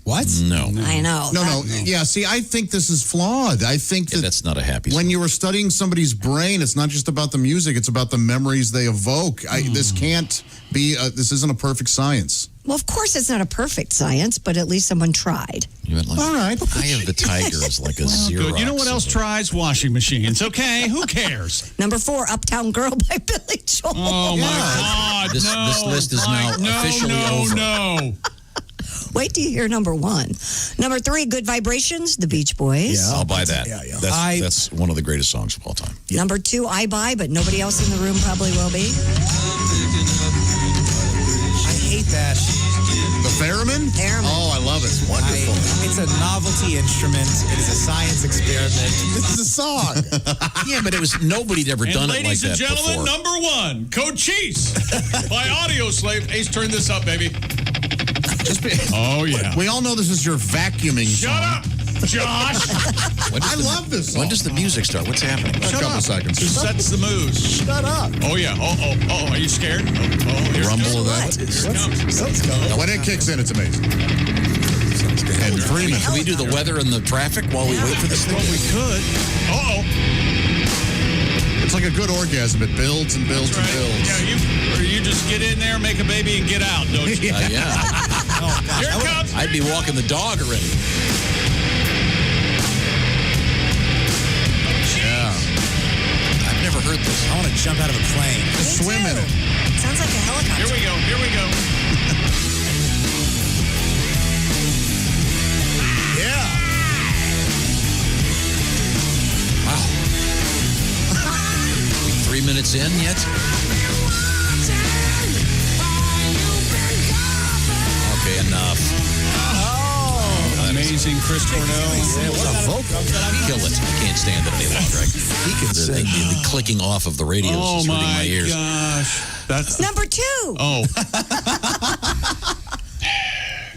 What? No. I know. No. Yeah, see, I think this is flawed. I think that that's not a happy song. When you were studying somebody's brain, it's not just about the music, it's about the memories they evoke. This can't be, this isn't a perfect science. Well, of course it's not a perfect science, but at least someone tried. All right. Eye of the Tiger is like a Xerox. Good. You know what else tries? Washing machines. Okay, who cares? Number 4, Uptown Girl by Billy Joel. Oh, my God. This list is now officially over. No. Wait till you hear number 1. Number 3, Good Vibrations, the Beach Boys. Yeah, I'll buy that. Yeah. That's one of the greatest songs of all time. Yeah. Number 2, I Buy, but nobody else in the room probably will be. I hate that. The theremin? Theremin. Oh, I love it. It's wonderful. It's a novelty instrument. It is a science experiment. This is a song. Yeah, but nobody'd ever done it like that before. Ladies and gentlemen, number 1, Cochise by Audio Slave. Ace, turn this up, baby. Oh, yeah. We all know this is your vacuuming Shut song. up, Josh. I love this song. When does the music start? What's happening? A couple seconds. Just sets the moves. Shut up. Oh, yeah. Oh, are you scared? Here Rumble of that. When it kicks in, it's amazing. And 3 minutes. Can we do the weather and the traffic while we wait for this thing? Well, we could. Uh-oh. It's like a good orgasm. It builds and builds and builds. Yeah, you just get in there, make a baby, and get out, don't you? Yeah. Here it comes. I'd be walking the dog already. Yeah. I've never heard this. I want to jump out of a plane. Just swim in it. Sounds like a helicopter. Here we go. Yeah. Wow. 3 minutes in yet? Okay, enough. Amazing Chris Cornell. Kill it. I can't stand it any longer. He can sing. The clicking off of the radio is hurting my ears. Gosh. That's Number 2. Oh.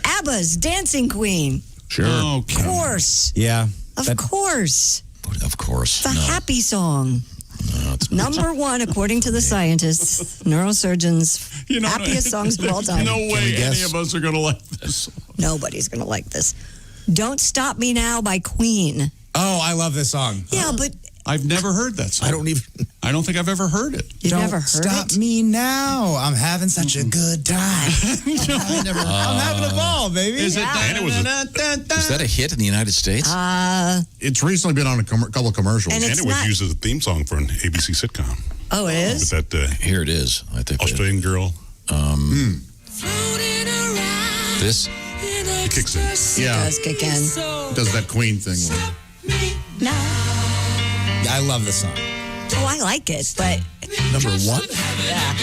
ABBA's Dancing Queen. Sure. Of course. Yeah. Of course. Of course. The happy song. No, it's Number 1, according to the scientists, neurosurgeons, happiest songs of all time. No way any of us are going to like this. Nobody's going to like this. Don't Stop Me Now by Queen. Oh, I love this song. Yeah, but I've never heard that song. I don't even. I don't think I've ever heard it. You've never heard stop me now. I'm having such a good time. I'm having a ball, baby. Is it? And it was Was that a hit in the United States? It's recently been on a couple of commercials. And it was used as a theme song for an ABC sitcom. Oh, it is? With that, here it is. I think Australian girl. This? It kicks in. It does kick in. Does that Queen thing. No. I love the song. Oh, I like it, but... Number one? Yeah.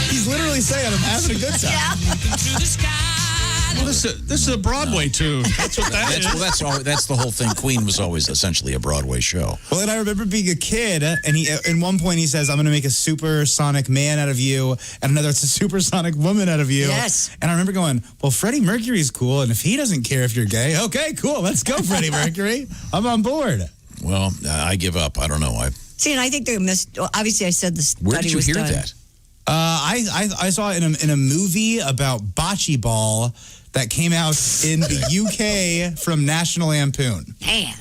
He's literally saying, I'm having a good time. Well, this is a Broadway tune. That's what that is. Well, that's the whole thing. Queen was always essentially a Broadway show. Well, and I remember being a kid, and in one point he says, I'm going to make a supersonic man out of you, and another, it's a supersonic woman out of you. Yes. And I remember going, well, Freddie Mercury's cool, and if he doesn't care if you're gay, okay, cool, let's go, Freddie Mercury. I'm on board. Well, I give up. I don't know. See, and I think they missed... Well, obviously, I said this. Where did you hear that? I saw it in a movie about bocce ball that came out in the UK from National Lampoon. Man.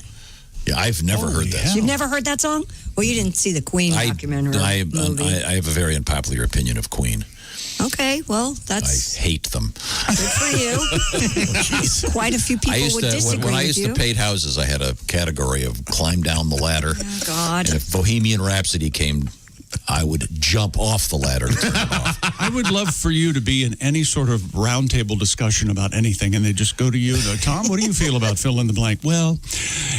Yeah, I've never heard that. You've never heard that song? Well, you didn't see the Queen documentary movie. I have a very unpopular opinion of Queen. Okay, well, that's... I hate them. Good for you. Quite a few people would disagree when I with used you. to paint houses, I had a category of climb down the ladder. Oh, God. And if Bohemian Rhapsody came, I would jump off the ladder to turn it off. I would love for you to be in any sort of roundtable discussion about anything, and they just go to you and go, Tom, what do you feel about fill in the blank? Well,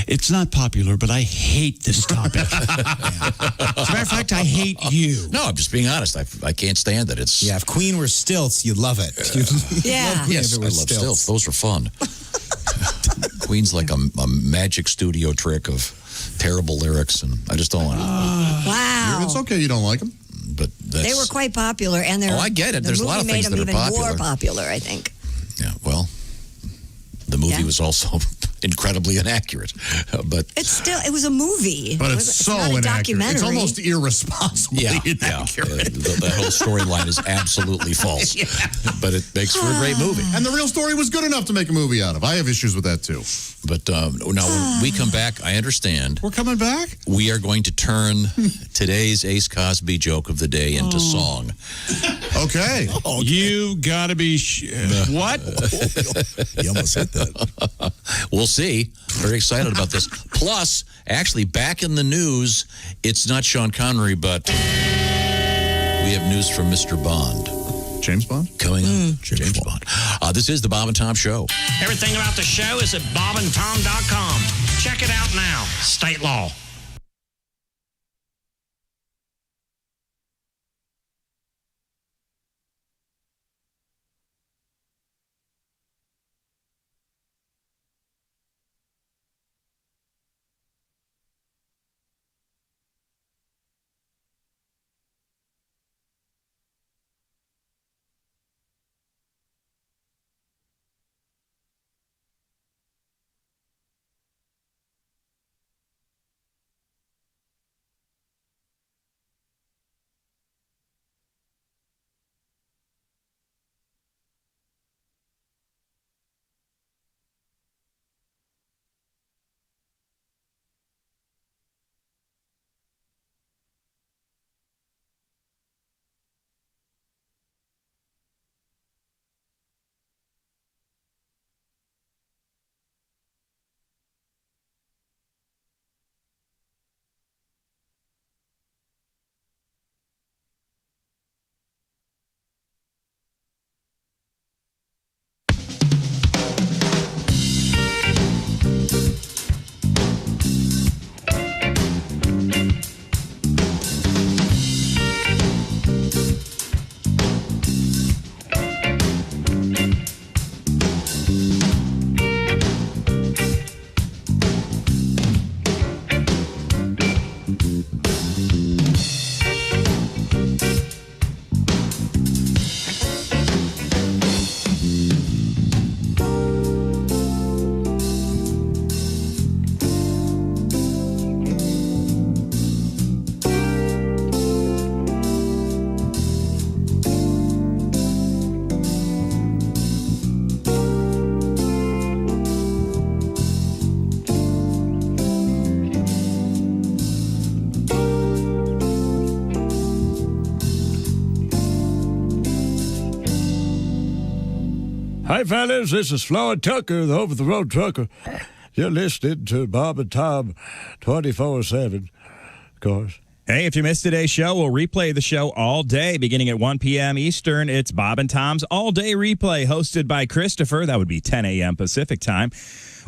it's not popular, but I hate this topic. As a matter of fact, I hate you. No, I'm just being honest. I can't stand it. It's if Queen were stilts, you'd love it. Yeah. Yes, I love stilts. Those are fun. Queen's like a magic studio trick of terrible lyrics, and I just don't like it. Wow. It's okay you don't like them. But they were quite popular, and they're... Oh, I get it. There's a lot of things that are even popular. more popular, I think. Yeah, well, the movie was also incredibly inaccurate, but It was a movie. But it's so not a inaccurate. documentary. It's almost irresponsibly inaccurate. The whole storyline is absolutely false. But it makes for a great movie. And the real story was good enough to make a movie out of. I have issues with that, too. But now, when we come back, I understand. We're coming back? We are going to turn today's Ace Cosby joke of the day into song. Okay. You got to be... What? You almost hit that. We'll see. Very excited about this. Plus, actually, back in the news, it's not Sean Connery, but we have news from Mr. Bond. James Bond? Coming up. James Bond. This is the Bob and Tom Show. Everything about the show is at bobandtom.com. Check it out now. State law. Hi, fellas. This is Floyd Tucker, the over-the-road trucker. You're listening to Bob and Tom 24/7, of course. Hey, if you missed today's show, we'll replay the show all day, beginning at 1 p.m. Eastern. It's Bob and Tom's all-day replay, hosted by Christopher. That would be 10 a.m. Pacific time.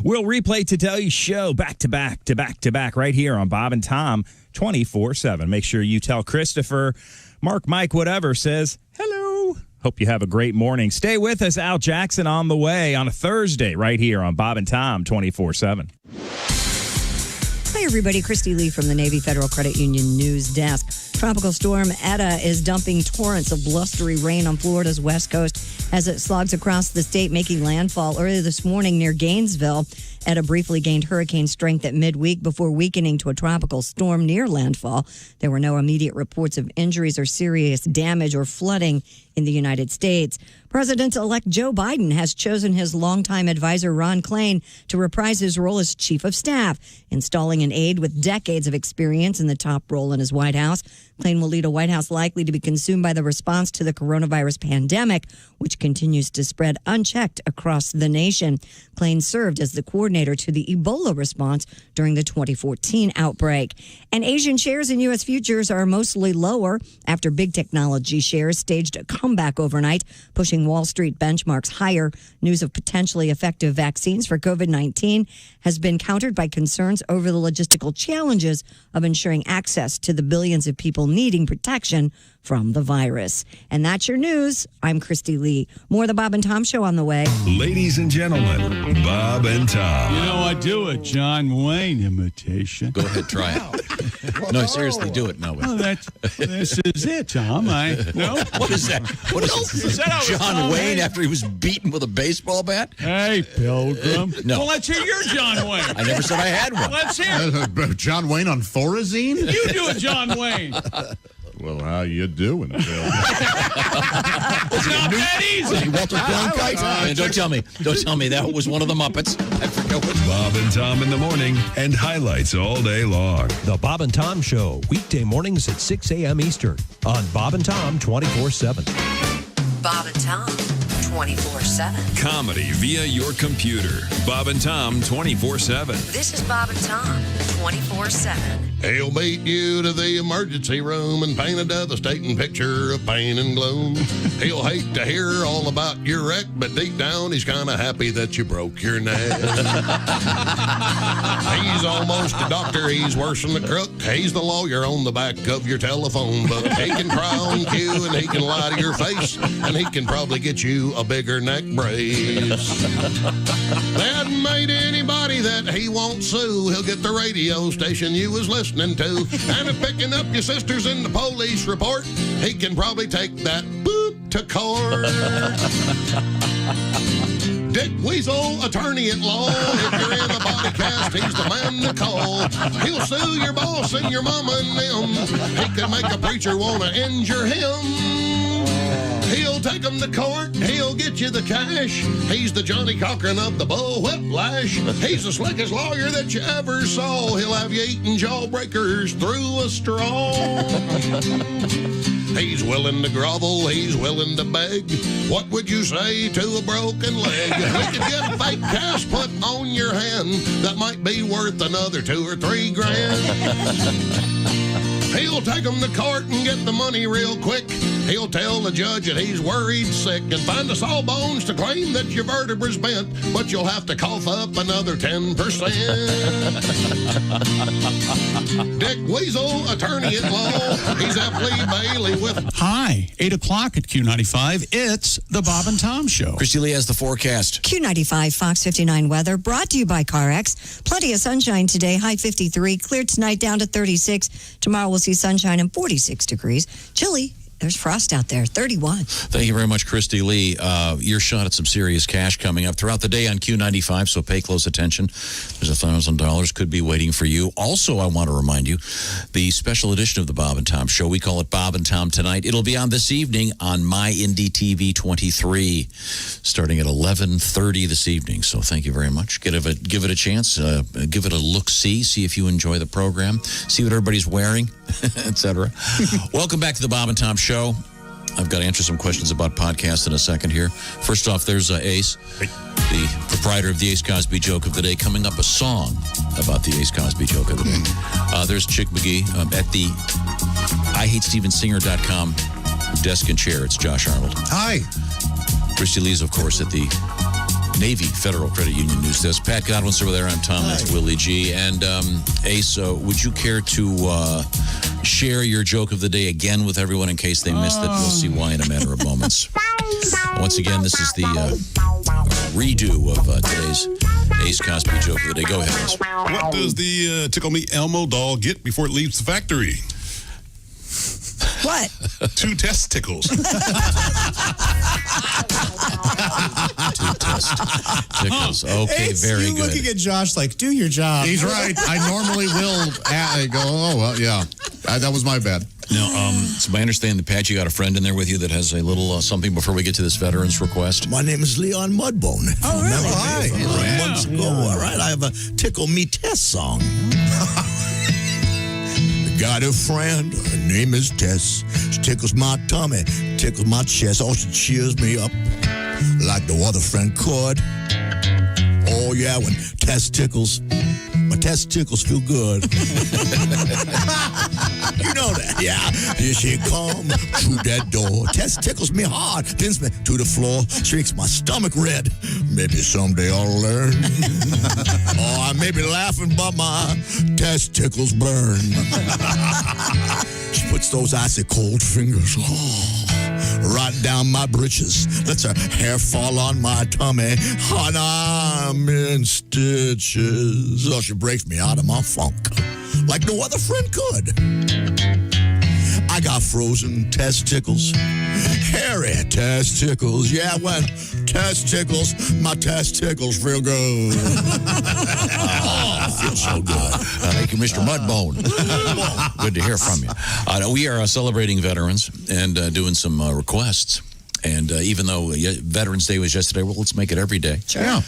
We'll replay today's show back to back to back to back right here on Bob and Tom 24/7. Make sure you tell Christopher, Mark, Mike, whatever, says hello. Hope you have a great morning. Stay with us. Al Jackson on the way on a Thursday right here on Bob and Tom 24/7. Hi, everybody. Christy Lee from the Navy Federal Credit Union News Desk. Tropical storm Eta is dumping torrents of blustery rain on Florida's west coast as it slogs across the state, making landfall early this morning near Gainesville. Eta briefly gained hurricane strength at midweek before weakening to a tropical storm near landfall. There were no immediate reports of injuries or serious damage or flooding in the United States. President-elect Joe Biden has chosen his longtime advisor Ron Klain to reprise his role as chief of staff, installing an aide with decades of experience in the top role in his White House. Klain will lead a White House likely to be consumed by the response to the coronavirus pandemic, which continues to spread unchecked across the nation. Klain served as the coordinator to the Ebola response during the 2014 outbreak. And Asian shares in U.S. futures are mostly lower after big technology shares staged a comeback overnight, pushing Wall Street benchmarks higher. News of potentially effective vaccines for COVID-19 has been countered by concerns over the logistical challenges of ensuring access to the billions of people needing protection from the virus. And that's your news. I'm Christy Lee. More of the Bob and Tom Show on the way. Ladies and gentlemen, Bob and Tom. You know, I do a John Wayne imitation. Go ahead, try it. No, seriously, do it. No. Well, this is it, Tom. No? What is that? What is John Wayne after he was beaten with a baseball bat? Hey, Pilgrim. No. Well, let's hear your John Wayne. I never said I had one. Let's hear John Wayne on Thorazine? You do it, John Wayne. Well, how you doing, Bill? It's not that easy. Walter Cronkite? Don't tell me that was one of the Muppets. I forget what. Bob and Tom in the morning and highlights all day long. The Bob and Tom Show, weekday mornings at 6 a.m. Eastern on Bob and Tom 24/7. Bob and Tom 24/7. Comedy via your computer. Bob and Tom 24/7. This is Bob and Tom 24/7. He'll beat you to the emergency room and paint a devastating picture of pain and gloom. He'll hate to hear all about your wreck, but deep down he's kind of happy that you broke your neck. He's almost a doctor, he's worse than the crook. He's the lawyer on the back of your telephone book. He can cry on cue and he can lie to your face, and he can probably get you a bigger neck brace. They hadn't made anybody that he won't sue. He'll get the radio station you was listening to, and if picking up your sisters in the police report, he can probably take that boot to court. Dick Weasel, attorney at law. If you're in a body cast, he's the man to call. He'll sue your boss and your mama and them. He can make a preacher want to injure him. He'll take them to court, he'll get you the cash. He's the Johnny Cochran of the bull whiplash. He's the slickest lawyer that you ever saw. He'll have you eating jawbreakers through a straw. He's willing to grovel, he's willing to beg. What would you say to a broken leg? We could get a fake cast put on your hand that might be worth another $2 or $3 grand. He'll take them to court and get the money real quick. He'll tell the judge that he's worried sick and find the sawbones to claim that your vertebra's bent, but you'll have to cough up another 10%. Dick Weasel, attorney at law. He's F. Lee Bailey with... Hi, 8 o'clock at Q95. It's the Bob and Tom Show. Christy Lee has the forecast. Q95 Fox 59 weather brought to you by CarX. Plenty of sunshine today, high 53. Clear tonight down to 36. Tomorrow we'll see sunshine and 46 degrees. Chilly. There's frost out there, 31. Thank you very much, Christy Lee. Your shot at some serious cash coming up throughout the day on Q95, so pay close attention. There's $1,000 could be waiting for you. Also, I want to remind you, the special edition of the Bob and Tom Show, we call it Bob and Tom Tonight. It'll be on this evening on My Indie TV 23, starting at 11:30 this evening. So thank you very much. Give it a chance. Give it a look-see. See if you enjoy the program. See what everybody's wearing, etc. Welcome back to the Bob and Tom Show. I've got to answer some questions about podcasts in a second here. First off, there's Ace, the proprietor of the Ace Cosby Joke of the Day, coming up a song about the Ace Cosby Joke of the Day. There's Chick McGee at the IHateStevenSinger.com desk and chair. It's Josh Arnold. Hi. Christy Lee's, of course, at the Navy Federal Credit Union news desk. Pat Godwin's over there. I'm Tom. Hi. That's Willie G. And Ace, would you care to share your joke of the day again with everyone in case they missed it? You'll see why in a matter of moments. Once again, this is the redo of today's Ace Cosby joke of the day. Go ahead, Ace. What does the Tickle Me Elmo doll get before it leaves the factory? What? 2 testicles. 2 testicles. Okay, very good. Looking at Josh like, do your job. He's right. I normally will go, oh, well, yeah. That was my bad. Now, it's my understanding that, Pat, you got a friend in there with you that has a little something before we get to this veterans request. My name is Leon Mudbone. Oh, really? Hi. Months ago, all right. I have a Tickle Me Tess song. Got a friend, her name is Tess. She tickles my tummy, tickles my chest. Oh, she cheers me up like no other friend could. Oh, yeah, when Tess tickles, my testicles feel good. You know that, yeah. Here she come through that door. Tess tickles me hard, pins me to the floor, shakes my stomach red. Maybe someday I'll learn. Oh, I may be laughing, but my testicles burn. She puts those icy cold fingers right down my britches, lets her hair fall on my tummy, and I'm in stitches. Oh, she breaks me out of my funk like no other friend could. I got frozen testicles, hairy testicles. Yeah, when testicles, my testicles feel good. Oh, I feel so good. Thank you, Mr. Mudbone. Good to hear from you. We are celebrating veterans and doing some requests. And even though Veterans Day was yesterday, well, let's make it every day. Sure. Yeah.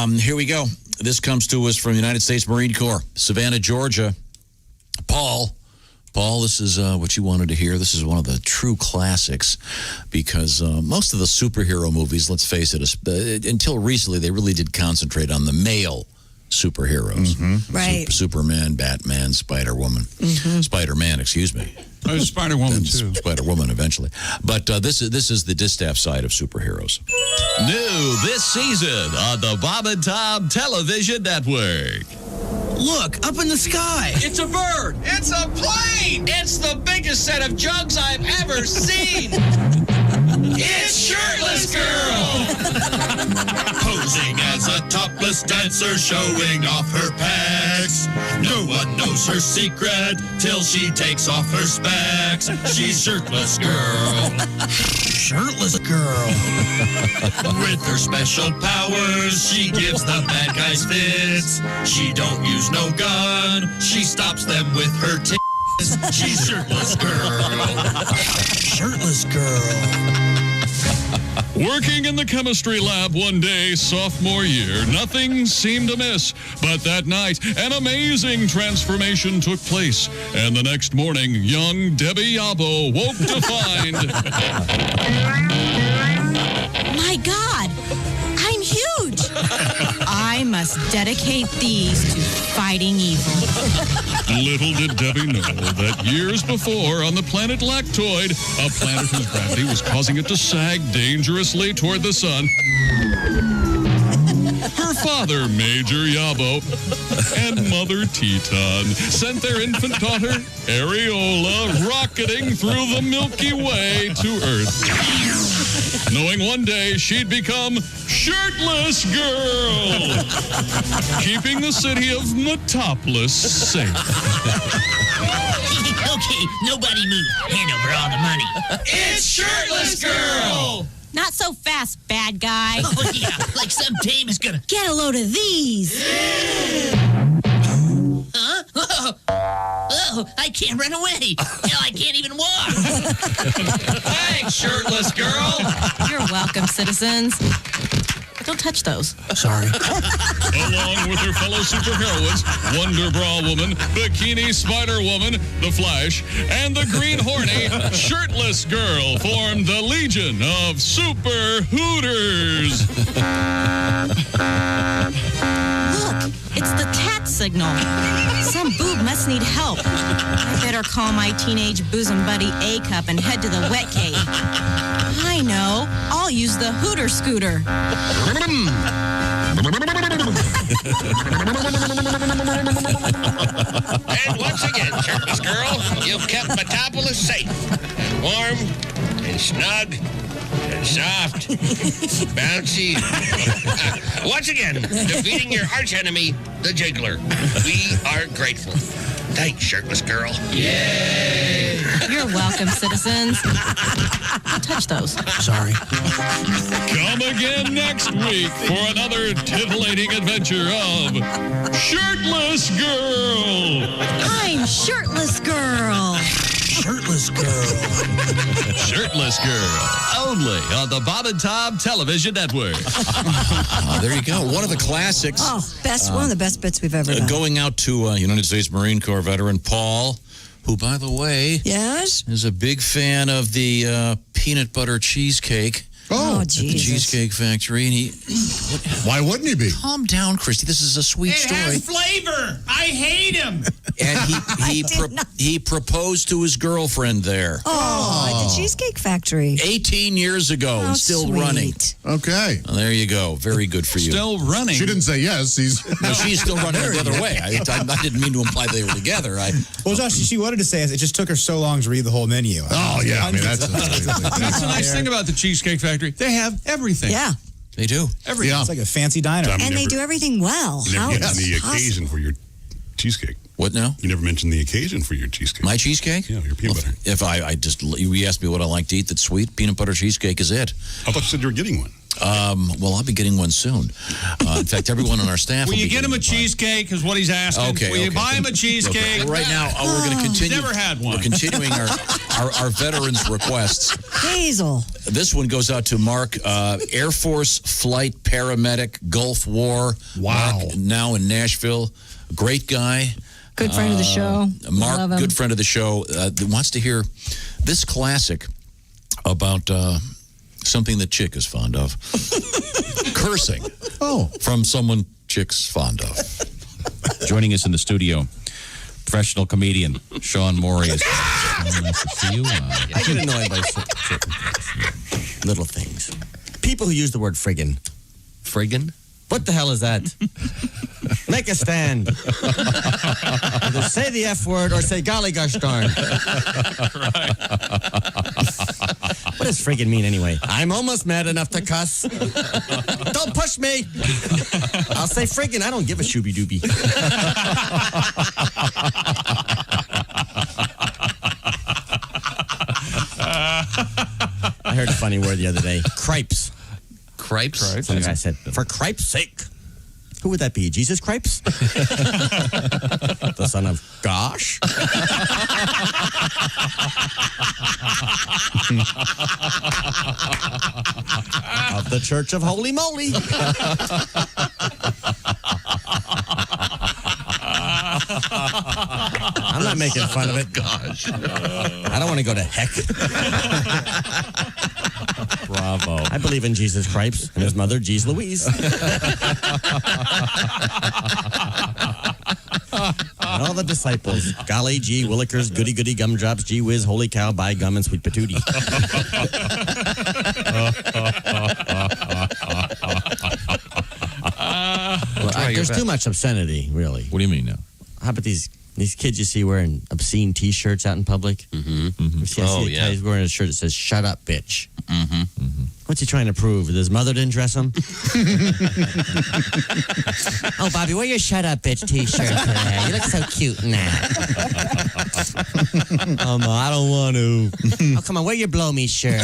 Here we go. This comes to us from the United States Marine Corps, Savannah, Georgia. Paul, this is what you wanted to hear. This is one of the true classics because most of the superhero movies, let's face it, until recently, they really did concentrate on the male superheroes. Mm-hmm. Right. Superman, Batman, Spider-Woman. Mm-hmm. Spider-Man, excuse me. Spider-Woman, too. Spider-Woman, eventually. But this is the distaff side of superheroes. New this season on the Bob and Tom Television Network. Look, up in the sky. It's a bird. It's a plane. It's the biggest set of jugs I've ever seen. It's Shirtless Girl. Posing as a topless dancer, showing off her pecs. No one knows her secret till she takes off her specs. She's Shirtless Girl. Shirtless Girl. With her special powers, she gives the bad guys fits. She don't use no gun. She stops them with her tits. She's Shirtless Girl. Shirtless Girl. Working in the chemistry lab one day, sophomore year, nothing seemed amiss. But that night, an amazing transformation took place. And the next morning, young Debbie Yabo woke to find... My God, I'm huge. I must dedicate these to fighting evil. Little did Debbie know that years before on the planet Lactoid, a planet whose gravity was causing it to sag dangerously toward the sun, her father, Major Yabo, and Mother Teton sent their infant daughter, Areola, rocketing through the Milky Way to Earth, knowing one day she'd become Shirtless Girl, keeping the city of Metropolis safe. Okay, nobody move. Hand over all the money. It's Shirtless Girl. Not so fast, bad guy. Oh, yeah, like some dame is gonna... Get a load of these. Huh? Oh, I can't run away. Hell, I can't even walk. Thanks, Shirtless Girl. You're welcome, citizens. Don't touch those. Sorry. Along with her fellow superheroines, Wonder Bra Woman, Bikini Spider Woman, The Flash, and the Green Horny Shirtless Girl formed the Legion of Super Hooters. Look, it's the cat signal. Some boob must need help. I better call my teenage bosom buddy A-Cup and head to the wet cave. I know. I'll use the Hooter Scooter. And once again, Shirtless Girl, you've kept Metropolis safe and warm and snug and soft, bouncy. Once again, defeating your archenemy, the Jiggler. We are grateful. Thanks, Shirtless Girl. Yay! You're welcome, citizens. Don't touch those. Sorry. Come again next week for another titillating adventure of Shirtless Girl. I'm Shirtless Girl. Shirtless Girl. Shirtless Girl. Only on the Bob and Tom Television Network. There you go. One of the classics. Oh, one of the best bits we've ever done. Going out to United States Marine Corps veteran Paul, who, by the way, is a big fan of the peanut butter cheesecake. Oh, at the Cheesecake Factory. And why wouldn't he be? Calm down, Christy. This is a sweet story. It has flavor. I hate him. And he proposed to his girlfriend there. Oh, at the Cheesecake Factory. 18 years ago, and still running. Okay. Well, there you go. Very good for you. Still running. She didn't say yes. No, she's still running the other way. I didn't mean to imply they were together. Well, Josh, she wanted to say it just took her so long to read the whole menu. Oh, yeah. I mean, that's the nice thing about the Cheesecake Factory. They have everything. Yeah. They do. Everything. It's like a fancy diner. And they do everything well. You never How mentioned is the possible? occasion for your cheesecake. What now? You never mentioned the occasion for your cheesecake. My cheesecake? Yeah, your peanut butter. If you asked me what I like to eat that's sweet, peanut butter cheesecake is it. I thought you said you were getting one. Well, I'll be getting one soon. In fact, everyone on our staff Will you get him a cheesecake is what he's asking. Okay. Will you buy him a cheesecake? Look, right now, we're going to continue. Never had one. We're continuing our veterans' requests. Hazel. This one goes out to Mark, Air Force flight paramedic, Gulf War. Wow. Mark, now in Nashville. Great guy. Good friend of the show. Mark, Love him. good friend of the show, wants to hear this classic about something that Chick is fond of. Cursing. Oh. From someone Chick's fond of. Joining us in the studio, professional comedian Sean Morey. Nice to see you. I get annoyed by certain things. Little things. People who use the word friggin'. Friggin'? What the hell is that? Make a stand. Either say the F word or say golly gosh darn. What does friggin' mean anyway? I'm almost mad enough to cuss. Don't push me. I'll say friggin'. I don't give a shooby dooby. I heard a funny word the other day. Cripes. Cripes? So the guy said, for cripe's sake. Who would that be? Jesus Cripes? The son of Gosh? Of the Church of Holy Moly. I'm not making fun of it. Gosh. I don't want to go to heck. Bravo. I believe in Jesus Christ and his mother, Jeez Louise. And all the disciples, golly, gee, willikers, goody goody gumdrops, gee whiz, holy cow, by gum, and sweet patootie. There's too much obscenity, really. What do you mean now? How about these kids you see wearing obscene T-shirts out in public? Mm-hmm. I see a guy who's wearing a shirt that says, shut up, bitch. Mm-hmm. What's he trying to prove? That his mother didn't dress him? Oh, Bobby, wear your shut up, bitch T-shirt today. You look so cute in that. I don't want to. Oh, come on, wear your blow me shirt.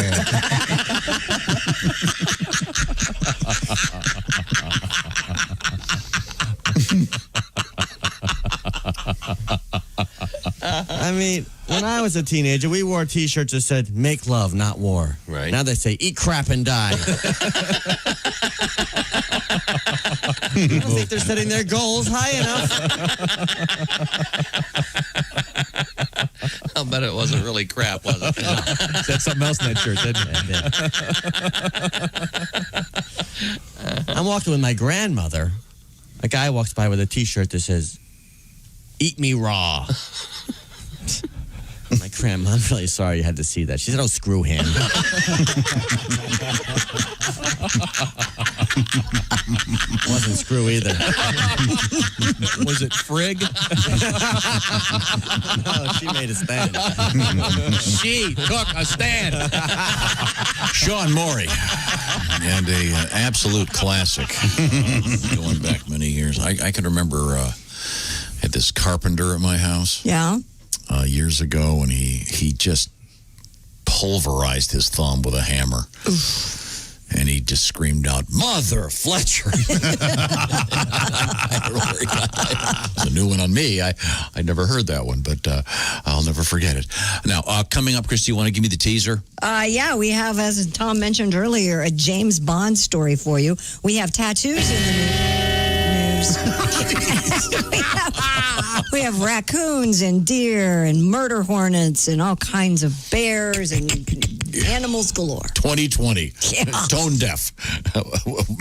I mean, When I was a teenager, we wore T-shirts that said, make love, not war. Right. Now they say, eat crap and die. I don't think they're setting their goals high enough. I'll bet it wasn't really crap, was it? Said something else in that shirt, didn't it? I'm walking with my grandmother. A guy walks by with a T-shirt that says, eat me raw. My grandma, I'm really sorry you had to see that. She said, oh, screw him. Wasn't screw either. Was it frig? No, she made a stand. She took a stand. Sean Morey. And a absolute classic. Going back many years. I can remember had this carpenter at my house. Yeah. Years ago, and he just pulverized his thumb with a hammer. Oof. And he just screamed out, Mother Fletcher. I don't know where he got that. It's a new one on me. I never heard that one, but I'll never forget it. Now, coming up, Christy, you want to give me the teaser? Yeah, we have, as Tom mentioned earlier, a James Bond story for you. We have tattoos in the news. we have raccoons and deer and murder hornets and all kinds of bears and animals galore. 2020. Yeah. Tone deaf.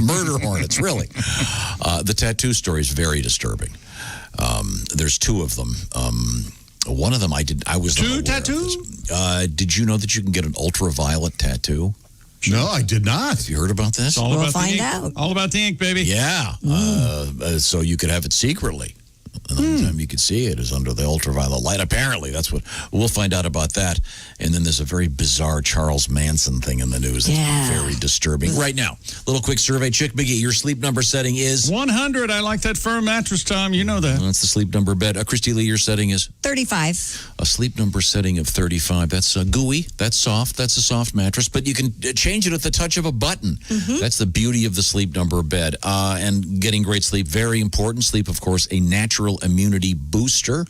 Murder hornets, really. The tattoo story is very disturbing. There's two of them. One of them I was two tattoos? Did you know that you can get an ultraviolet tattoo? No, I did not. Have you heard about this? It's all we'll about find the ink. out. All about the ink, baby. Yeah. So you could have it secretly. And the only time you could see it is under the ultraviolet light. Apparently, that's what we'll find out about that. And then there's a very bizarre Charles Manson thing in the news. That's very disturbing. Right now, little quick survey. Chick McGee, your sleep number setting is 100. I like that firm mattress, Tom. You know that. That's the sleep number bed. Christy Lee, your setting is 35. A sleep number setting of 35. That's gooey. That's soft. That's a soft mattress. But you can change it at the touch of a button. Mm-hmm. That's the beauty of the sleep number bed. And getting great sleep, very important. Sleep, of course, a natural immunity booster.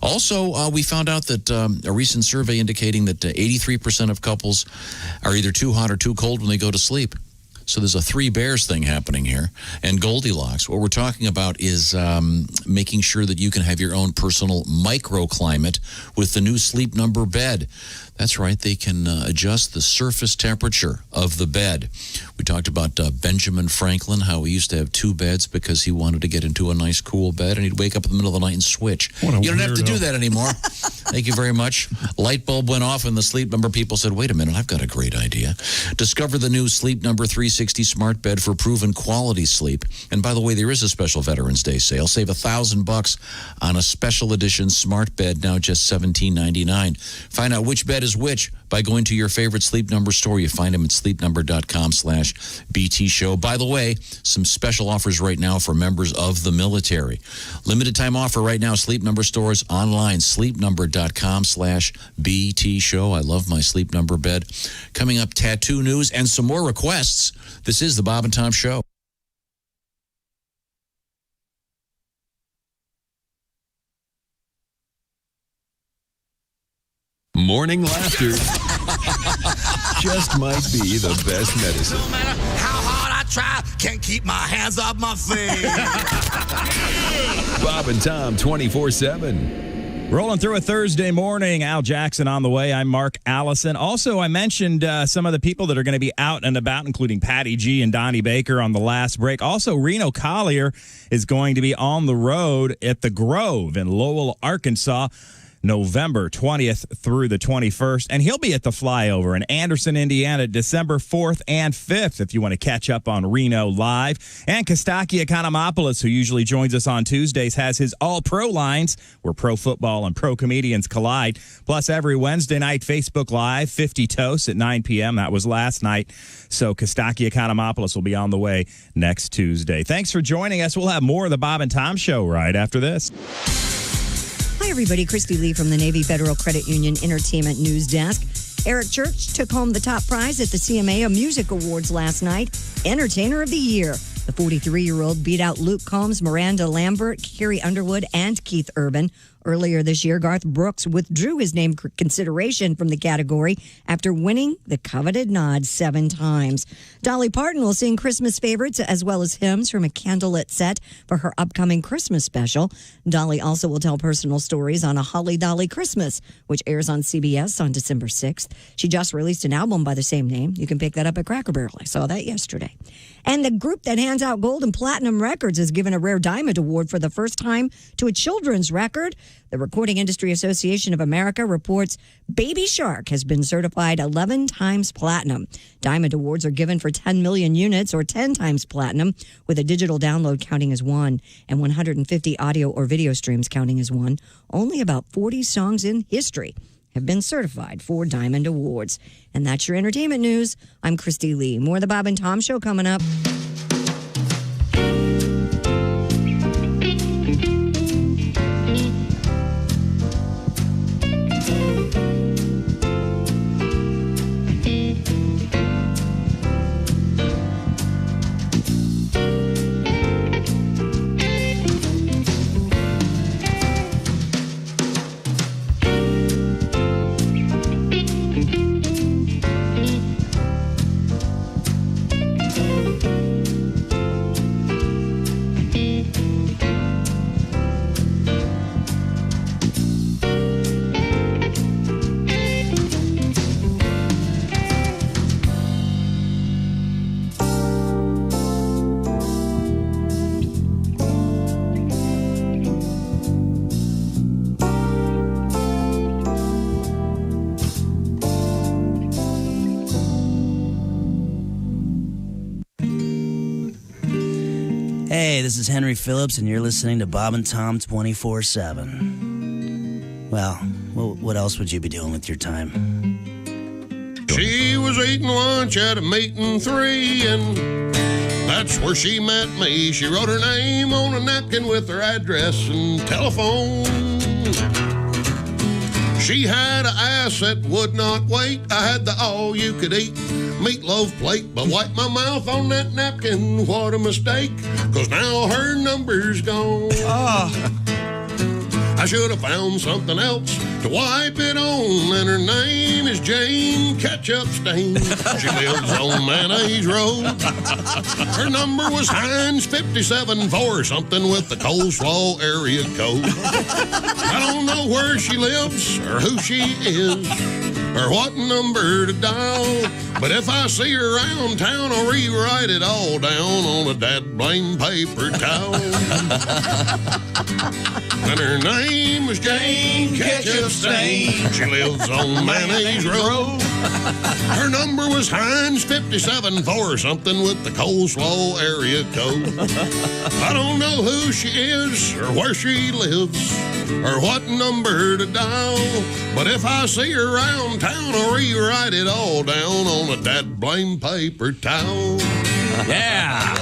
Also, we found out that a recent survey indicating that 83% of couples are either too hot or too cold when they go to sleep. So there's a three bears thing happening here. And Goldilocks, what we're talking about is making sure that you can have your own personal microclimate with the new Sleep Number bed. That's right. They can adjust the surface temperature of the bed. We talked about Benjamin Franklin, how he used to have two beds because he wanted to get into a nice, cool bed, and he'd wake up in the middle of the night and switch. You don't have to do that anymore. Thank you very much. Light bulb went off, and the Sleep Number people said, wait a minute, I've got a great idea. Discover the new Sleep Number 360 smart bed for proven quality sleep. And by the way, there is a special Veterans Day sale. Save $1,000 on a special edition smart bed, now just $17.99. Find out which bed is which by going to your favorite Sleep Number store. You find them at sleepnumber.com/BT show. By the way, some special offers right now for members of the military. Limited time offer right now. Sleep Number stores online, sleepnumber.com/BT show. I love my Sleep Number bed. Coming up, tattoo news and some more requests. This is the Bob and Tom Show. Morning laughter just might be the best medicine. No matter how hard I try, can't keep my hands off my face. Bob and Tom 24/7. Rolling through a Thursday morning. Al Jackson on the way. I'm Mark Allison. Also, I mentioned some of the people that are going to be out and about, including Patty G and Donnie Baker on the last break. Also, Reno Collier is going to be on the road at the Grove in Lowell, Arkansas, November 20th through the 21st. And he'll be at the Flyover in Anderson, Indiana, December 4th and 5th, if you want to catch up on Reno live. And Kostaki Economopoulos, who usually joins us on Tuesdays, has his All-Pro lines where pro football and pro comedians collide. Plus, every Wednesday night, Facebook Live, 50 Toasts at 9 p.m. That was last night. So Kostaki Economopoulos will be on the way next Tuesday. Thanks for joining us. We'll have more of the Bob and Tom Show right after this. Hi, everybody. Christy Lee from the Navy Federal Credit Union Entertainment News Desk. Eric Church took home the top prize at the CMA Music Awards last night, Entertainer of the Year. The 43-year-old beat out Luke Combs, Miranda Lambert, Carrie Underwood, and Keith Urban. Earlier this year, Garth Brooks withdrew his name consideration from the category after winning the coveted nod 7 times. Dolly Parton will sing Christmas favorites as well as hymns from a candlelit set for her upcoming Christmas special. Dolly also will tell personal stories on A Holly Dolly Christmas, which airs on CBS on December 6th. She just released an album by the same name. You can pick that up at Cracker Barrel. I saw that yesterday. And the group that hands out gold and platinum records has given a Rare Diamond Award for the first time to a children's record. The Recording Industry Association of America reports Baby Shark has been certified 11 times platinum. Diamond Awards are given for 10 million units or 10 times platinum, with a digital download counting as 1 and 150 audio or video streams counting as 1. Only about 40 songs in history have been certified for Diamond Awards. And that's your entertainment news. I'm Christy Lee. More of the Bob and Tom Show coming up. Hey, this is Henry Phillips, and you're listening to Bob and Tom 24/7. Well, what else would you be doing with your time? She was eating lunch at a meeting 3, and that's where she met me. She wrote her name on a napkin with her address and telephone. She had an ass that would not wait. I had the all-you-could-eat meatloaf plate, but wiped my mouth on that napkin. What a mistake, 'cause now her number's gone. I should have found something else to wipe it on, and her name is Jane Ketchup Stain. She lives on Mayonnaise Road. Her number was Heinz 57-4, something with the coleslaw area code. I don't know where she lives or who she is or what number to dial, but if I see her around town, I'll rewrite it all down on a dad-blame paper towel. And her name was Jane Ketchup Stain. She lives on Mayonnaise Road. Her number was Heinz 57-4, something with the coleslaw area code. I don't know who she is or where she lives or what number to dial, but if I see her around town, I'll rewrite it all down on a dad-blame paper towel. Yeah!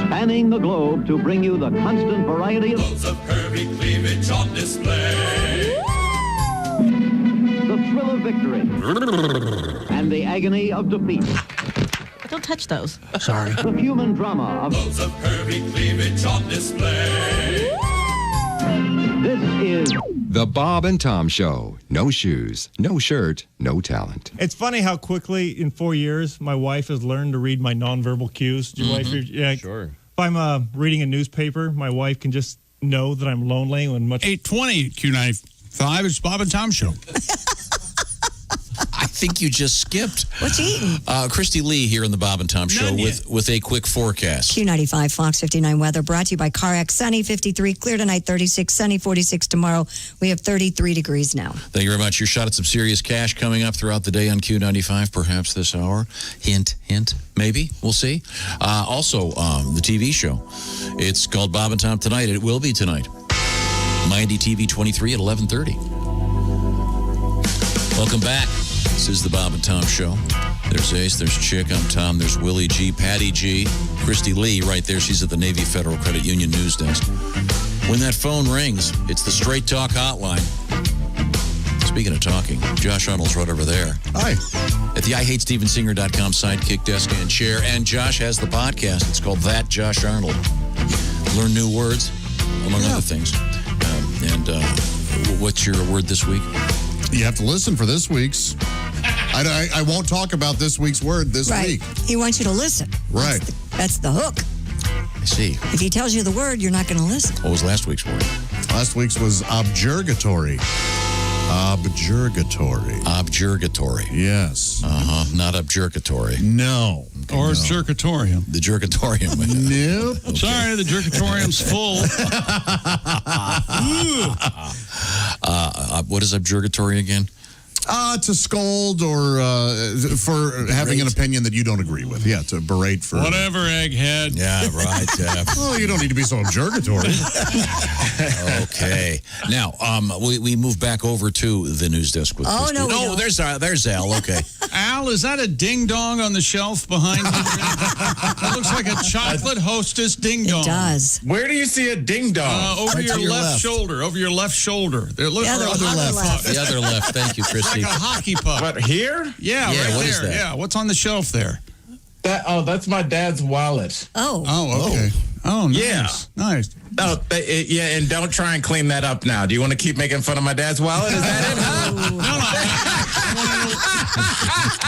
Spanning the globe to bring you the constant variety of Loads of curvy cleavage on display. the thrill of victory and the agony of defeat. Don't touch those. Sorry. The human drama of Loads of curvy cleavage on display. this is The Bob and Tom Show. No shoes, no shirt, no talent. It's funny how quickly, in 4 years, my wife has learned to read my nonverbal cues. Your wife, yeah, sure. If I'm reading a newspaper, my wife can just know that I'm lonely and much. 820 Q95, it's Bob and Tom Show. I think you just skipped. What you eating? Christy Lee here in the Bob and Tom Show with a quick forecast. Q95 Fox 59 weather brought to you by CarX. Sunny 53, clear tonight 36, sunny 46 tomorrow. We have 33 degrees now. Thank you very much. Your shot at some serious cash coming up throughout the day on Q95, perhaps this hour. Hint, hint, maybe. We'll see. Also, the TV show. It's called Bob and Tom Tonight. It will be tonight. Mindy TV 23 at 11:30. Welcome back. This is the Bob and Tom Show. There's Ace, there's Chick, I'm Tom, there's Willie G, Patty G, Christy Lee right there. She's at the Navy Federal Credit Union news desk. When that phone rings, it's the Straight Talk hotline. Speaking of talking, Josh Arnold's right over there. Hi. At the IHateStevenSinger.com sidekick desk and chair. And Josh has the podcast. It's called That Josh Arnold. Learn new words, among other things. What's your word this week? You have to listen for this week's. I won't talk about this week's word this week. He wants you to listen. Right. That's the hook. I see. If he tells you the word, you're not going to listen. What was last week's word? Last week's was objurgatory. Objurgatory. Objurgatory. Yes. Not objurgatory. No. Or jerkatorium. The jerkatorium. Nope. Okay. Sorry, the jerkatorium's full. What is objurgatory again? To scold or for having an opinion that you don't agree with. Yeah, to berate for... Whatever, egghead. Yeah, right. Well, you don't need to be so objurgatory. Okay. Now, we move back over to the news desk with Christy. No, there's Al. Okay. Al, is that a ding-dong on the shelf behind you? That looks like a chocolate Hostess ding-dong. It does. Where do you see a ding-dong? Over Right your to your left shoulder. Over your left shoulder. The other left. The other left. Thank you, Christy. Like a hockey puck. What, here? Yeah, right what there. is that? Yeah, what's on the shelf there? That's my dad's wallet. Oh, okay. Oh, nice. Yeah. Nice. No, and don't try and clean that up now. Do you want to keep making fun of my dad's wallet? Is that it, huh?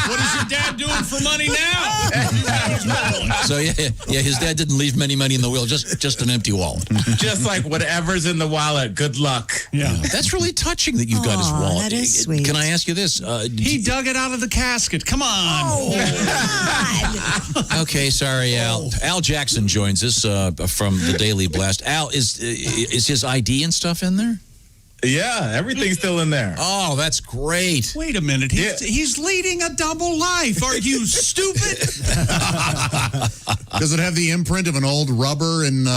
What is your dad doing for money now? So, his dad didn't leave many money in the will, just an empty wallet. Just like whatever's in the wallet, good luck. Yeah. That's really touching that you've got his wallet. That is sweet. Can I ask you this? He dug it out of the casket. Come on. Okay, sorry, Al. Al Jackson joins us from the Daily Blast. Al, is his ID and stuff in there? Yeah, everything's still in there. Oh, that's great. Wait a minute. He's leading a double life. Are you stupid? Does it have the imprint of an old rubber in the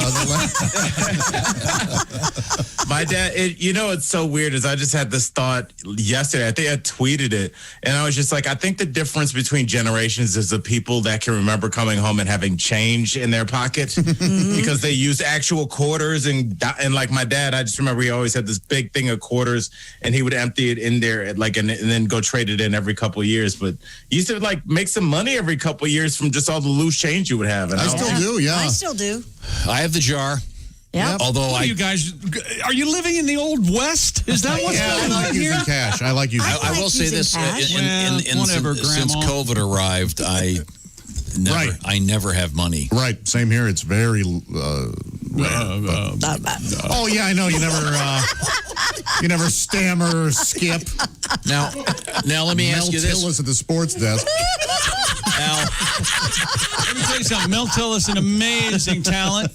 My dad, it's so weird is I just had this thought yesterday. I think I tweeted it. And I was just like, I think the difference between generations is the people that can remember coming home and having change in their pocket because they use actual quarters. And like my dad, I just remember he always had this big thing of quarters and he would empty it in there and then go trade it in every couple of years. But you used to make some money every couple of years from just all the loose change you would have. And I still do, yeah. I still do. I have the jar. Yep. Although you guys, are you living in the Old West? Is that what's going I on like here? using cash. I like using I will say this. Whatever, since Grandma. COVID arrived, I never have money. Right. Same here. It's very rare. Oh, yeah, I know. You never stammer or skip. Now let me ask you this. Mel Tillis at the sports desk. Al, Let me tell you something. Mel Tillis, an amazing talent.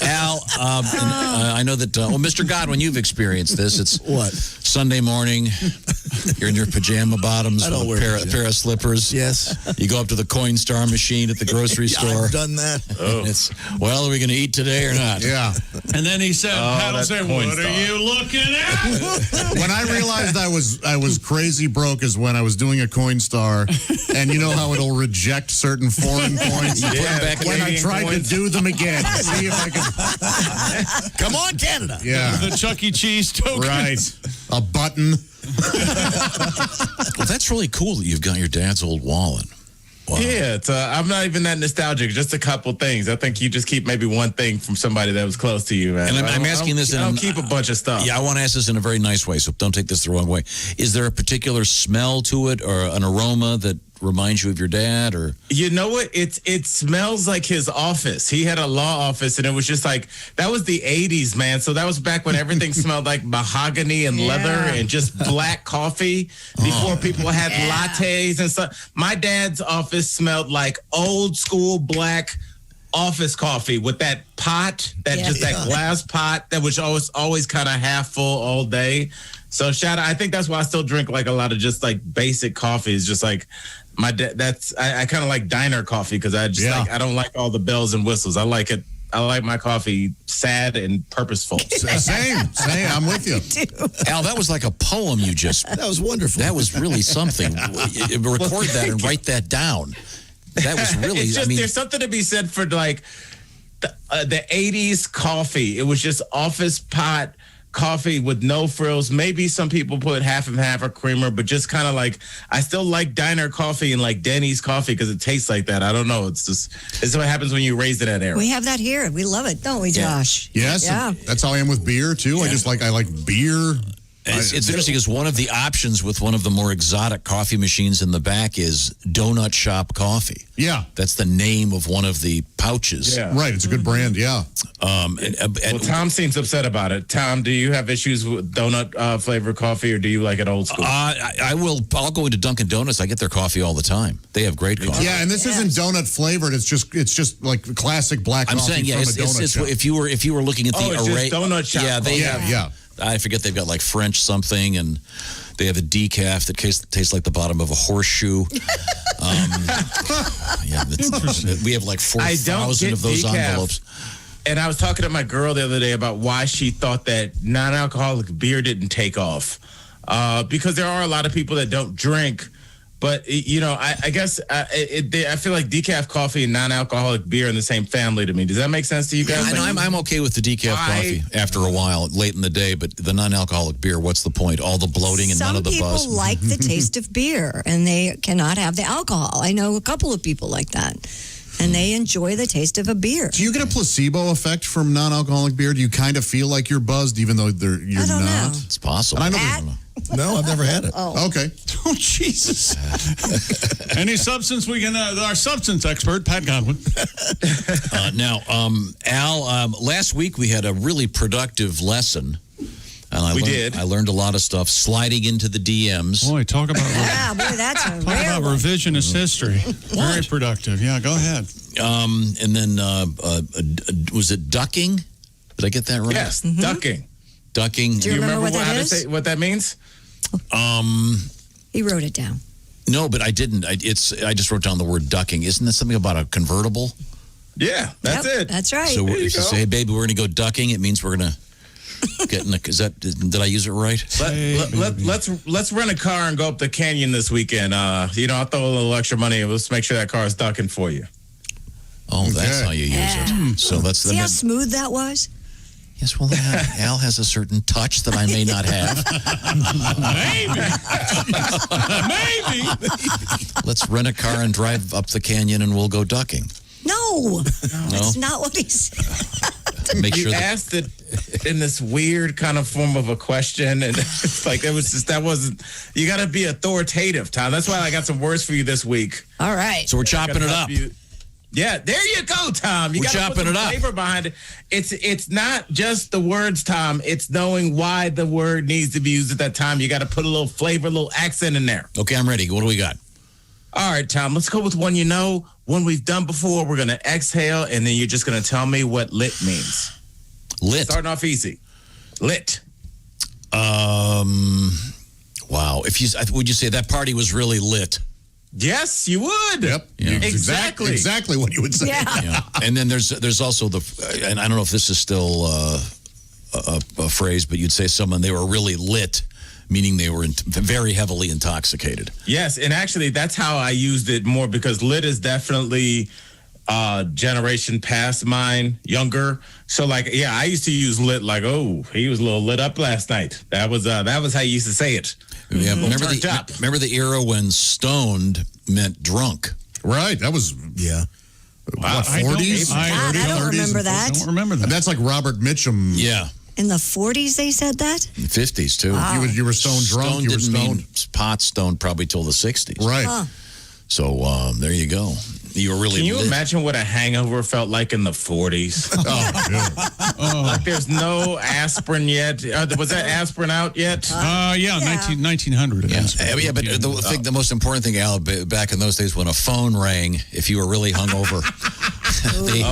Al, I know that, Mr. Godwin, you've experienced this. It's What? Sunday morning. You're in your pajama bottoms I don't with wear a pair of slippers. Yes. You go up to the Coinstar machine at the grocery store. I've done that. And it's, well, are we going to eat today or not? Yeah. And then he said, what are you looking at? When I realized I was crazy broke is when I was doing a Coinstar, and you know how it'll reject certain foreign coins? When I tried to do them again. See if I could. Come on, Canada. Yeah. The Chuck E. Cheese token. Right. A button. Well, that's really cool that you've got your dad's old wallet. Wow. Yeah, I'm not even that nostalgic. Just a couple things. I think you just keep maybe one thing from somebody that was close to you, man. And I'm asking this. I don't keep a bunch of stuff. Yeah, I want to ask this in a very nice way, so don't take this the wrong way. Is there a particular smell to it or an aroma that reminds you of your dad? Or you know what? It smells like his office. He had a law office, and it was just like that was the 80s, man. So that was back when everything smelled like mahogany and leather and just black coffee before people had lattes and stuff. My dad's office smelled like old school black office coffee with that pot, that glass pot that was always kind of half full all day. So shout out. I think that's why I still drink like a lot of just like basic coffee. It's just like my dad. I kind of like diner coffee because I just I don't like all the bells and whistles. I like it. I like my coffee sad and purposeful. Same. I'm with you. Al, that was like a poem you just. That was wonderful. That was really something. Record that and write that down. That was really. It's just, there's something to be said for like the 80s coffee. It was just office pot coffee with no frills. Maybe some people put half and half or creamer, but just kind of like, I still like diner coffee and like Denny's coffee because it tastes like that. I don't know. It's what happens when you raise it at air. We have that here. We love it, don't we, Josh? Yes, Yeah. that's how I am with beer too. I like beer. It's interesting because one of the options with one of the more exotic coffee machines in the back is Donut Shop Coffee. Yeah. That's the name of one of the pouches. Yeah. Right. It's a good brand. Yeah. Well, Tom seems upset about it. Tom, do you have issues with donut flavored coffee, or do you like it old school? I'll go into Dunkin' Donuts. I get their coffee all the time. They have great coffee. Yeah, and this isn't donut flavored. It's just like classic black coffee. I'm saying, yeah, from a donut shop. if you were looking at the it's array, just Donut Shop yeah, they coffee. have. I forget, they've got like French something, and they have a decaf that tastes like the bottom of a horseshoe. We have like 4,000 of those decaf. envelopes. And I was talking to my girl the other day about why she thought that non-alcoholic beer didn't take off. Because there are a lot of people that don't drink. But, I guess I feel like decaf coffee and non-alcoholic beer are in the same family to me. Does that make sense to you guys? Yeah, I'm okay with the decaf coffee after a while, late in the day. But the non-alcoholic beer, what's the point? All the bloating and none of the buzz. Some people like the taste of beer, and they cannot have the alcohol. I know a couple of people like that. And they enjoy the taste of a beer. Do you get a placebo effect from non-alcoholic beer? Do you kind of feel like you're buzzed even though you're don't not? know. It's possible. And I know No, I've never had it. Oh. Okay. Oh, Jesus. Any substance we can, our substance expert, Pat Godwin. Now, Al, last week we had a really productive lesson. And I learned a lot of stuff sliding into the DMs. Boy, talk about that's a talk rare about one. revisionist history. Very productive. Yeah, go ahead. And then was it ducking? Did I get that right? Yes, ducking. Ducking. Do you remember what that how to is? say what that means? He wrote it down. No, but I didn't. I just wrote down the word ducking. Isn't that something about a convertible? Yeah, that's it. That's right. So if you say, "Hey, baby, we're going to go ducking," it means we're going to get in the. Did I use it right? Let's rent a car and go up the canyon this weekend. I'll throw a little extra money and let's make sure that car is ducking for you. Oh, that's how you use it. So that's See how smooth that was? Yes, well, Al has a certain touch that I may not have. Maybe. Let's rent a car and drive up the canyon and we'll go ducking. No, that's not what he said. Make You sure asked it in this weird kind of form of a question, and it's like that wasn't. You got to be authoritative, Tom. That's why I got some words for you this week. All right. So we're chopping it up. Yeah, there you go, Tom. We're chopping it up. Flavor behind it. It's not just the words, Tom. It's knowing why the word needs to be used at that time. You got to put a little flavor, a little accent in there. Okay, I'm ready. What do we got? All right, Tom. Let's go with one one we've done before. We're gonna exhale, and then you're just gonna tell me what lit means. Lit. Starting off easy. Lit. Wow. Would you say that party was really lit? Yes, you would. Yep. Yeah. Exactly what you would say. Yeah. And then there's also and I don't know if this is still a phrase, but you'd say they were really lit, meaning they were very heavily intoxicated. Yes, and actually that's how I used it more, because lit is definitely generation past mine, younger. So I used to use lit like, oh, he was a little lit up last night. That was how you used to say it. Yeah, remember the era when stoned meant drunk. Right. That was What, 40s? I don't remember that. I don't remember that. And that's like Robert Mitchum. Yeah. In the 40s, they said that? In the 50s, too. Wow. You were stone drunk. You were didn't stoned. mean pot stoned probably till the 60s. Right. Huh. So there you go. You were really Can you lit. imagine what a hangover felt like in the 40s? Like there's no aspirin yet. Was that aspirin out yet? 1900. Yeah, but the most important thing, Al, back in those days when a phone rang, if you were really hungover,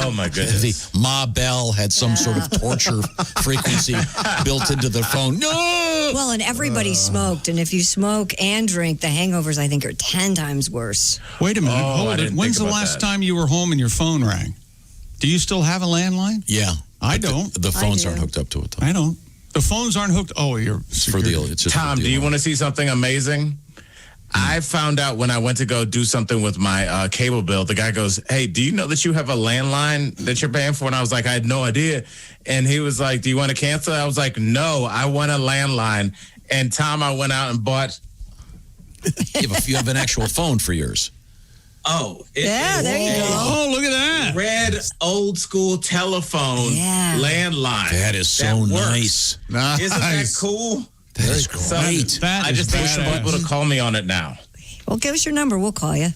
oh my goodness, the Ma Bell had some sort of torture frequency built into the phone. No! Well, and everybody smoked, and if you smoke and drink, the hangovers, I think, are 10 times worse. Wait a minute. Hold it. When's the about last that. time you were home and your phone rang? Do you still have a landline? Yeah. I don't. The phones aren't hooked up to it, though. I don't. The phones aren't hooked. Oh, you're It's just Tom, do you want to see something amazing? I found out when I went to go do something with my cable bill. The guy goes, "Hey, do you know that you have a landline that you're paying for?" And I was like, "I had no idea." And he was like, "Do you want to cancel?" I was like, "No, I want a landline." And Tom, I went out and bought. You have an actual phone for yours. Oh, there you go. Oh, look at that. Red old school telephone landline. That is so works. nice. Isn't that cool? That is great. I just need some people to call me on it now. Well, give us your number. We'll call you.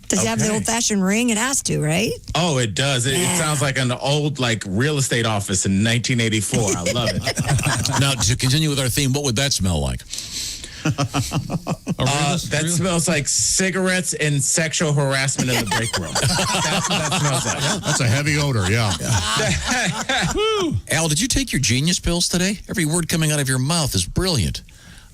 Does it have the old-fashioned ring? It has to, right? Oh, it does. It sounds like an old real estate office in 1984. I love it. Now, to continue with our theme, what would that smell like? That smells like cigarettes and sexual harassment in the break room. That's what that smells like. That's a heavy odor, yeah. Al, did you take your genius pills today? Every word coming out of your mouth is brilliant.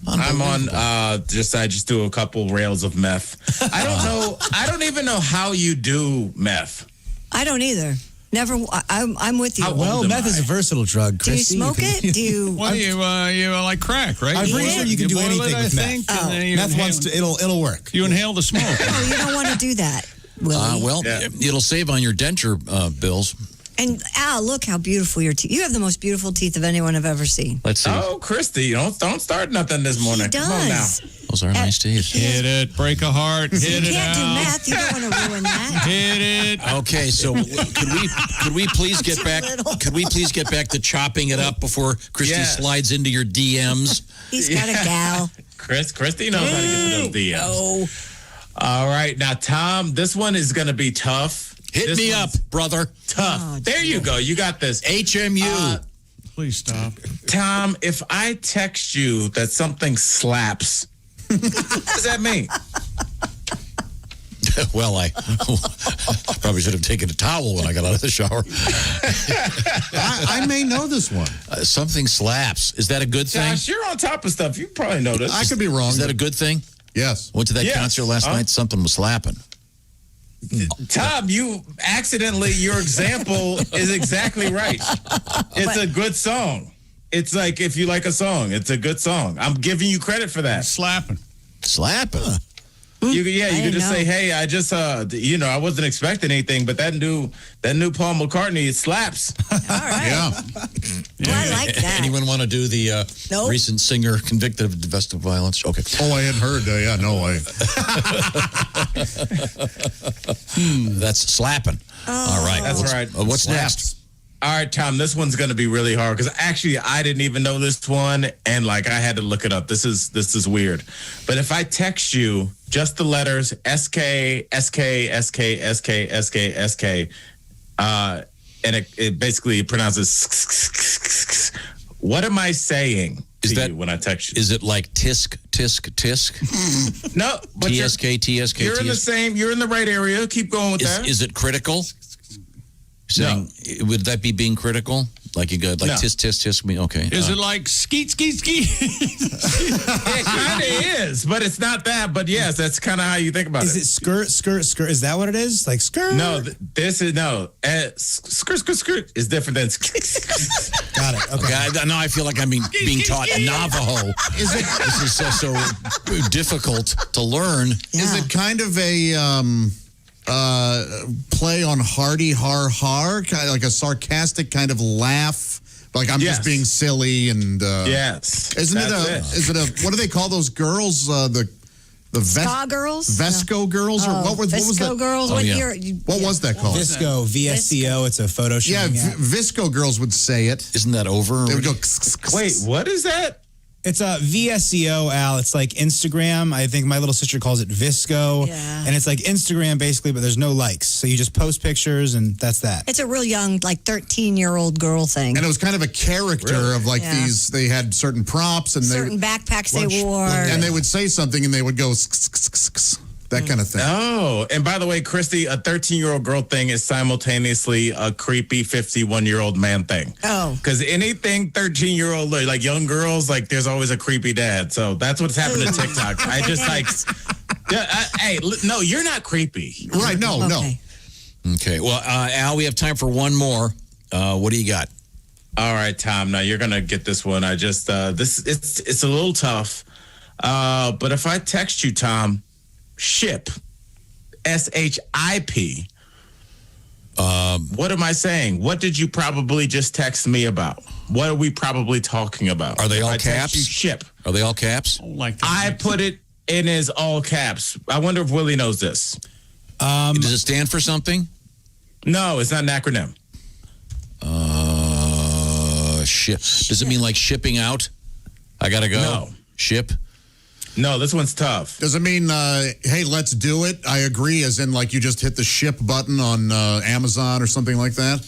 I'm on I just do a couple rails of meth. I don't even know how you do meth. I don't either. Never. I'm with you. Well, meth is a versatile drug, Do you Chrissy. smoke it? Do you? Well, you like crack, right? I'm pretty sure you can do boil anything it, with I meth. think, and then you Meth inhale- wants to. It'll work. You inhale the smoke. Oh, you don't want to do that, Willie. It'll save on your denture bills. And Al, look how beautiful your teeth. You have the most beautiful teeth of anyone I've ever seen. Let's see. Oh, Christy, don't start nothing this morning. He Come on now. does. Those are nice teeth. Hit it. Break a heart. Hit You it can't do out. math. You don't want to ruin that. Hit it. Okay, so could we please get back? Could we please get back to chopping it up before Christy slides into your DMs? He's got a gal. Christy knows how to get to those DMs. Oh. All right, now Tom, this one is going to be tough. Hit me up, brother. Tough. Oh, there you go. You got this. HMU. Please stop. Tom, if I text you that something slaps, what does that mean? Well, I probably should have taken a towel when I got out of the shower. I may know this one. Something slaps. Is that a good thing? Josh, you're on top of stuff. You probably know this. I could be wrong. Is that a good thing? Yes. Went to that concert last night. Something was slapping. Tom, your example is exactly right. It's a good song. It's like if you like a song, it's a good song. I'm giving you credit for that. Slapping. You could just say, "Hey, I just I wasn't expecting anything, but that new Paul McCartney, it slaps." All right. Yeah. Well, I like that. Anyone want to do the recent singer convicted of domestic violence? Okay. Oh, I hadn't heard. No way. That's slapping. All right. That's right. What's next? All right, Tom, this one's going to be really hard because actually I didn't even know this one, and I had to look it up. This is weird. But if I text you just the letters SK, and it basically pronounces, what am I saying when I text you? Is it like tisk, tisk, tisk? No, but TSK. You're in the right area. Keep going with that. Is it critical? Saying, would that be being critical? Like you go tisk, tisk, tisk me? Okay. Is it like skeet, skeet, skeet? It kind of is, but it's not that. But yes, that's kind of how you think about it. Is it skirt, skirt, skirt? Is that what it is? Like skirt? No, this is skirt is different than. Got it. Okay. Now I feel like I'm being taught Navajo. This is so difficult to learn. Is it kind of a play on hardy har har, kind of like a sarcastic kind of laugh, like I'm just being silly and yes. Isn't it what do they call those girls? The Ska girls, Vesco girls, or what was that? Girls. What was that called? Visco, VSCO. It's a photo shoot. Yeah, Visco girls would say it. Isn't that over? They would go. Wait, what is that? It's a VSCO, Al. It's like Instagram. I think my little sister calls it Visco. Yeah. And it's like Instagram basically, but there's no likes. So you just post pictures and that's that. It's a real young, 13-year-old girl thing. And it was kind of a character of these, they had certain props and certain backpacks they wore. And they would say something and they would go, that kind of thing. Oh, and by the way, Christy, a 13-year-old girl thing is simultaneously a creepy 51-year-old man thing. Oh. Because anything 13-year-old, like young girls, there's always a creepy dad. So that's what's happened to TikTok. I just no, you're not creepy. Right, no. Okay, well, Al, we have time for one more. What do you got? All right, Tom, now you're going to get this one. I just, it's a little tough. But if I text you, Tom, ship, SHIP, what am I saying? What did you probably just text me about? What are we probably talking about? Are they If all I text caps? you ship. Are they all caps? I put it in as all caps. I wonder if Willie knows this. Does it stand for something? No, it's not an acronym. Ship. Does it mean like shipping out? I gotta go. No. Ship. No, this one's tough. Does it mean, hey, let's do it? I agree, as in like you just hit the ship button on Amazon or something like that?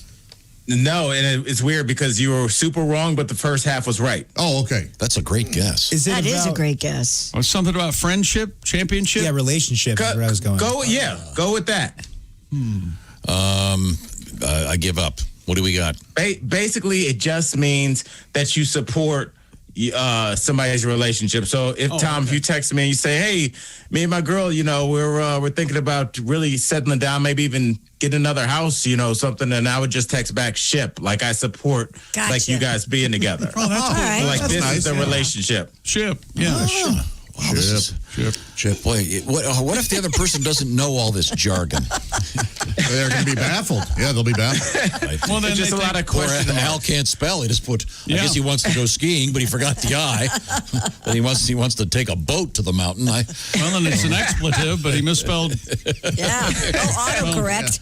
No, and it's weird because you were super wrong, but the first half was right. Oh, okay. That's a great guess. That is a great guess. Or something about friendship, championship? Yeah, relationship is where I was going. Go with that. I give up. What do we got? Basically, it just means that you support somebody's relationship. So if Tom, if you text me and you say, "Hey, me and my girl, we're thinking about really settling down, maybe even get another house, something," and I would just text back ship, like I support, like you guys being together. Oh, that's cool. Right. Like That's this nice, is the relationship. Ship. Yeah. Wow, Ship. Boy, what if the other person doesn't know all this jargon? They're going to be baffled. Yeah, they'll be baffled. Well, then Just a lot of questions. Al can't spell. He just put. I guess he wants to go skiing, but he forgot the I. But he wants to take a boat to the mountain. Well, and it's an expletive, but he misspelled. Yeah. Oh, autocorrect.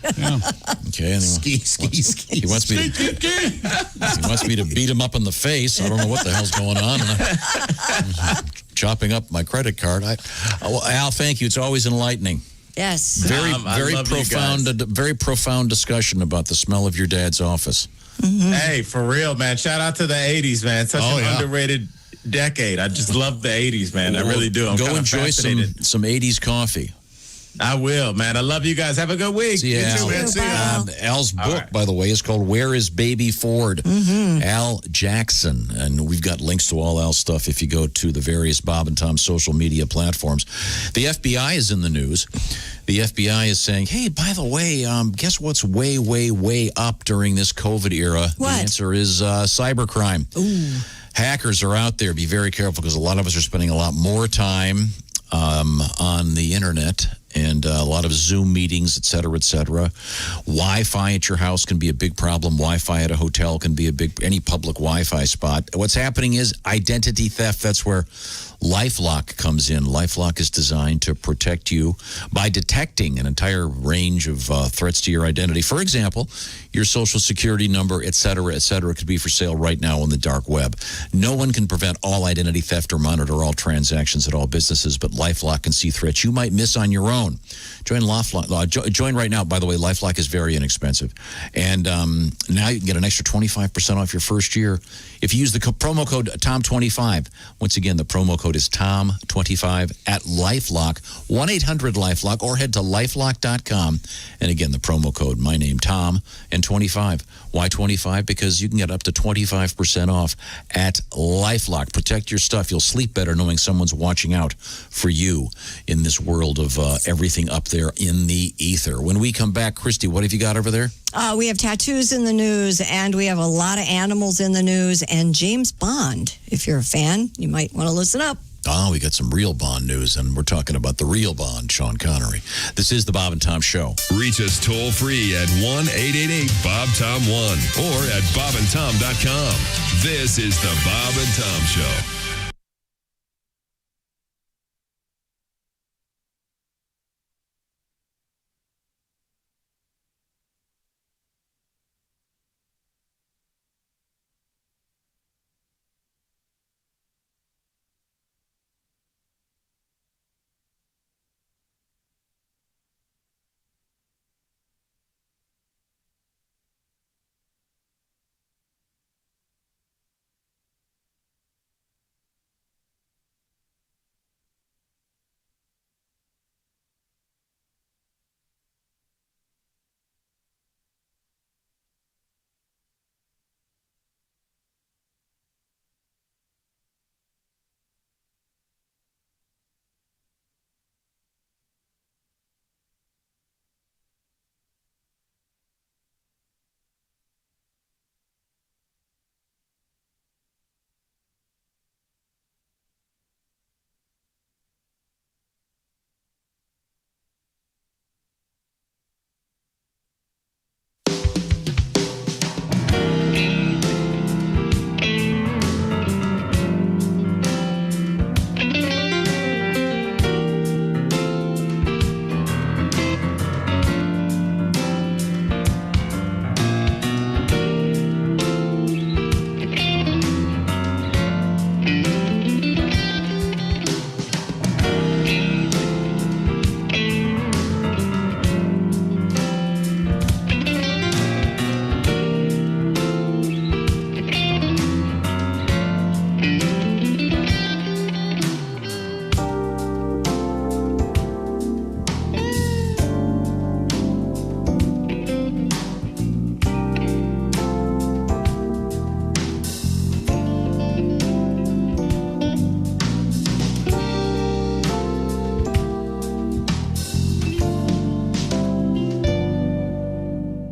Okay. And Ski. He wants me to. He wants me to beat him up in the face. I don't know what the hell's going on. And chopping up my credit card. Al, thank you. It's always enlightening. Yes. Very love you profound. guys. Very profound discussion about the smell of your dad's office. Hey, for real, man. Shout out to the 80s, man. Such an underrated decade. I just love the 80s, man. I really do. I'm Go kinda enjoy fascinated. some 80s coffee. I will, man. I love you guys. Have a good week. See ya, You too, Al. man. See ya. Al's book, right. by the way, is called Where is Baby Ford? Al Jackson. And we've got links to all Al's stuff if you go to the various Bob and Tom social media platforms. The FBI is in the news. The FBI is saying, hey, by the way, guess what's way, way, way up during this COVID era? What? The answer is cybercrime. Ooh. Hackers are out there. Be very careful because a lot of us are spending a lot more time on the internet and a lot of Zoom meetings, et cetera, et cetera. Wi-Fi at your house can be a big problem. Wi-Fi at a hotel can be any public Wi-Fi spot. What's happening is identity theft. That's where LifeLock comes in. LifeLock is designed to protect you by detecting an entire range of threats to your identity. For example, your social security number, et cetera, could be for sale right now on the dark web. No one can prevent all identity theft or monitor all transactions at all businesses, but LifeLock can see threats you might miss on your own. Join LifeLock. Join right now. By the way, LifeLock is very inexpensive. And now you can get an extra 25% off your first year if you use the promo code TOM25. Once again, the promo code is TOM25 at LifeLock, 1-800-LifeLock, or head to lifelock.com. And again, the promo code, my name, Tom, and 25. Why 25? Because you can get up to 25% off at LifeLock. Protect your stuff. You'll sleep better knowing someone's watching out for you in this world of everything up there in the ether. When we come back, Christy, what have you got over there? We have tattoos in the news, and we have a lot of animals in the news, and James Bond. If you're a fan, you might want to listen up. Oh, we got some real Bond news, and we're talking about the real Bond, Sean Connery. This is the Bob and Tom Show. Reach us toll free at 1-888-BOB-TOM-1 or at bobandtom.com. This is the Bob and Tom Show.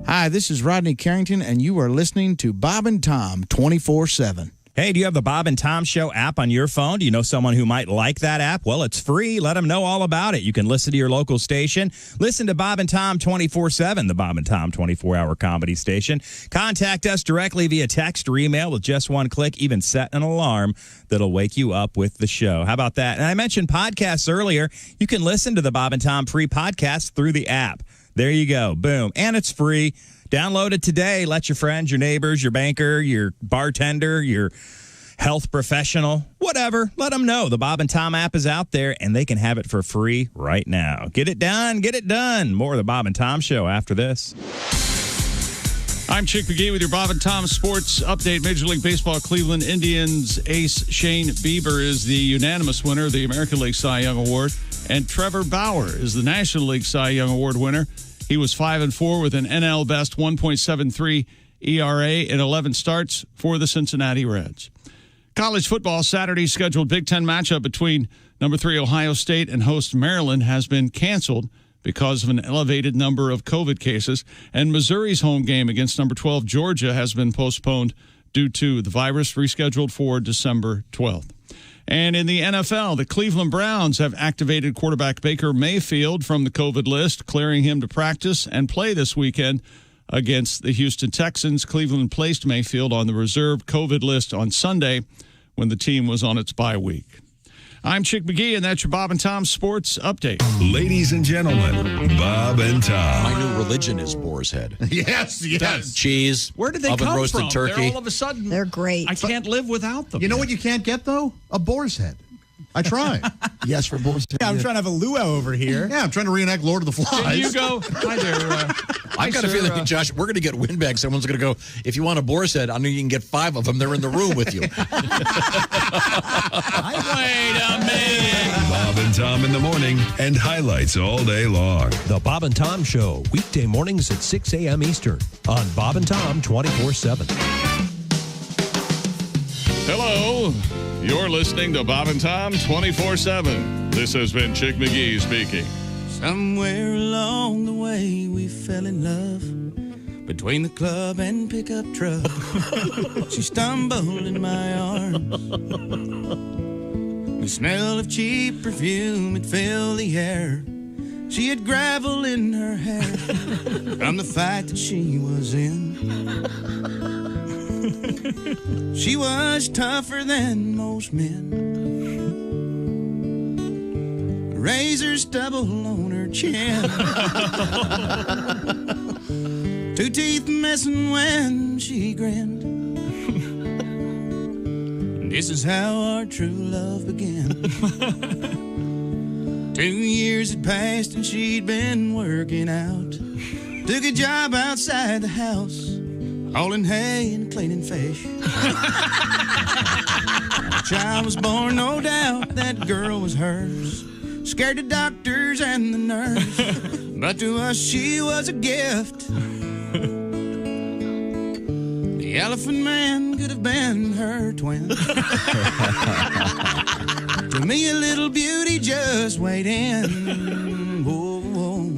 Hi, this is Rodney Carrington, and you are listening to Bob and Tom 24/7. Hey, do you have the Bob and Tom Show app on your phone? Do you know someone who might like that app? Well, it's free. Let them know all about it. You can listen to your local station. Listen to Bob and Tom 24/7, the Bob and Tom 24-hour comedy station. Contact us directly via text or email with just one click. Even set an alarm that'll wake you up with the show. How about that? And I mentioned podcasts earlier. You can listen to the Bob and Tom free podcast through the app. There you go. Boom. And it's free. Download it today. Let your friends, your neighbors, your banker, your bartender, your health professional, whatever, let them know. The Bob and Tom app is out there, and they can have it for free right now. Get it done. Get it done. More of the Bob and Tom Show after this. I'm Chick McGee with your Bob and Tom Sports Update. Major League Baseball Cleveland Indians ace Shane Bieber is the unanimous winner of the American League Cy Young Award, and Trevor Bauer is the National League Cy Young Award winner. He was 5-4 with an NL best 1.73 ERA in 11 starts for the Cincinnati Reds. College football, Saturday's scheduled Big Ten matchup between number 3 Ohio State and host Maryland has been canceled because of an elevated number of COVID cases, and Missouri's home game against number 12 Georgia has been postponed due to the virus, rescheduled for December 12th. And in the NFL, the Cleveland Browns have activated quarterback Baker Mayfield from the COVID list, clearing him to practice and play this weekend against the Houston Texans. Cleveland placed Mayfield on the reserve COVID list on Sunday when the team was on its bye week. I'm Chick McGee, and that's your Bob and Tom Sports Update. Ladies and gentlemen, Bob and Tom. My new religion is boar's head. Yes. Cheese. Where did they oven come roasted from? turkey. They're all of a sudden. They're great. I can't live without them. You know what you can't get, though? A boar's head. I tried. Yes, for boar's head. Yeah, I'm trying to have a luau over here. Yeah, I'm trying to reenact Lord of the Flies. Can you go? Hi there. I got a feeling, Josh, we're going to get windbags. Someone's going to go, if you want a boar's head, I know you can get 5 of them. They're in the room with you. Wait a minute. Bob and Tom in the morning and highlights all day long. The Bob and Tom Show, weekday mornings at 6 a.m. Eastern on Bob and Tom 24/7. Hello. You're listening to Bob and Tom 24/7. This has been Chick McGee speaking. Somewhere along the way we fell in love between the club and pickup truck. She stumbled in my arms. The smell of cheap perfume had filled the air. She had gravel in her hair from the fight that she was in. She was tougher than most men. Razor stubble on her chin. 2 teeth missing when she grinned. This is how our true love began. 2 years had passed and she'd been working out. Took a job outside the house, hauling hay and cleaning fish. A child was born, no doubt, that girl was hers. Scared the doctors and the nurse, but to us she was a gift. The Elephant Man could have been her twin. To me, a little beauty just waiting. Whoa, whoa.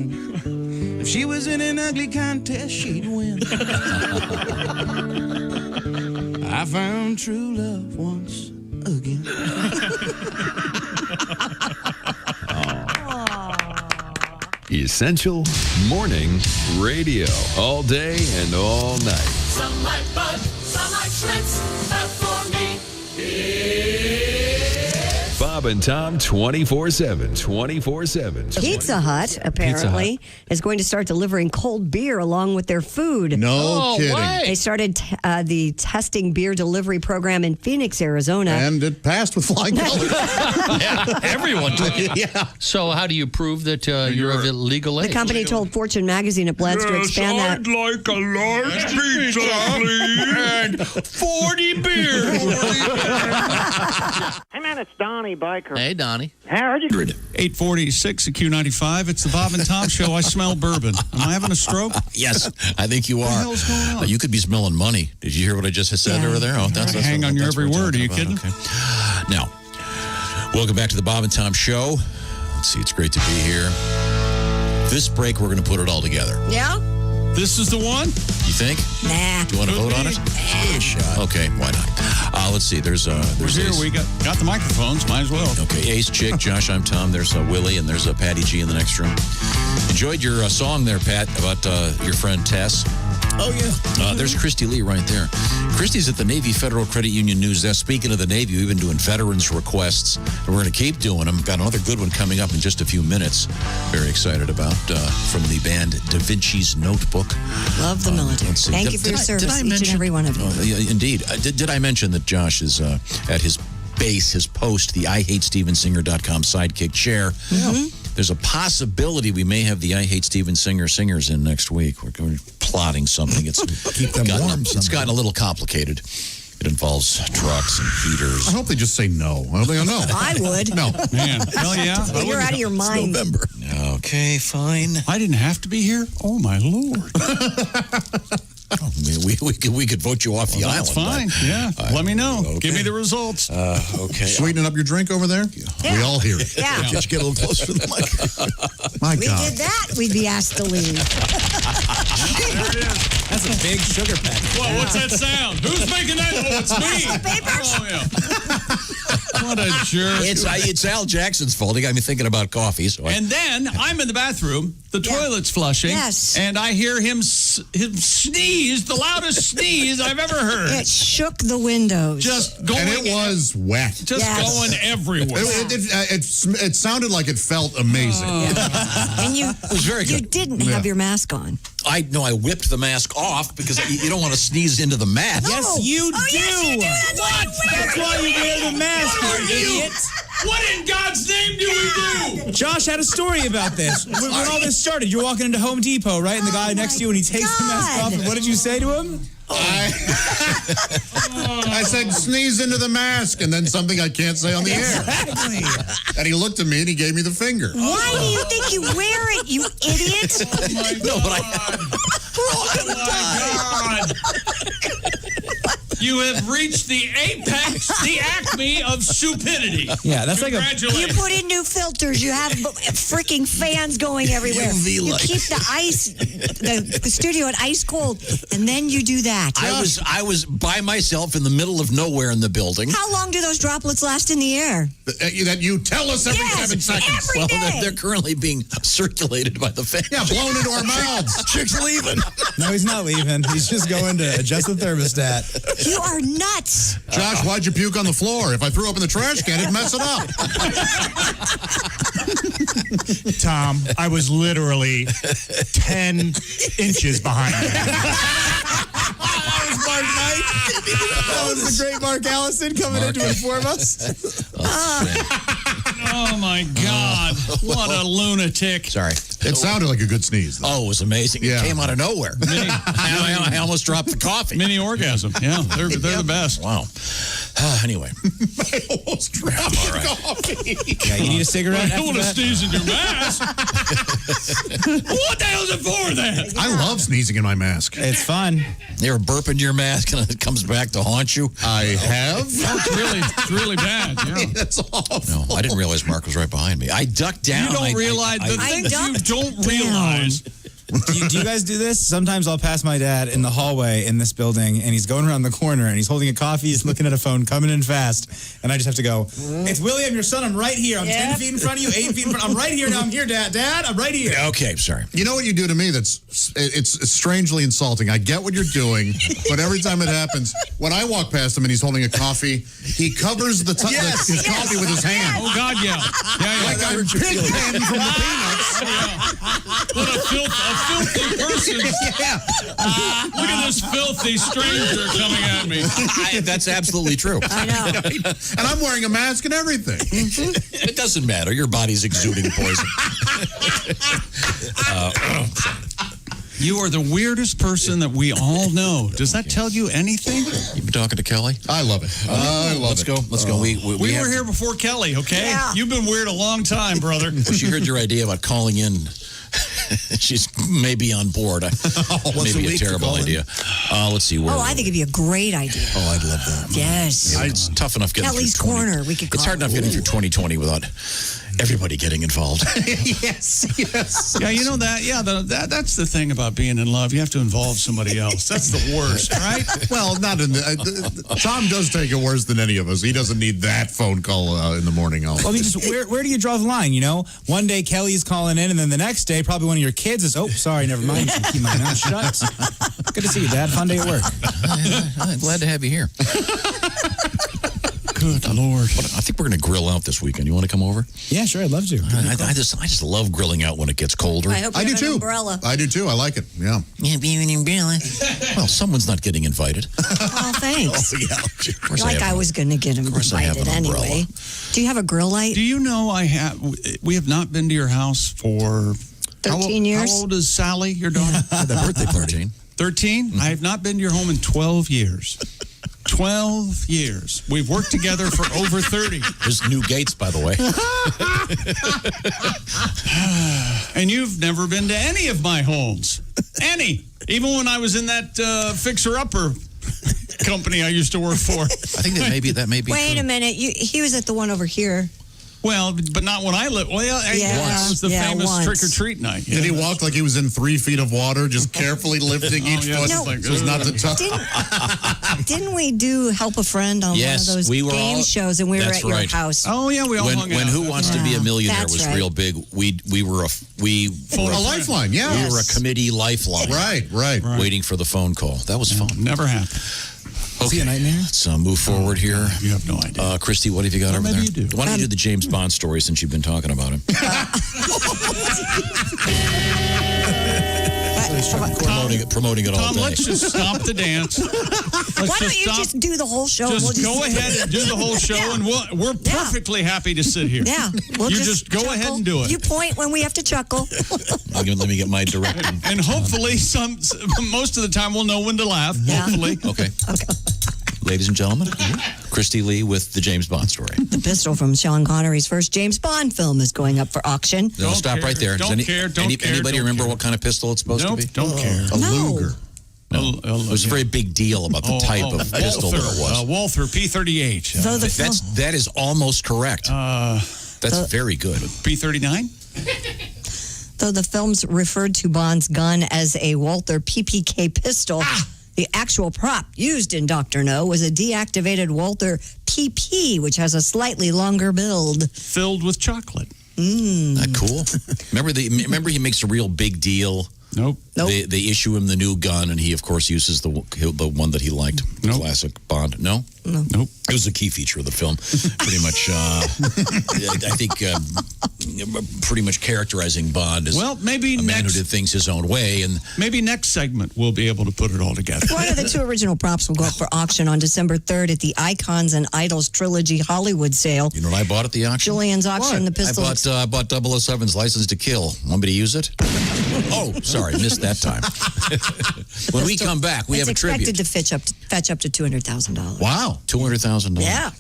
If she was in an ugly contest, she'd win. I found true love once again. Essential Morning Radio. All day and all night. Some like Bud, some like Schmitz, but for me, Bob and Tom 24/7. 24/7. Pizza Hut, apparently, is going to start delivering cold beer along with their food. No kidding. What? They started the testing beer delivery program in Phoenix, Arizona. And it passed with flying colors. Everyone took it. Yeah. So how do you prove that you're of legal age? The company told Fortune magazine it plans to expand that. I'd like a large pizza, please. And 40 beers. Hey, man, it's Donnie Biker. Hey, Donnie. How are you? 846 at Q95. It's the Bob and Tom Show. I smell bourbon. Am I having a stroke? Yes, I think you are. What the hell's going on? You could be smelling money. Did you hear what I just said over there? Oh, that's hang on your every word. Are you kidding? Okay. Now, welcome back to the Bob and Tom Show. Let's see. It's great to be here. This break, we're going to put it all together. Yeah? This is the one? You think? Nah. Do you want to vote on it? Give it a shot. Okay, why not? Let's see. There's We're here. Ace. We got the microphones. Might as well. Okay, Ace, Chick, Josh, I'm Tom. There's Willie, and there's Patty G in the next room. Enjoyed your song there, Pat, about your friend Tess. Oh, yeah. There's Christy Lee right there. Christy's at the Navy Federal Credit Union News Desk. Speaking of the Navy, we've been doing veterans requests, and we're going to keep doing them. Got another good one coming up in just a few minutes. Very excited about from the band Da Vinci's Notebook. Love the military. Thank you for your service, each and every one of you. Indeed. Did I mention that Josh is at his base, his post, the IHateStevenSinger.com sidekick chair? Mm-hmm. There's a possibility we may have the I Hate Steven Singer singers in next week. We're plotting something. It's keep them warm. It's gotten a little complicated. It involves trucks and heaters. I hope they just say no. I hope they go no. I would. No. Man, hell yeah. You're out of your mind. November. Okay, fine. I didn't have to be here? Oh, my Lord. I mean, we could vote you off the island. That's fine. Yeah. Let me know. Okay. Give me the results. Okay. Sweetening up your drink over there? Yeah. We all hear it. Yeah. Just get a little closer to the mic. My We God. did that, we'd be asked to leave. That's a big sugar packet. Well, what's that sound? Who's making that? Oh, it's me. Oh, yeah. What a jerk. It's Al Jackson's fault. He got me thinking about coffee. So And then I'm in the bathroom, the toilet's flushing, Yes. and I hear him sneeze, the loudest sneeze I've ever heard. It shook the windows. Just going. And it was wet. Just going everywhere. It sounded like it felt amazing. And you, it was very you good. didn't have your mask on. I whipped the mask off because you don't want to sneeze into the mask. Yes, you do. Yes, you do. That's What? That's why you wear the mask, you idiot. What in God's name do we do? Josh had a story about this. When all this started, you're walking into Home Depot, right? And the guy next to you, and he takes the mask off. And what did you say to him? I said, sneeze into the mask, and then something I can't say on the air. Exactly. And he looked at me and he gave me the finger. Why do you think you wear it, you idiot? Oh my God. Oh my God. You have reached the apex, the acme of stupidity. Yeah, that's like You Congratulations. put in new filters. You have freaking fans going everywhere. UV You light. keep the ice, the studio at ice cold, and then you do that. I was by myself in the middle of nowhere in the building. How long do those droplets last in the air? That you tell us every 7 seconds. Every day. They're currently being circulated by the fan. Yeah, blown into our mouths. Chick's leaving. No, he's not leaving. He's just going to adjust the thermostat. You are nuts. Josh, why'd you puke on the floor? If I threw up in the trash can, it'd mess it up. Tom, I was literally 10 inches behind you. That was Mark Knight. That was the great Mark Allison coming in to inform us. Oh my God. What a lunatic. Sorry. It sounded like a good sneeze, though. Oh, it was amazing. Yeah. It came out of nowhere. I almost dropped the coffee. Mini orgasm. Yeah, they're the best. Wow. Anyway. I almost dropped the coffee. Yeah, you need a cigarette? I don't want to sneeze in your mask. What the hell is it for then? I love sneezing in my mask. It's fun. You ever burp into your mask and it comes back to haunt you? I have. Oh, it's really bad. Yeah. That's awful. No, I didn't realize Mark was right behind me. I ducked down. You don't realize the things you don't realize. Do you guys do this? Sometimes I'll pass my dad in the hallway in this building, and he's going around the corner, and he's holding a coffee, he's looking at a phone, coming in fast, and I just have to go, it's Willie, I'm your son, I'm right here. I'm 10 feet in front of you, 8 feet in front. I'm right here now, I'm here, Dad. Dad, I'm right here. Okay, sorry. You know what you do to me it's strangely insulting. I get what you're doing, but every time it happens, when I walk past him and he's holding a coffee, he covers his coffee with his hand. Oh, God, yeah. Yeah. Like I'm Pigpen from the Peanuts. What a filthy person. Yeah. Look at this filthy stranger coming at me. That's absolutely true. I know. And I'm wearing a mask and everything. It doesn't matter. Your body's exuding poison. You are the weirdest person that we all know. Does that tell you anything? You've been talking to Kelly? I love it. Let's go. Let's go. We were here before Kelly, okay? Yeah. You've been weird a long time, brother. She heard your idea about calling in. She's maybe on board. Maybe a terrible idea. Let's see. Where I think it'd be a great idea. Oh, I'd love that. Yes. It's tough enough getting Kelly's through 20. Corner, we could call It's hard enough getting through 2020 without everybody getting involved. Yes. Yeah, you know that. Yeah, that's the thing about being in love. You have to involve somebody else. That's the worst, right? Well, not in Tom does take it worse than any of us. He doesn't need that phone call in the morning. Well, I mean, just where do you draw the line? You know, one day Kelly's calling in, and then the next day, probably one of your kids is, oh, sorry, never mind. Keep my mouth shut. Good to see you, Dad. Fun day at work. I'm glad to have you here. Good Lord. I think we're going to grill out this weekend. You want to come over? Yeah, sure. I'd love to. I just love grilling out when it gets colder. I hope you I do have an too. umbrella. I do too. I like it. Yeah. Well, someone's not getting invited. Oh, thanks. Oh, yeah. Of course Like I was going to get course I have invited an umbrella. anyway. Do you have a grill light? Do you know we have not been to your house for 13 years? How old is Sally, your daughter? The birthday party. 13? I have not been to your home in 12 years. 12 years. We've worked together for over 30. There's new gates, by the way. And you've never been to any of my homes. Any. Even when I was in that fixer-upper company I used to work for. I think that may be Wait true. a minute. He was at the one over here. Well, but not when I lived. Well, it was the famous once. trick-or-treat night. Did he walk like he was in 3 feet of water, just carefully lifting each foot No. so as not to touch? Didn't we do Help a Friend on one of those we were game shows, and we were that's at your right. house? Oh, yeah, we all hung when out. Who Wants to Be a Millionaire That's was right. real big, we were A lifeline, yeah. We were a committee lifeline. Right. Waiting for the phone call. That was fun. Never happened. Okay, let's move forward here. You have no idea. Christy, what have you got over there? maybe you do. Why don't you do the James Bond story since you've been talking about him? Promoting it all Tom, day. let's just stop the dance. Why don't you just do the whole show? Just go ahead and do the whole show, and we're perfectly happy to sit here. Yeah, we'll you just go ahead and do it. You point when we have to chuckle. Let me get my directing. And hopefully, most of the time, we'll know when to laugh. Yeah. Hopefully. Okay. Ladies and gentlemen, Christy Lee with the James Bond story. The pistol from Sean Connery's first James Bond film is going up for auction. No, stop right there. Does anybody remember what kind of pistol it's supposed to be? Don't care. A Luger. No. It was a very big deal about the type of pistol that it was. Walther P-38. That is almost correct. That's very good. P-39? Though the films referred to Bond's gun as a Walther PPK pistol, the actual prop used in Dr. No was a deactivated Walther PP, which has a slightly longer build. Filled with chocolate. That cool. Remember he makes a real big deal. Nope. They issue him the new gun, and he, of course, uses the one that he liked, the classic Bond. No? Nope. It was a key feature of the film. Pretty much, I think, pretty much characterizing Bond as maybe a man who did things his own way. And maybe next segment we'll be able to put it all together. One of the two original props will go up for auction on December 3rd at the Icons and Idols Trilogy Hollywood sale. You know what I bought at the auction? Julian's auction, the pistol. I bought 007's License to Kill. Want me to use it? Oh, sorry, missed that time. When we come back, we have a tribute. It's expected to fetch up to $200,000. Wow, $200,000. Yeah.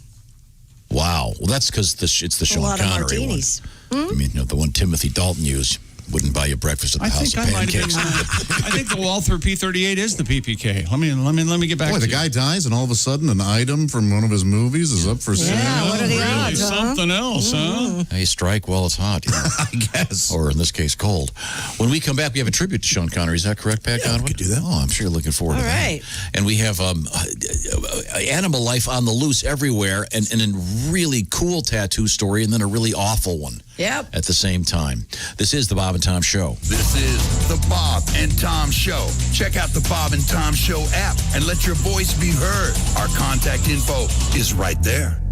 Wow. Well, that's because it's the Sean A lot of Connery one. martinis. I mean, the one Timothy Dalton used. Wouldn't buy you breakfast at the house of pancakes. I think the Walther P-38 is the PPK. Let me get back Boy, to the guy dies, and all of a sudden, an item from one of his movies is up for sale. Yeah, what are the odds, huh? Something else, huh? Hey, strike while it's hot. I guess. Or in this case, cold. When we come back, we have a tribute to Sean Connery. Is that correct, Pat Godwin? We could do that. Oh, I'm sure you're looking forward to that. All right. And we have animal life on the loose everywhere, and a really cool tattoo story, and then a really awful one. Yep. At the same time. This is the Bob and Tom Show. This is the Bob and Tom Show. Check out the Bob and Tom Show app and let your voice be heard. Our contact info is right there.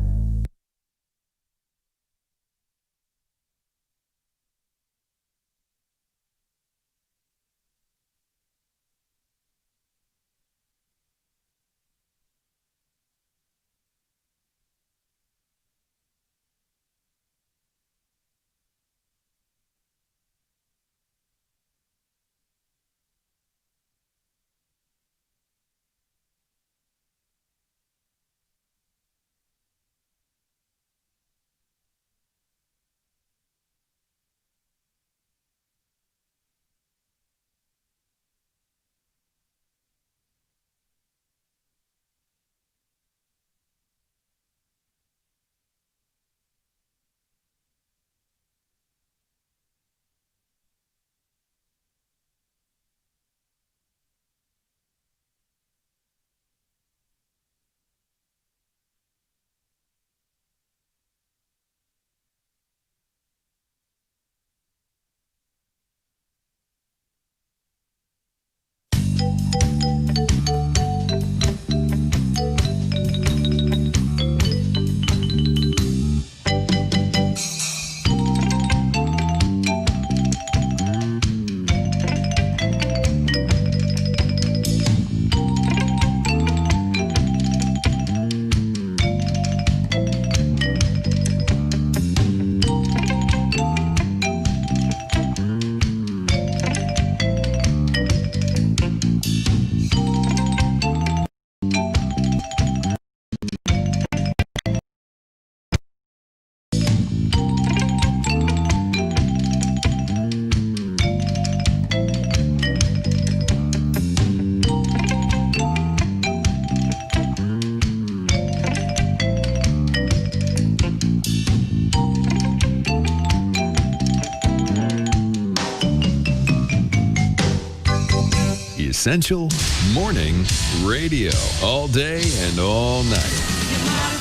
Essential Morning Radio. All day and all night.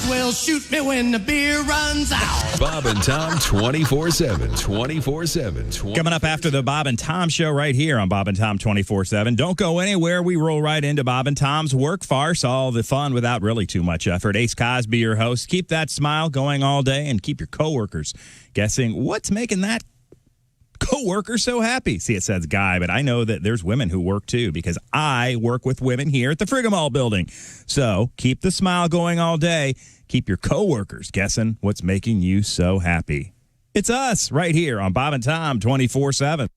Well, shoot me when the beer runs out. Bob and Tom 24/7. 24/7. Coming up after the Bob and Tom show right here on Bob and Tom 24/7. Don't go anywhere. We roll right into Bob and Tom's work farce. All the fun without really too much effort. Ace Cosby, your host. Keep that smile going all day and keep your coworkers guessing what's making that coworker so happy. See, it says guy, but I know that there's women who work too because I work with women here at the Frigamall building. So keep the smile going all day. Keep your coworkers guessing what's making you so happy. It's us right here on Bob and Tom 24/7.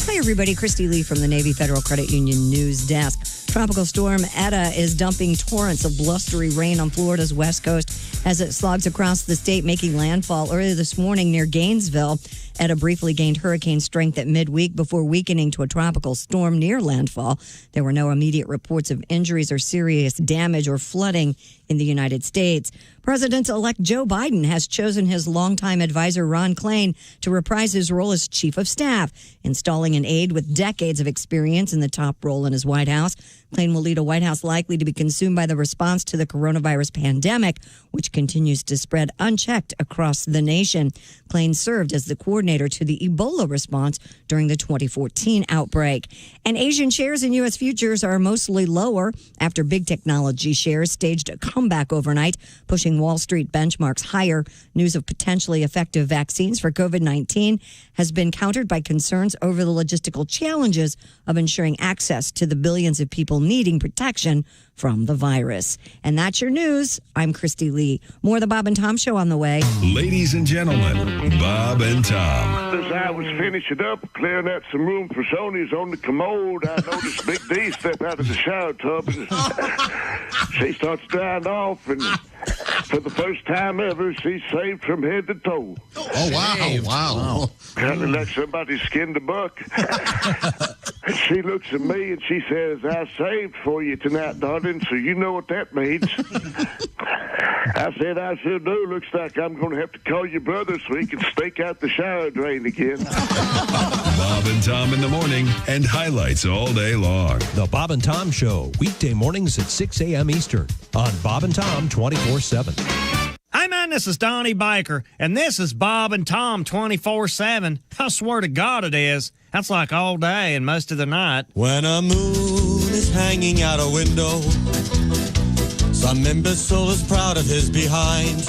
Hi, everybody. Christy Lee from the Navy Federal Credit Union News Desk. Tropical storm Eta is dumping torrents of blustery rain on Florida's west coast as it slogs across the state, making landfall earlier this morning near Gainesville. Eta briefly gained hurricane strength at midweek before weakening to a tropical storm near landfall. There were no immediate reports of injuries or serious damage or flooding in the United States. President-elect Joe Biden has chosen his longtime advisor Ron Klain to reprise his role as chief of staff, installing an aide with decades of experience in the top role in his White House. Klain will lead a White House likely to be consumed by the response to the coronavirus pandemic, which continues to spread unchecked across the nation. Klain served as the coordinator to the Ebola response during the 2014 outbreak. And Asian shares in U.S. futures are mostly lower after big technology shares staged a comeback overnight, pushing Wall Street benchmarks higher. News of potentially effective vaccines for COVID-19 has been countered by concerns over the logistical challenges of ensuring access to the billions of people needing protection from the virus. And that's your news. I'm Christy Lee. More of the Bob and Tom show on the way. Ladies and gentlemen, Bob and Tom. As I was finishing up, clearing out some room for Sony's on the commode, I noticed Big D step out of the shower tub and she starts drying off, and for the first time ever, she's saved from head to toe. Oh, wow. Kind of like somebody skinned a buck. And she looks at me and she says, I saved for you tonight, darling, so you know what that means. I said, I sure do. Looks like I'm going to have to call your brother so he can stake out the shower drain again. Bob and Tom in the morning and highlights all day long. The Bob and Tom Show, weekday mornings at 6 a.m. Eastern on Bob and Tom 24/7. Hey, man, this is Donnie Baker, and this is Bob and Tom 24/7. I swear to God it is. That's like all day and most of the night. When a moon is hanging out a window, some imbecile is proud of his behind.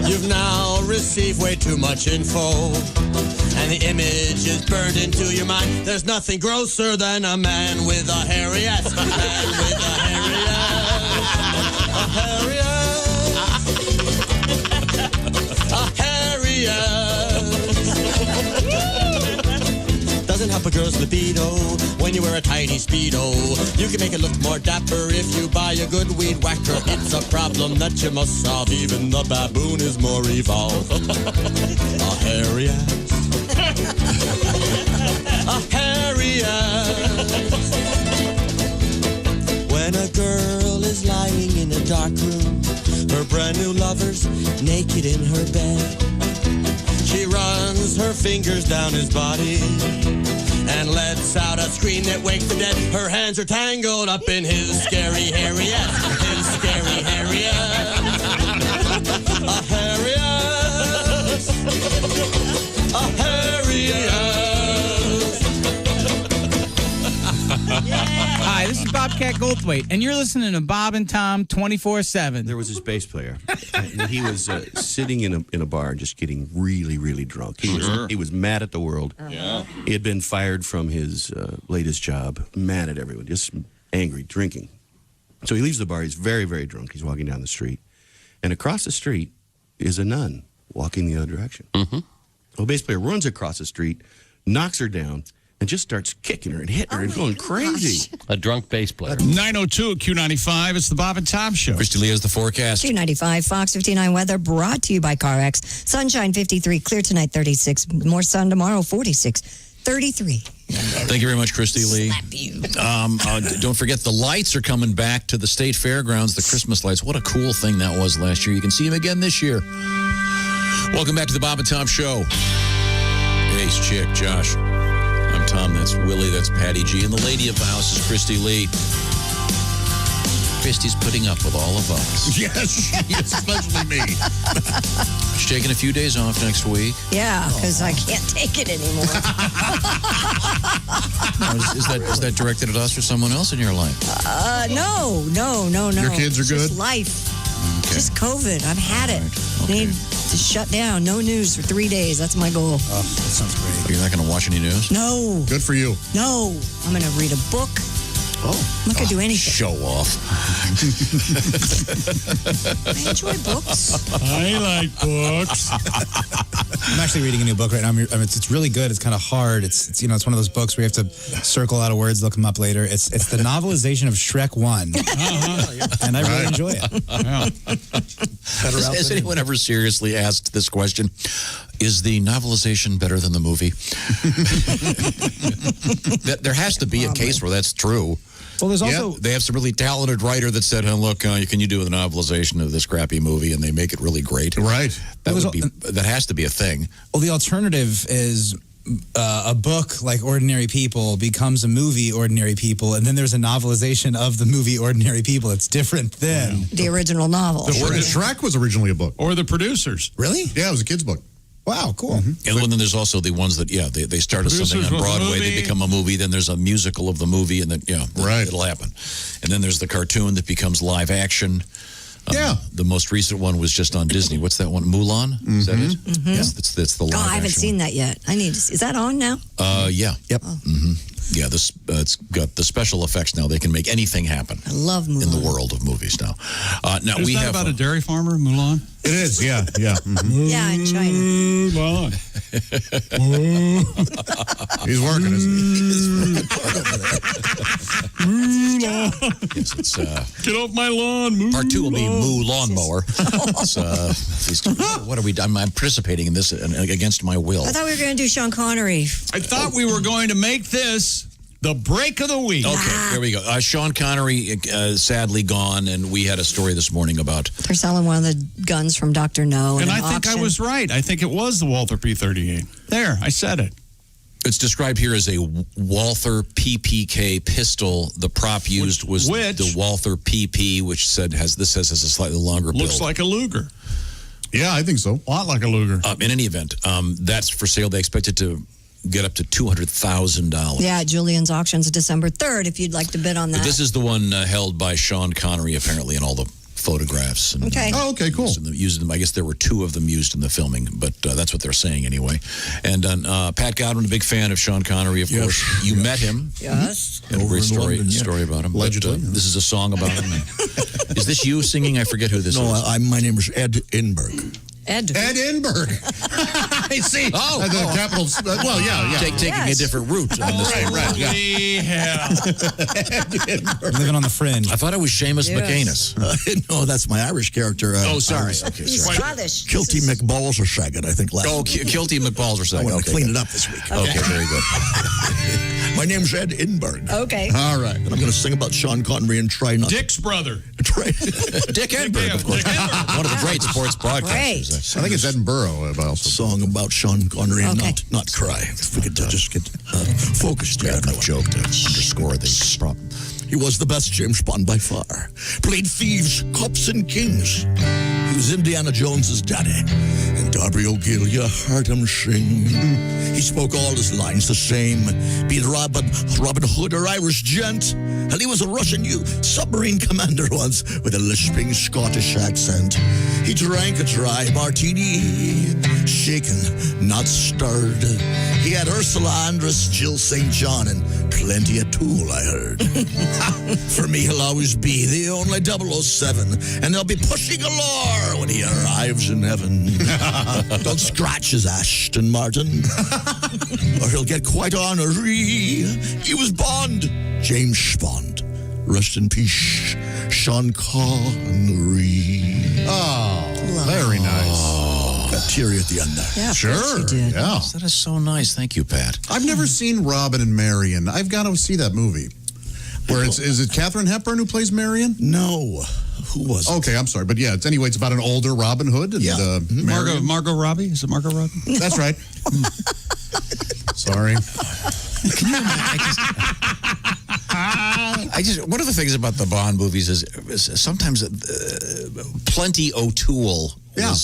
You've now received way too much info, and the image is burned into your mind. There's nothing grosser than a man with a hairy ass. A man with a hairy ass. A hairy ass. A hairy ass. Doesn't help a girl's libido when you wear a tiny Speedo. You can make it look more dapper if you buy a good weed whacker. It's a problem that you must solve. Even the baboon is more evolved. A hairy ass. A hairy ass. When a girl is lying in a dark room, her brand new lover's naked in her bed. She runs her fingers down his body and lets out a scream that wakes the dead. Her hands are tangled up in his scary hairy ass. His scary hairy ass. A hairy ass. A hairy ass. Hi, this is Bobcat Goldthwait, and you're listening to Bob and Tom 24/7. There was this bass player, and he was sitting in a bar just getting really, really drunk. He was mad at the world. Yeah. He had been fired from his latest job, mad at everyone, just angry, drinking. So he leaves the bar. He's very, very drunk. He's walking down the street, and across the street is a nun walking the other direction. Mm-hmm. Well, the bass player runs across the street, knocks her down, and just starts kicking her and hitting her and going crazy. A drunk bass player. 902 Q95. It's the Bob and Tom Show. Christy Lee has the forecast. 295 Fox 59 weather brought to you by CarX. Sunshine 53, clear tonight 36. More sun tomorrow 46, 33. Thank you very much, Christy Lee. Slap you. Don't forget the lights are coming back to the state fairgrounds, the Christmas lights. What a cool thing that was last year. You can see them again this year. Welcome back to the Bob and Tom Show. Ace, Chick, Josh. I'm Tom. That's Willie. That's Patty G. And the lady of the house is Christy Lee. Christy's putting up with all of us. Yes, especially me. She's taking a few days off next week. Yeah, because I can't take it anymore. Is that directed at us or someone else in your life? No. Your kids are Just good? life. Okay. Just COVID. I've had it. Need to shut down. No news for 3 days. That's my goal. Oh, that sounds great. You're not going to watch any news? No. Good for you. No. I'm going to read a book. Oh. I'm not going to do anything. Show off. I enjoy books. I like books. I'm actually reading a new book right now. I mean, it's really good. It's kind of hard. It's one of those books where you have to circle out of words, look them up later. It's the novelization of Shrek 1. And I really enjoy it. Has anyone ever seriously asked this question? Is the novelization better than the movie? There has to be a case where that's true. Well, there's also... They have some really talented writer that said, look, can you do the novelization of this crappy movie? And they make it really great. Right. That has to be a thing. Well, the alternative is a book like Ordinary People becomes a movie Ordinary People, and then there's a novelization of the movie Ordinary People. It's different than the original novel. The Shrek was originally a book. Or the producers. Really? Yeah, it was a kid's book. Wow, cool. Mm-hmm. And then there's also the ones that, they start as something on Broadway, they become a movie, then there's a musical of the movie, and then, it'll happen. And then there's the cartoon that becomes live action. The most recent one was just on Disney. What's that one? Mulan? Is that it? Mm-hmm. Yes, that's the live action. I haven't seen that yet. I need to see. Is that on now? Yeah. Yep. Oh. Mm-hmm. Yeah, it's got the special effects now. They can make anything happen. I love Mulan. In the world of movies now. Now Is we that have about a dairy farmer, Mulan? It is, yeah. Mm-hmm. Yeah, in China. Mulan. He's working, isn't he? Get off my lawn, Part 2 will be Moo Lawnmower. What are we? I'm participating in this against my will. I thought we were going to do Sean Connery. I thought we were going to make this the break of the week. Okay, there we go. Sean Connery, sadly gone, and we had a story this morning about... They're selling one of the guns from Dr. No. And I an think auction. I was right. I think it was the Walther P-38. There, I said it. It's described here as a Walther PPK pistol. The prop used was the Walther PP, which has a slightly longer build. Looks like a Luger. Yeah, I think so. A lot like a Luger. In any event, that's for sale. They expect it to get up to $200,000. Yeah, Julian's auction's December 3rd, if you'd like to bid on that. But this is the one held by Sean Connery, apparently, in all the photographs. And, okay. Oh, okay, cool. Used them. I guess there were 2 of them used in the filming, but that's what they're saying anyway. And Pat Godwin, a big fan of Sean Connery, of course. You met him. Yes. A great story about him. Allegedly. But, this is a song about him. Is this you singing? I forget who this is. No, my name is Ed Inberg. Ed Inberg. I see. Oh, the capital. Well, yeah. Taking a different route on this one. Right, yeah. living on the fringe. I thought it was Seamus McAnus. No, that's my Irish character. Sorry. He's Scottish. Kilty McBalls or Sagan, I think. Kilty McBalls or Sagan. I want to clean it up this week. Okay, very good. My name's Ed Inberg. Okay. All right. And I'm going to sing about Sean Connery and try not Dick's brother. Dick Edberg, of course. One of the great sports broadcasters. I think it's Edinburgh also. Song about Sean Connery and not cry. If we could just get focused here. Enough joke to underscore the problem. He was the best James Bond by far. Played thieves, cops, and kings. He was Indiana Jones's daddy. And Darby O'Gill, you heard him sing. He spoke all his lines the same. Be it Robin Hood or Irish gent. And he was a Russian submarine commander once with a lisping Scottish accent. He drank a dry martini, shaken, not stirred. He had Ursula Andress, Jill St. John, and plenty of Tool, I heard. For me, he'll always be the only 007, and they'll be pushing galore when he arrives in heaven. Don't scratch his Aston Martin, or he'll get quite ornery. He was Bond, James Bond. Rest in peace, Sean Connery. Oh, very nice. Got teary at the end there. Yeah, Sure. Yeah. That is so nice. Thank you, Pat. I've never seen Robin and Marion. I've got to see that movie. Where is it Katharine Hepburn who plays Marion? No. Who was it? Okay, I'm sorry. But yeah, it's about an older Robin Hood. And, Margot Robbie? Is it Margot Robbie? That's right. Sorry. Can you imagine? I just one of the things about the Bond movies is sometimes Plenty O'Toole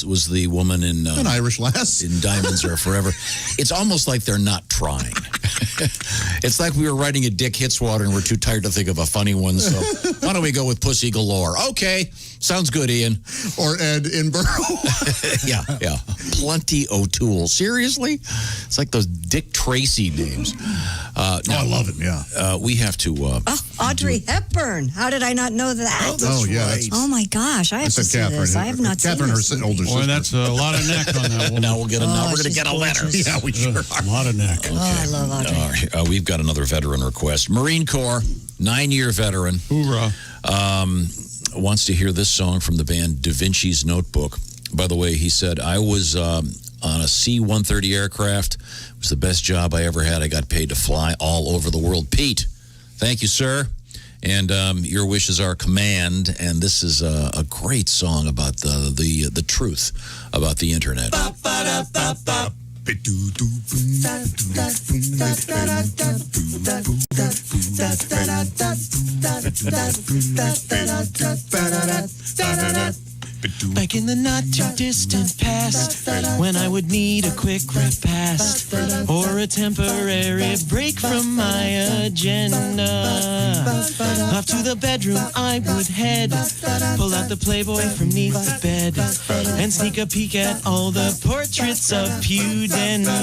was the woman in an Irish lass in Diamonds Are Forever. It's almost like they're not trying. It's like we were writing a Dick Hitswater and we're too tired to think of a funny one. So why don't we go with Pussy Galore? Okay, sounds good, Ian. Or Ed Inborough. yeah. Plenty O'Toole. Seriously? It's like those Dick Tracy names. I love him. Yeah. We have to. Audrey Hepburn. How did I not know that? Right. Oh my gosh! I have to see this. I have not seen this. Older Boy, that's a lot of neck on that one. Now we're going to get a letter. Yeah, we sure are. A lot of neck. Okay. Oh, I love Audrey. All right. We've got another veteran request. Marine Corps, 9-year veteran. Hoorah. Wants to hear this song from the band Da Vinci's Notebook. By the way, he said, I was on a C-130 aircraft. It was the best job I ever had. I got paid to fly all over the world. Pete, thank you, sir. And your wishes are command. And this is a great song about the truth about the internet. Back in the not too distant past, when I would need a quick repast or a temporary break from my agenda, off to the bedroom I would head, pull out the Playboy from neath the bed, and sneak a peek at all the portraits of Pudenda.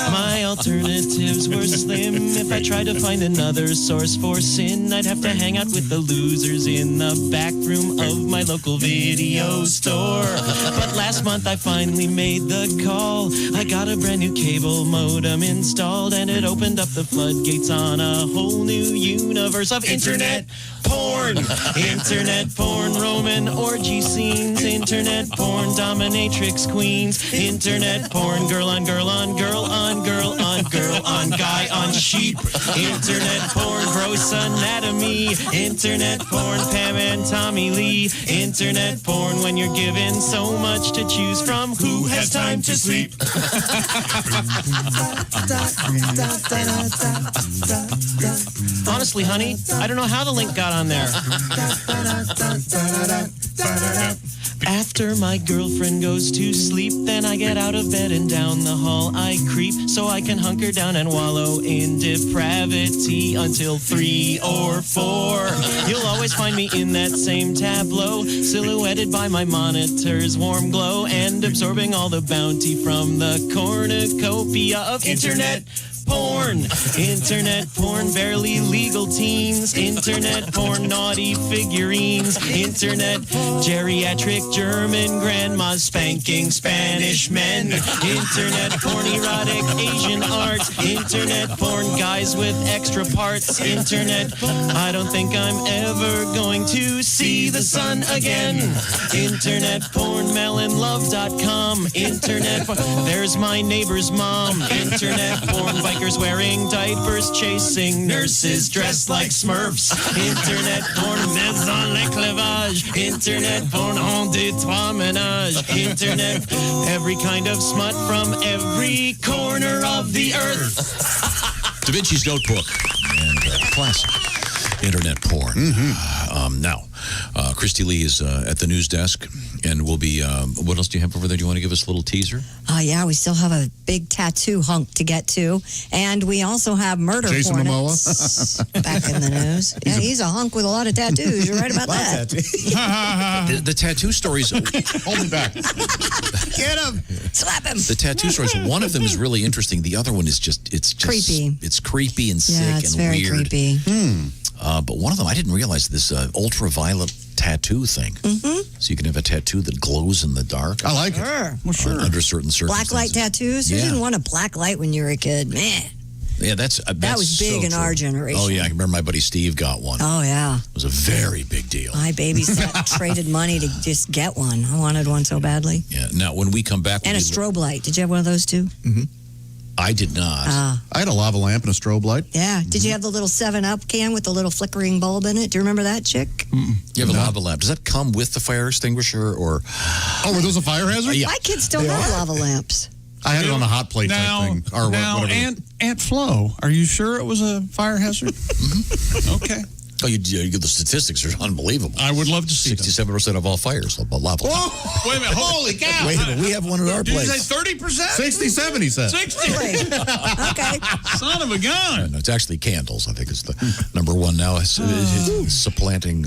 My alternatives were slim. If I tried to find another source for sin, I'd have to hang out with the losers in the back room of my local video store. But last month I finally made the call. I got a brand new cable modem installed, and it opened up the floodgates on a whole new universe of internet porn. Internet porn, Roman orgy scenes. Internet porn, dominatrix queens. Internet porn, girl on girl on girl on girl on girl on guy on sheep. Internet porn, gross anatomy. Internet porn, Pam and Tommy Lee. Internet porn, when you're given so much to choose from, who has time to sleep? Honestly, honey, I don't know how the link got on there. After my girlfriend goes to sleep, then I get out of bed and down the hall I creep, so I can hunker down and wallow in depravity until 3 or 4. You'll always find me in that same tableau, silhouetted by my monitor's warm glow, and absorbing all the bounty from the cornucopia of internet porn. Internet porn, barely legal teens. Internet porn, naughty figurines. Internet geriatric German grandmas spanking Spanish men. Internet porn, erotic Asian art. Internet porn, guys with extra parts. Internet, I don't think I'm ever going to see the sun again. Internet porn, melonlove.com. Internet porn, there's my neighbor's mom. Internet porn, bikers wearing diapers, chasing nurses dressed like Smurfs. Internet porn, maison le clavage. Internet porn, en deux trois ménages. Internet, every kind of smut from every corner of the earth. Da Vinci's Notebook and classic internet porn. Now, Christy Lee is at the news desk, and we'll be. What else do you have over there? Do you want to give us a little teaser? Yeah, we still have a big tattoo hunk to get to, and we also have murder Jason hornets back in the news. Yeah, he's a hunk with a lot of tattoos. You're right about that. The tattoo stories. Hold me back. Get him. Slap him. The tattoo stories. One of them is really interesting. The other one is just creepy. It's creepy and sick Yeah, it's and very weird. creepy. But one of them, I didn't realize this ultraviolet tattoo thing. So you can have a tattoo that glows in the dark. I like it. Well, sure. Under certain circumstances. Black light tattoos? Who Yeah. didn't want a black light when you were a kid? Man. Yeah, that was big so in true. our generation. Oh, yeah. I remember my buddy Steve got one. Oh, yeah. It was a very big deal. My babysat traded money to just get one. I wanted one so badly. Yeah. Now, when we come back... And a strobe light. Did you have one of those too? I did not. I had a lava lamp and a strobe light. Yeah. Did you have the little 7-Up can with the little flickering bulb in it? Do you remember that, chick? You have a lava lamp. Does that come with the fire extinguisher or... Oh, were those a fire hazard? Yeah. My kids still have lava lamps. I had it on a hot plate now, type thing. Or now, whatever. Aunt Flo, are you sure it was a fire hazard? Okay. Oh, the statistics are unbelievable. I would love to see 67% of all fires are lava. Whoa! Wait a minute. Holy cow. Wait a minute. We have one at our Did place. you say 30%? 67, he said. 60. Okay. Son of a gun. No, it's actually candles. I think it's the number one now. It's supplanting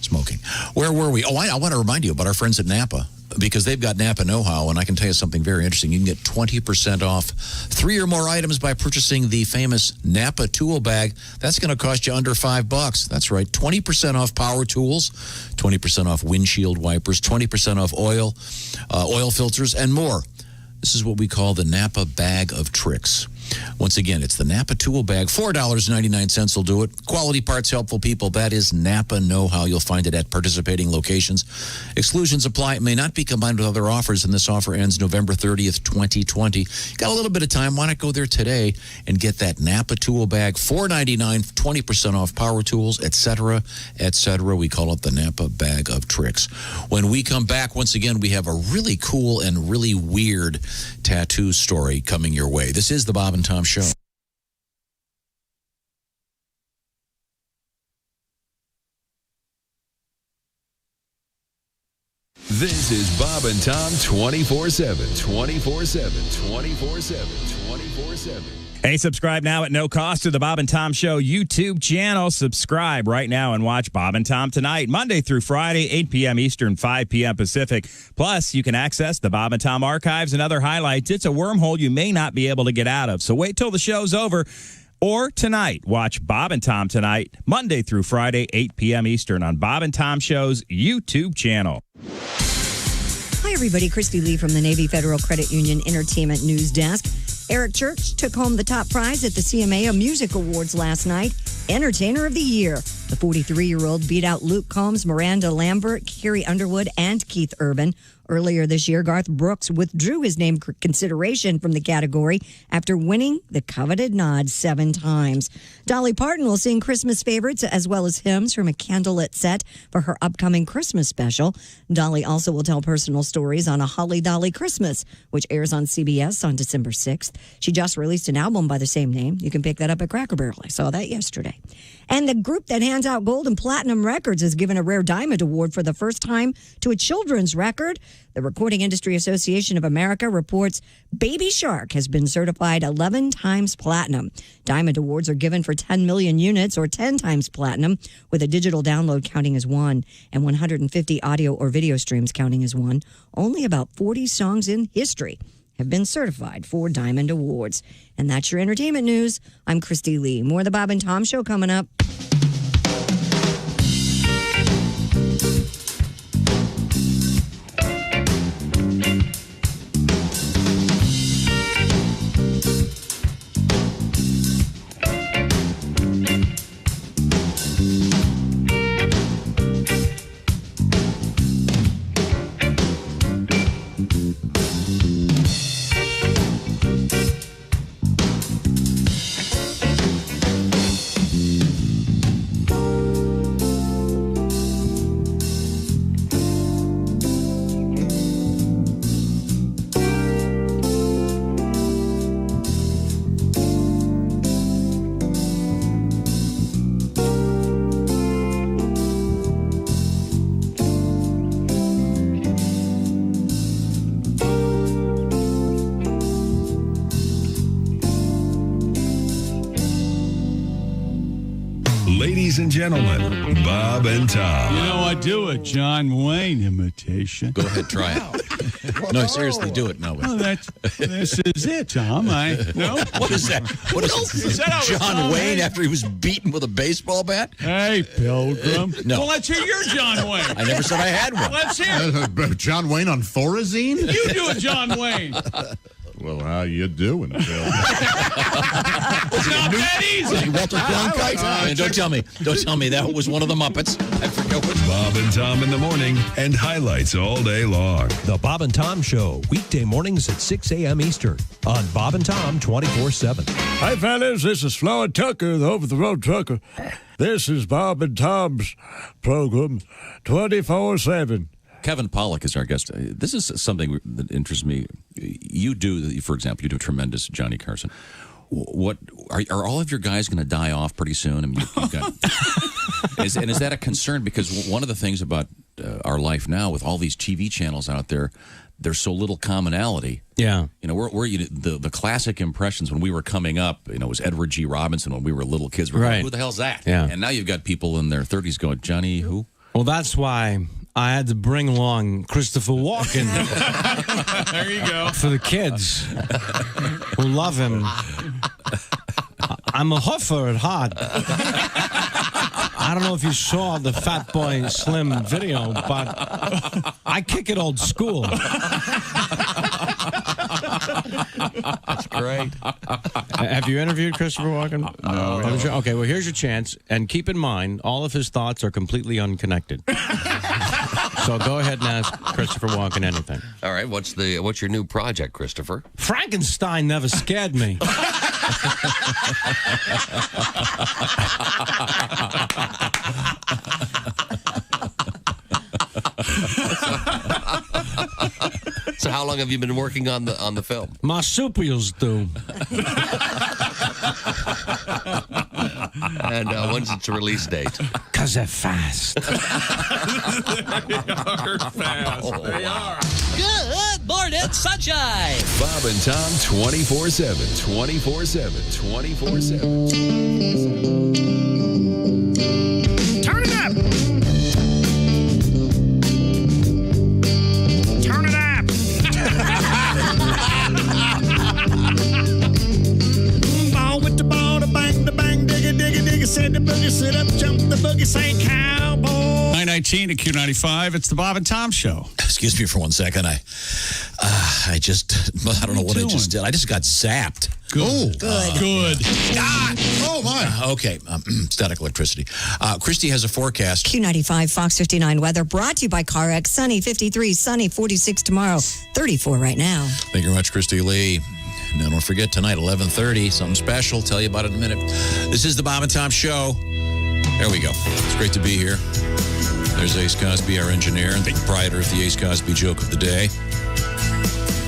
smoking. Where were we? Oh, I want to remind you about our friends at Napa, because they've got Napa know-how, and I can tell you something very interesting. You can get 20% off 3 or more items by purchasing the famous Napa tool bag. That's going to cost you under $5. That's right, 20% off power tools, 20% off windshield wipers, 20% off oil filters, and more. This is what we call the Napa Bag of Tricks. Once again, it's the Napa Tool Bag. $4.99 will do it. Quality parts, helpful people. That is Napa know-how. You'll find it at participating locations. Exclusions apply. It may not be combined with other offers, and this offer ends November 30th, 2020. Got a little bit of time. Why not go there today and get that Napa Tool Bag? $4.99, 20% off power tools, etc., etc. We call it the Napa Bag of Tricks. When we come back, once again, we have a really cool and really weird tattoo story coming your way. This is the Bob and Tom Show. This is Bob and Tom 24/7, 24/7, 24/7, 24/7. Hey, subscribe now at no cost to the Bob and Tom Show YouTube channel. Subscribe right now and watch Bob and Tom Tonight, Monday through Friday, 8 p.m. Eastern, 5 p.m. Pacific. Plus, you can access the Bob and Tom archives and other highlights. It's a wormhole you may not be able to get out of, so wait till the show's over. Or tonight, watch Bob and Tom Tonight, Monday through Friday, 8 p.m. Eastern on Bob and Tom Show's YouTube channel. Hi, everybody. Christy Lee from the Navy Federal Credit Union Entertainment News Desk. Eric Church took home the top prize at the CMA Music Awards last night, Entertainer of the Year. The 43-year-old beat out Luke Combs, Miranda Lambert, Carrie Underwood, and Keith Urban. Earlier this year, Garth Brooks withdrew his name consideration from the category after winning the coveted nod 7 times. Dolly Parton will sing Christmas favorites as well as hymns from a candlelit set for her upcoming Christmas special. Dolly also will tell personal stories on A Holly Dolly Christmas, which airs on CBS on December 6th. She just released an album by the same name. You can pick that up at Cracker Barrel. I saw that yesterday. And the group that hands out gold and platinum records is given a Rare Diamond Award for the first time to a children's record. The Recording Industry Association of America reports Baby Shark has been certified 11 times platinum. Diamond Awards are given for 10 million units or 10 times platinum, with a digital download counting as 1 and 150 audio or video streams counting as 1. Only about 40 songs in history have been certified for Diamond Awards. And that's your entertainment news. I'm Christy Lee. More of the Bob and Tom Show coming up. Ladies and gentlemen, Bob and Tom. You know, I do a John Wayne imitation. Go ahead, try it. No, seriously, do it. No, Oh, this is it, Tom. No? What is that? What is John Wayne after he was beaten with a baseball bat? Hey, Pilgrim. No. Well, let's hear your John Wayne. I never said I had one. Let's hear it. John Wayne on Thorazine? You do a John Wayne. Well, how you doing, Bill? It's not that easy. Walter Cronkite? Don't tell me that was one of the Muppets. I forget what. Bob and Tom in the morning and highlights all day long. The Bob and Tom Show, weekday mornings at 6 a.m. Eastern on Bob and Tom 24/7. Hi, fellas. This is Floyd Tucker, the over-the-road trucker. This is Bob and Tom's program 24/7. Kevin Pollak is our guest. This is something that interests me. You do, for example, you do a tremendous Johnny Carson. What are all of your guys going to die off pretty soon? I mean, you've got, is that a concern? Because one of the things about our life now, with all these TV channels out there, there's so little commonality. Yeah. You know, we're the classic impressions when we were coming up, you know, was Edward G. Robinson when we were little kids. We're going, who the hell's that? Yeah. And now you've got people in their 30s going, Johnny who? Well, that's why I had to bring along Christopher Walken. There you go. For the kids who love him. I'm a huffer at heart. I don't know if you saw the Fat Boy Slim video, but I kick it old school. That's great. Have you interviewed Christopher Walken? No. Okay, well, here's your chance. And keep in mind, all of his thoughts are completely unconnected. So go ahead and ask Christopher Walken anything. All right, what's your new project, Christopher? Frankenstein never scared me. So how long have you been working on the film? Marsupials do. And when's its release date? Because they're fast. They are fast. They are. Good morning, sunshine. Bob and Tom 24/7. 24/7. 24/7. Turn it up. Turn it up. Ball with the ball, the bang, digga, digga, digga, said the boogie, sit up, jump the boogie, say cowboy. 919 to Q95. It's the Bob and Tom Show. Excuse me for 1 second. I don't know what I just did. I just got zapped. Good. Good. Oh, my. Okay. Static electricity. Christy has a forecast. Q95 Fox 59 weather brought to you by CarX. Sunny 53, sunny 46 tomorrow, 34 right now. Thank you very much, Christy Lee. Now, don't forget, tonight, 11:30, something special. Tell you about it in a minute. This is the Bob and Tom Show. There we go. It's great to be here. There's Ace Cosby, our engineer and the proprietor of the Ace Cosby Joke of the Day.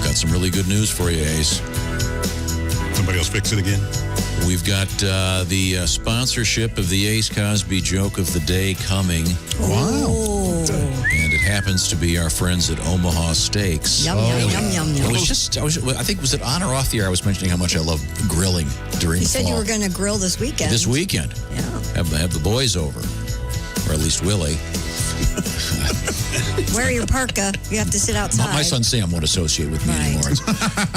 Got some really good news for you, Ace. Somebody else fix it again? We've got the sponsorship of the Ace Cosby Joke of the Day coming. Wow. And it happens to be our friends at Omaha Steaks. Yum, yum, yum, yum, yum. I think, was it on or off the air? I was mentioning how much I love grilling during You the said fall. you were going to grill this weekend. This weekend. Yeah. Have the boys over. Or at least Willie. Wear your parka. You have to sit outside. My son Sam won't associate with me anymore.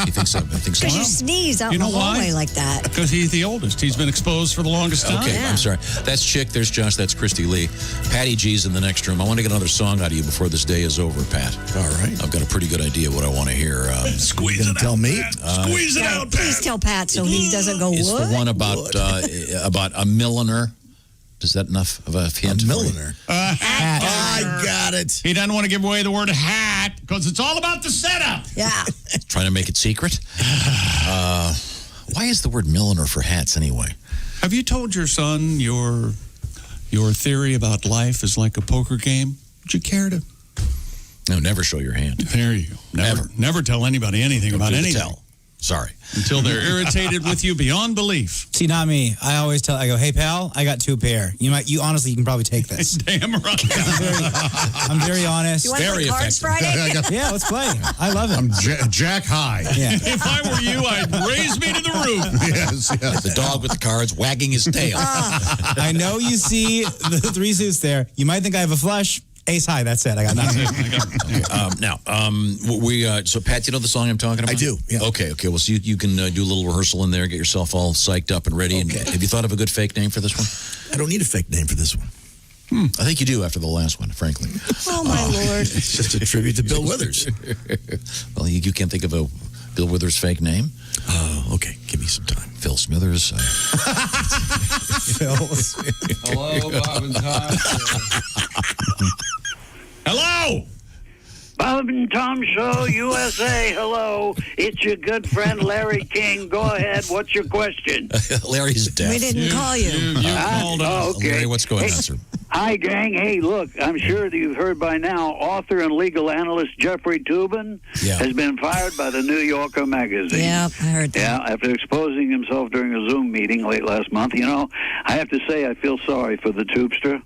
He thinks Because you sneeze out You in the know why? hallway like that. Because he's the oldest. He's been exposed for the longest time. Okay, I'm sorry. That's Chick. There's Josh. That's Christy Lee. Patty G's in the next room. I want to get another song out of you before this day is over, Pat. All right. I've got a pretty good idea what I want to hear. Squeeze it out. Tell me. Squeeze it out, Please tell Pat so he doesn't go, It's what? the one about a milliner. Is that enough of a hint? A milliner. I got it. He doesn't want to give away the word hat because it's all about the setup. Yeah. Trying to make it secret? Why is the word milliner for hats anyway? Have you told your son your theory about life is like a poker game? Would you care to? No, never show your hand. There you go. Never tell anybody anything Don't about do the anything. tell. Sorry. Until they're irritated with you beyond belief. See, not me. I always tell, I go, hey, pal, I got 2 pair. You honestly, you can probably take this. Damn right. I'm very honest. You want to play Cards Friday? Yeah, let's play. I love it. I'm Jack High. Yeah. If I were you, I'd raise me to the roof. Yes. The dog with the cards wagging his tail. I know you see the 3 suits there. You might think I have a flush. Ace high, that's it. I got nothing. So Pat, you know the song I'm talking about? I do, yeah. Okay. Well, so you can do a little rehearsal in there, get yourself all psyched up and ready. Okay. And have you thought of a good fake name for this one? I don't need a fake name for this one. I think you do after the last one, frankly. Oh, my Lord. It's just a tribute to Bill Withers. Well, you can't think of a Bill Withers fake name? Oh, okay. Give me some time. Phil Smithers. Hello, Bob and Tom. Hello. Bob and Tom Show, USA. Hello. It's your good friend Larry King. Go ahead. What's your question? Larry's deaf. We didn't call you. You called us. Oh, Okay. Larry, what's going Hey, on, sir? Hi, gang. Hey, look, I'm sure that you've heard by now, author and legal analyst Jeffrey Toobin has been fired by the New Yorker magazine. Yeah, I heard that. Yeah, after exposing himself during a Zoom meeting late last month. You know, I have to say I feel sorry for the Toobster.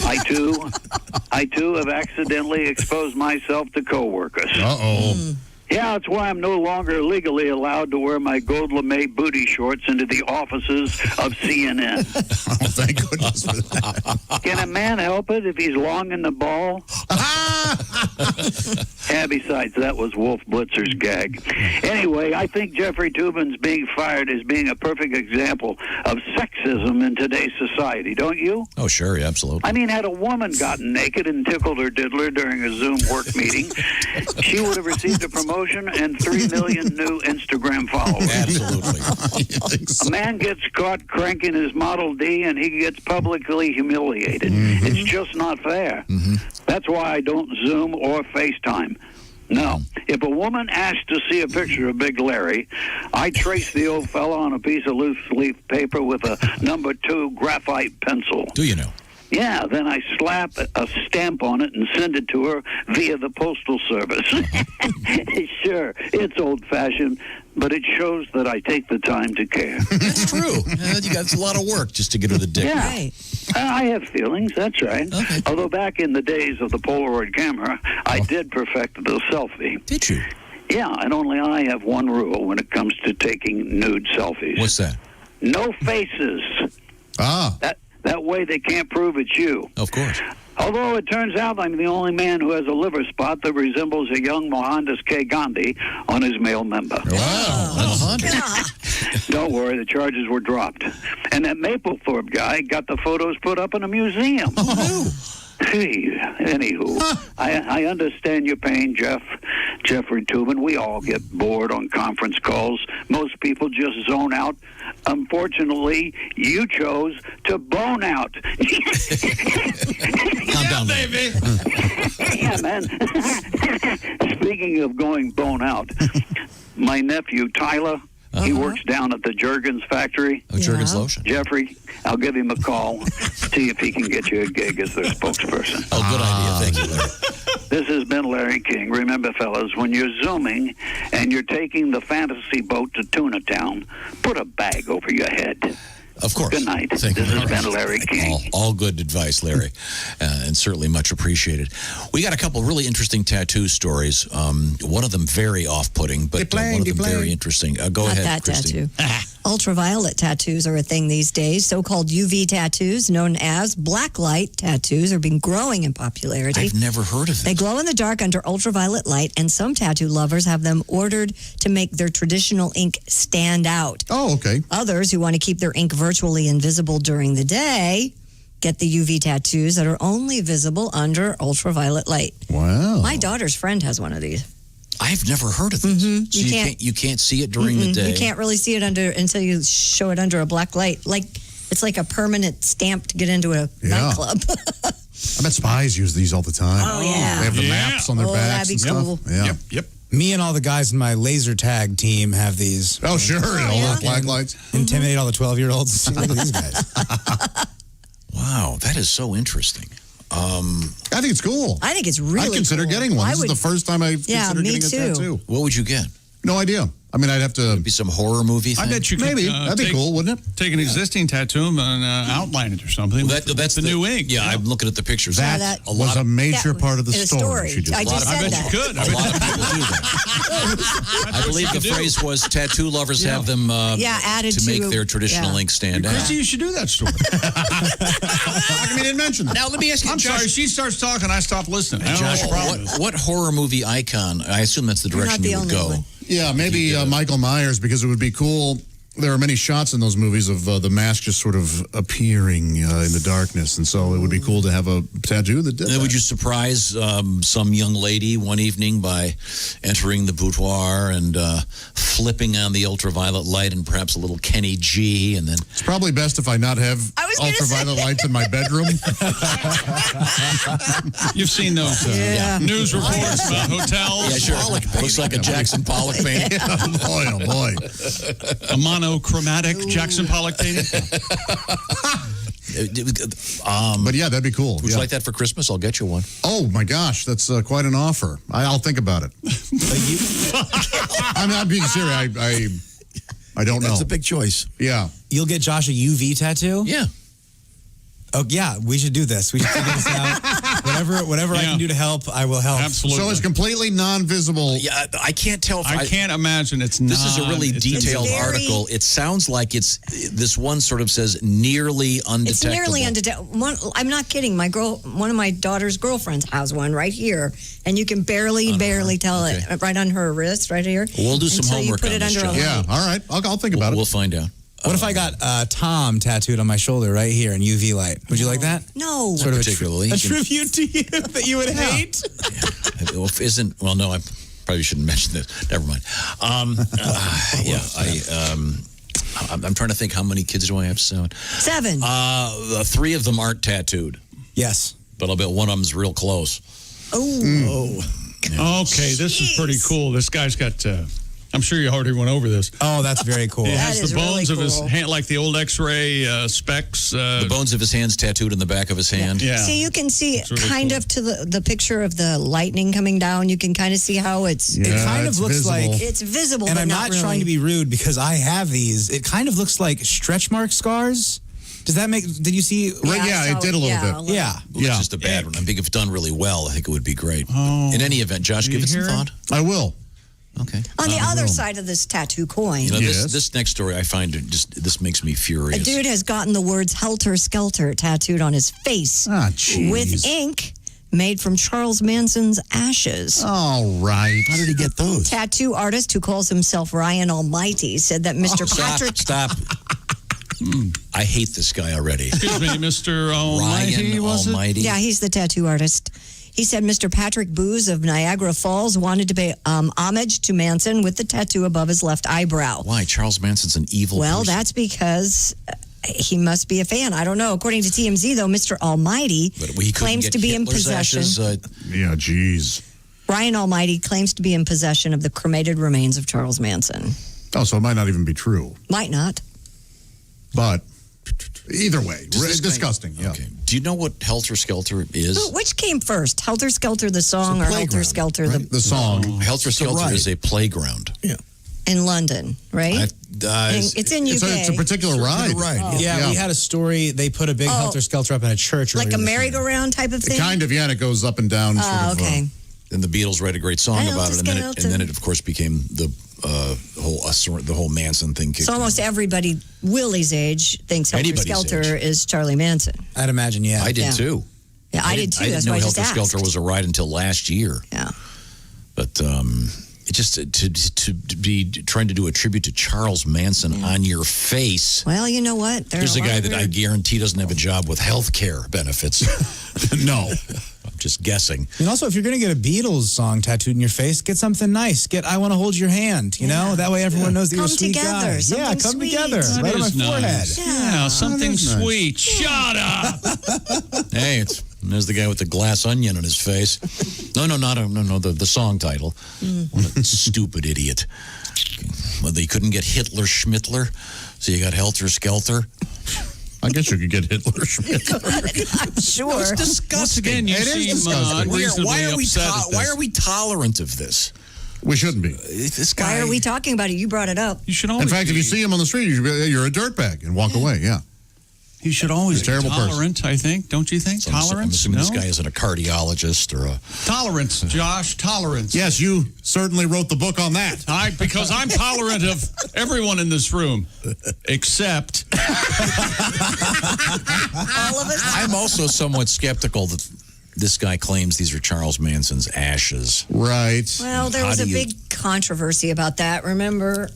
I too have accidentally exposed myself to coworkers. Uh-oh. Yeah, that's why I'm no longer legally allowed to wear my gold lame booty shorts into the offices of CNN. Oh, thank goodness for that. Can a man help it if he's long in the ball? Yeah, besides, that was Wolf Blitzer's gag. Anyway, I think Jeffrey Toobin's being fired is being a perfect example of sexism in today's society, don't you? Oh, sure, yeah, absolutely. I mean, had a woman gotten naked and tickled her diddler during a Zoom work meeting, she would have received a promotion and 3 million new Instagram followers. Absolutely. A man gets caught cranking his Model D and he gets publicly humiliated. It's just not fair. That's why I don't Zoom or FaceTime. No. If a woman asks to see a picture of Big Larry, I trace the old fella on a piece of loose leaf paper with a number 2 graphite pencil. Do you know? Yeah, then I slap a stamp on it and send it to her via the Postal Service. Sure, it's old-fashioned, but it shows that I take the time to care. That's true. It's a lot of work just to get her the dick. Yeah, I have feelings, that's right. Okay. Although back in the days of the Polaroid camera, I did perfect the selfie. Did you? Yeah, and only I have one rule when it comes to taking nude selfies. What's that? No faces. Ah. That way they can't prove it's you. Of course. Although it turns out I'm the only man who has a liver spot that resembles a young Mohandas K. Gandhi on his male member. Wow. Don't worry, the charges were dropped. And that Maplethorpe guy got the photos put up in a museum. Hey, anywho, I understand your pain, Jeffrey Toobin. We all get bored on conference calls. Most people just zone out. Unfortunately, you chose to bone out. Calm down, baby. Yeah, man. Speaking of going bone out, my nephew, Tyler, he works down at the Jergens factory. Oh, Jergens lotion. Jeffrey, I'll give him a call, see if he can get you a gig as their spokesperson. Oh, good idea. Thank you, Larry. This has been Larry King. Remember, fellas, when you're Zooming and you're taking the fantasy boat to Tuna Town, put a bag over your head. Of course. Good night. Thank This you. has been Larry King. All good advice, Larry, and certainly much appreciated. We got a couple really interesting tattoo stories. One of them very off-putting, but one of them very interesting. Go Not ahead, that Christy. tattoo. Ultraviolet tattoos are a thing these days. So-called UV tattoos, known as blacklight tattoos, are being growing in popularity. I've never heard of it. They glow in the dark under ultraviolet light, and some tattoo lovers have them ordered to make their traditional ink stand out. Oh, okay. Others who want to keep their ink virtually invisible during the day get the UV tattoos that are only visible under ultraviolet light. Wow. My daughter's friend has one of these. I've never heard of this. So you can't see it during the day. You can't really see it until you show it under a black light. Like it's like a permanent stamp to get into a nightclub. I bet spies use these all the time. Oh, yeah. They have the maps on their backs that'd be and stuff. cool. Yeah. Yep. Me and all the guys in my laser tag team have these. Oh, sure. All the black lights. Intimidate all the 12-year-olds. Look at these guys. Wow, that is so interesting. I think it's cool. I think it's really I consider cool. getting one. I This would- is the first time I've considered me getting too. a tattoo. What would you get? No idea. I mean, I'd have to... Be some horror movie thing? I bet you could. Maybe. That'd be cool, wouldn't it? Take an existing tattoo and outline it or something. That's the new ink. Yeah, I'm looking at the pictures. That was a major part of the in a story. She just I just said I bet that. you could. A lot of people do that. I believe the phrase was tattoo lovers have them added to make their traditional ink stand out. Christy, you should do that story. How come you didn't mention that? Now, let me ask you, I'm sorry. She starts talking, I stop listening. I don't know Josh, what your problem is. what horror movie icon, I assume that's the direction the you would only go. one. Yeah, maybe Michael Myers, because it would be cool. There are many shots in those movies of the mask just sort of appearing in the darkness, and so it would be cool to have a tattoo that did And then that. would you surprise some young lady one evening by entering the boudoir and flipping on the ultraviolet light and perhaps a little Kenny G, and then... It's probably best if I not have ultraviolet lights in my bedroom. You've seen those news reports about hotels. Yeah, sure. Looks like a Jackson Pollock painting. Boy, oh boy. A monochromatic Jackson Pollock painting. But yeah, that'd be cool. Would you like that for Christmas? I'll get you one. Oh my gosh, that's quite an offer. I'll think about it. I'm not being serious. I don't know. That's a big choice. Yeah. You'll get Josh a UV tattoo? Yeah. Oh, yeah, we should do this. We should figure this out. Whatever I can do to help, I will help. Absolutely. So it's completely non-visible. Yeah, I can't tell if I can't imagine it's not. This is a really detailed article. It sounds like it's this one sort of says nearly undetectable. It's nearly undetectable. I'm not kidding. One of my daughter's girlfriends has one right here, and you can barely tell it right on her wrist, right here. We'll do some homework on this, John. Yeah, all right. I'll think about it. We'll find out. What if I got Tom tattooed on my shoulder right here in UV light? Would you like that? No. Sort of particularly. a tribute to you that you would hate? Well, no, I probably shouldn't mention this. Never mind. I'm trying to think how many kids do I have soon? 7. 3 of them aren't tattooed. Yes. But I'll bet one of them's real close. Oh. Okay, this is pretty cool. This guy's got... I'm sure you already went over this. Oh, that's very cool. He has That is the bones really of his cool. hand, like the old X-ray specs. The bones of his hands tattooed in the back of his hand. Yeah. See, you can see really kind cool. of to the picture of the lightning coming down. You can kind of see how it's It kind of looks visible. like... it's visible, And but I'm not really. trying to be rude because I have these. It kind of looks like stretch mark scars. Does that make... Did you see... Right, yeah, it did a little bit. Yeah. Well, that's just a bad one. I think if done really well, I think it would be great. In any event, Josh, give it some thought. I will. Okay. On the other side of this tattoo coin, You know, this next story, I find this makes me furious. a dude has gotten the words "Helter Skelter" tattooed on his face with ink made from Charles Manson's ashes. All right. How did he get those? Tattoo artist who calls himself Ryan Almighty said that Mr. Patrick... Stop. I hate this guy already. Excuse me, Mr. Almighty, Ryan was Almighty. Yeah, he's the tattoo artist. He said Mr. Patrick Booz of Niagara Falls wanted to pay homage to Manson with the tattoo above his left eyebrow. Why? Charles Manson's an evil person. That's because he must be a fan. I don't know. According to TMZ, though, Mr. Almighty claims to be in possession. Yeah, geez. Ryan Almighty claims to be in possession of the cremated remains of Charles Manson. Oh, so it might not even be true. Might not. But either way, disgusting. Yeah. Okay. Do you know what Helter Skelter is? Which came first, Helter Skelter the song or Helter Skelter the song? Helter Skelter is a playground. Yeah. in London, right? It's in UK. It's a particular ride. Oh. Yeah, we had a story. They put a big Helter Skelter up in a church. Like a earlier this merry-go-round type of thing? Kind of, yeah, and it goes up and down. Oh, okay. And the Beatles write a great song about it, and then it, of course, became the whole Manson thing. So almost everybody Willie's age thinks Helter Anybody's Skelter is Charlie Manson. I'd imagine, yeah. I did too. Yeah, I did too. I That's didn't why I know just Helter asked. Skelter was a ride until last year. Yeah. But it just to be trying to do a tribute to Charles Manson on your face. Well, you know what? Here's a guy that I guarantee doesn't have a job with health care benefits. No. I'm just guessing. And also, if you're going to get a Beatles song tattooed in your face, get something nice. Get I Want to Hold Your Hand, you know? That way everyone knows that you're a sweet guy. Yeah, come together. Right on my forehead. Yeah, something sweet. Shut up. Hey, there's the guy with the glass onion on his face. No, the song title. What a stupid idiot. Well, they couldn't get Hitler Schmittler, so you got Helter Skelter. I guess you could get Hitler Schmittler. I'm sure. It's disgusting. Again, you It is seem disgusting. unreasonably upset at this. Why are we tolerant of this? We shouldn't be. This guy. Why are we talking about it? You brought it up. You should In fact, if you see him on the street, you're a dirtbag and walk away. Yeah. You should always He's a terrible be tolerant, I think. Don't you think? So I'm Tolerance? assuming No? this guy isn't a cardiologist or a... Tolerance, Josh. Tolerance. Yes, you certainly wrote the book on that. Because I'm tolerant of everyone in this room, except All of us. I'm also somewhat skeptical that this guy claims these are Charles Manson's ashes. Right. Well, there was a big controversy about that, remember?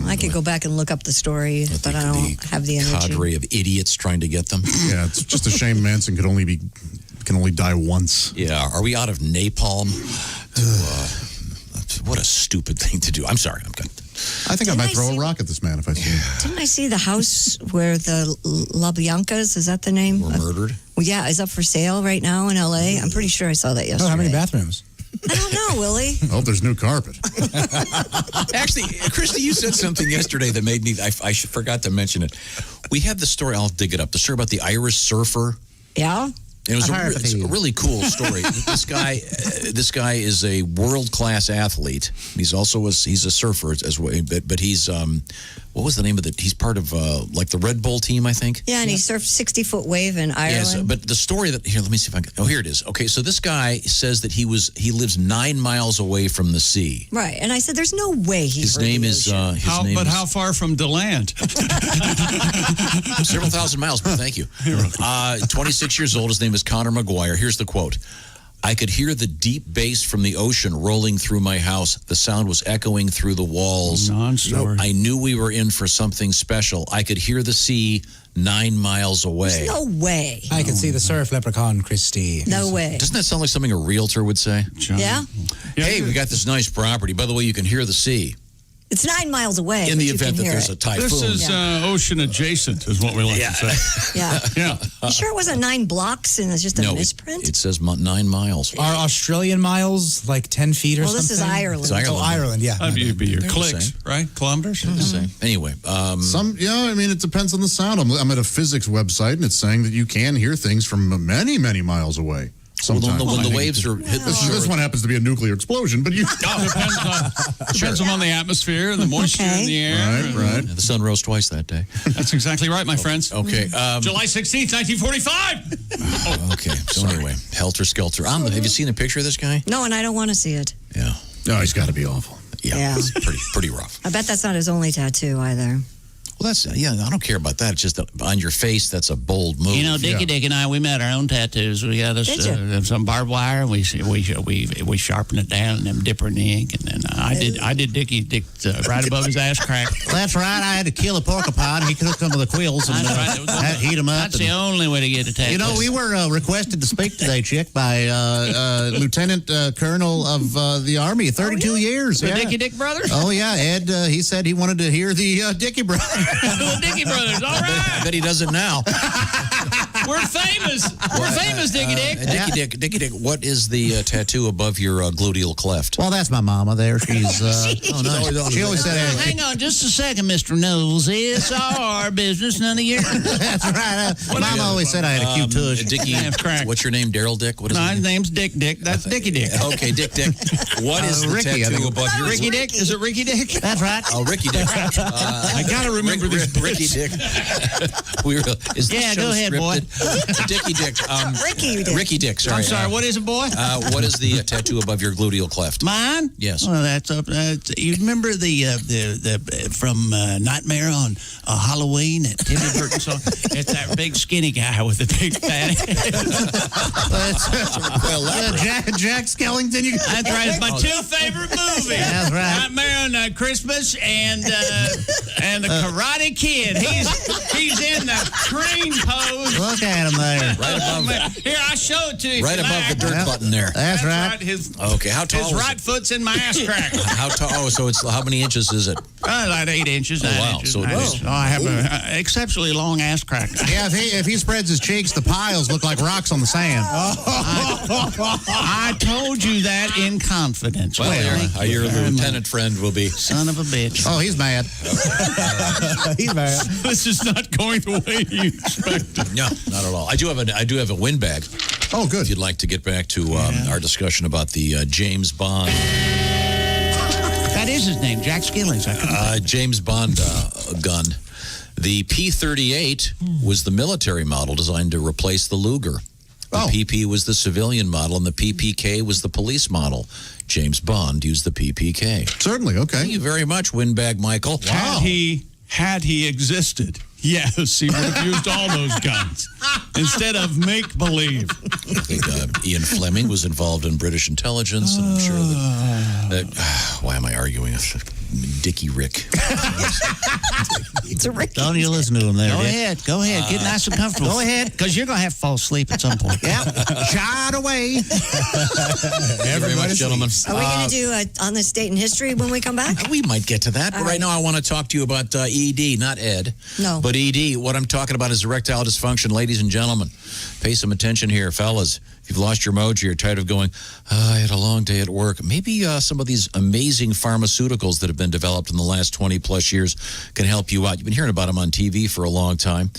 I could go back and look up the story, but I don't have the energy. Cadre of idiots trying to get them. Yeah, it's just a shame Manson can only die once. Yeah, are we out of napalm? What a stupid thing to do. I'm sorry. I think I might throw a rock at this man if I see him. Didn't I see the house where the LaBiancas, is that the name? Were murdered? Well, yeah, is up for sale right now in L.A. I'm pretty sure I saw that yesterday. Oh, how many bathrooms? I don't know, Willie. I hope there's new carpet. Actually, Christy, you said something yesterday that made me, I forgot to mention it. We had the story, I'll dig it up, the story about the Irish surfer. Yeah? It was it's a really cool story. This guy is a world-class athlete. He's a surfer as well, but he's what was the name of he's part of like the Red Bull team, I think. Yeah, and he surfed 60-foot wave in Ireland. Yes, but the story let me see if I can. Oh, here it is. Okay, so this guy says that he lives 9 miles away from the sea. Right, and I said, "There's no way he's." His name is. How far from DeLand? Several thousand miles. But thank you. 26 years old. His name is Connor McGuire. Here's the quote. I could hear the deep bass from the ocean rolling through my house. The sound was echoing through the walls. Non-story. I knew we were in for something special. I could hear the sea 9 miles away. There's no way. I can see the surf leprechaun, Christy. No way. Doesn't that sound like something a realtor would say? Yeah? Hey, we got this nice property. By the way, you can hear the sea. It's 9 miles away. In the but event that there's a typhoon. This is ocean adjacent, is what we like to say. Yeah. Yeah. You sure it wasn't 9 blocks and it's just a misprint? It says 9 miles. Are Australian miles like 10 feet or Well, this something? is Ireland. It's Ireland. Oh, Ireland, yeah. That'd be your They're the clicks, same. right? Kilometers? The same. Anyway. I mean, it depends on the sound. I'm at a physics website, and it's saying that you can hear things from many, many miles away. Sometimes. When the waves are hit the shore. This one happens to be a nuclear explosion, but you... Depends on the atmosphere and the moisture in the air. Right. The sun rose twice that day. That's exactly right, my friends. Okay. July 16th, 1945. Okay. So anyway, helter skelter. Have you seen a picture of this guy? No, and I don't want to see it. Yeah. No, he's got to be awful. Yeah. It's pretty rough. I bet that's not his only tattoo either. Well, I don't care about that. It's just that on your face, that's a bold move. You know, Dickie Dick and I, we made our own tattoos. We got us some barbed wire, and we sharpened it down and then dipper in the ink, and then I did Dickie Dick right above his ass crack. That's right. I had to kill a porcupine. He took some of the quills and heat them up. That's the only way to get a tattoo. You know, we were requested to speak today, Chick, by Lieutenant Colonel of the Army, 32 years. The yeah. Dickie Dick brothers? Oh, yeah. Ed, he said he wanted to hear the Dickie brothers. The Dickie brothers, all right. I bet he does it now. We're famous. We're famous, Dickie Dick. Dickie Dick, what is the tattoo above your gluteal cleft? Well, that's my mama there. She's, she always said, hang on just a second, Mr. Knowles. It's our business, none of yours. That's right. Mama always said I had a cute tush. Dickie, what's your name, Daryl Dick? What is his name's Dick Dick. That's Dickie Dick. Okay, Dick Dick. What is the Ricky, tattoo above your Ricky Dick? Is it Ricky Dick? That's right. Oh, Ricky Dick. I got to remember this. Ricky Dick. Is this show go ahead, boy. scripted? Dickie Dick. Ricky Dick, sorry. I'm sorry, what is it, boy? What is the tattoo above your gluteal cleft? Mine? Yes. Well, that's up. You remember the from Nightmare on Halloween that Timmy Burton song? It's that big skinny guy with the big fat Jack Skellington. That's right. It's my two favorite movies. That's right. Nightmare on Christmas and the Karate Kid. He's in the crane pose. Look at him there. Right above Here, I'll show it to you. Right above the dirt button there. That's right. Okay, how tall His is right it? foot's in my ass crack. How tall? Oh, so it's how many inches is it? Like 8 inches. 9 wow. inches. So I have an exceptionally long ass crack. Yeah, if he spreads his cheeks, the piles look like rocks on the sand. I told you that in confidence. Well, your lieutenant friend will be. Son of a bitch. Oh, he's mad. He's mad. This is not going the way you expected. No, not at all. I do have a windbag. Oh, good. If you'd like to get back to our discussion about the James Bond. That is his name, Jack Skillings. James Bond gun. The P-38 was the military model designed to replace the Luger. The PP was the civilian model, and the PPK was the police model. James Bond used the PPK. Certainly, okay. Thank you very much, Windbag Michael. Wow. Had he existed, yes, he would have used all those guns instead of make-believe. I think Ian Fleming was involved in British intelligence, and I'm sure that why am I arguing? Dickie Rick. It's a Ricky. Don't you listen to him there, Go Dick. ahead. Go ahead. Get nice and comfortable. Go ahead. Because you're going to have to fall asleep at some point. Yep. Shot away. Very much, gentlemen. Are we going to do on this date in history when we come back? We might get to that, but right now I want to talk to you about ED, not Ed. No. But ED. What I'm talking about is erectile dysfunction. Ladies and gentlemen, pay some attention here, fellas. If you've lost your mojo, you're tired of going, I had a long day at work. Maybe some of these amazing pharmaceuticals that have been developed in the last 20 plus years can help you out. You've been hearing about them on TV for a long time.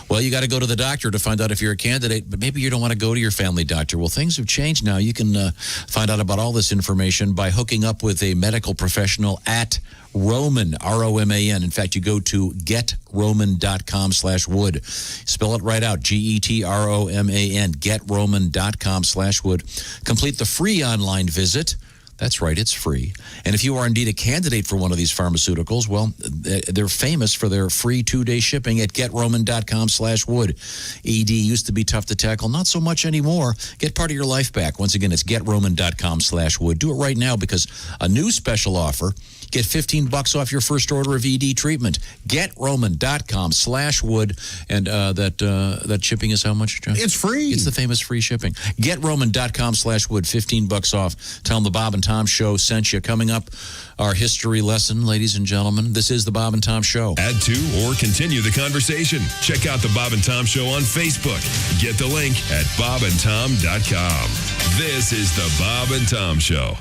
Well, you got to go to the doctor to find out if you're a candidate, but maybe you don't want to go to your family doctor. Well, things have changed now. You can find out about all this information by hooking up with a medical professional at Roman, R-O-M-A-N. In fact, you go to getroman.com/wood. Spell it right out, Getroman, getroman.com/wood. Complete the free online visit. That's right, it's free. And if you are indeed a candidate for one of these pharmaceuticals, well, they're famous for their free 2-day shipping at getroman.com/wood. ED used to be tough to tackle, not so much anymore. Get part of your life back. Once again, it's getroman.com/wood. Do it right now because a new special offer. Get $15 off your first order of ED treatment. GetRoman.com/wood. And that shipping is how much, John? It's free. It's the famous free shipping. GetRoman.com/wood. $15 off. Tell them the Bob and Tom Show sent you. Coming up, our history lesson, ladies and gentlemen. This is the Bob and Tom Show. Add to or continue the conversation. Check out the Bob and Tom Show on Facebook. Get the link at bobandtom.com. This is the Bob and Tom Show.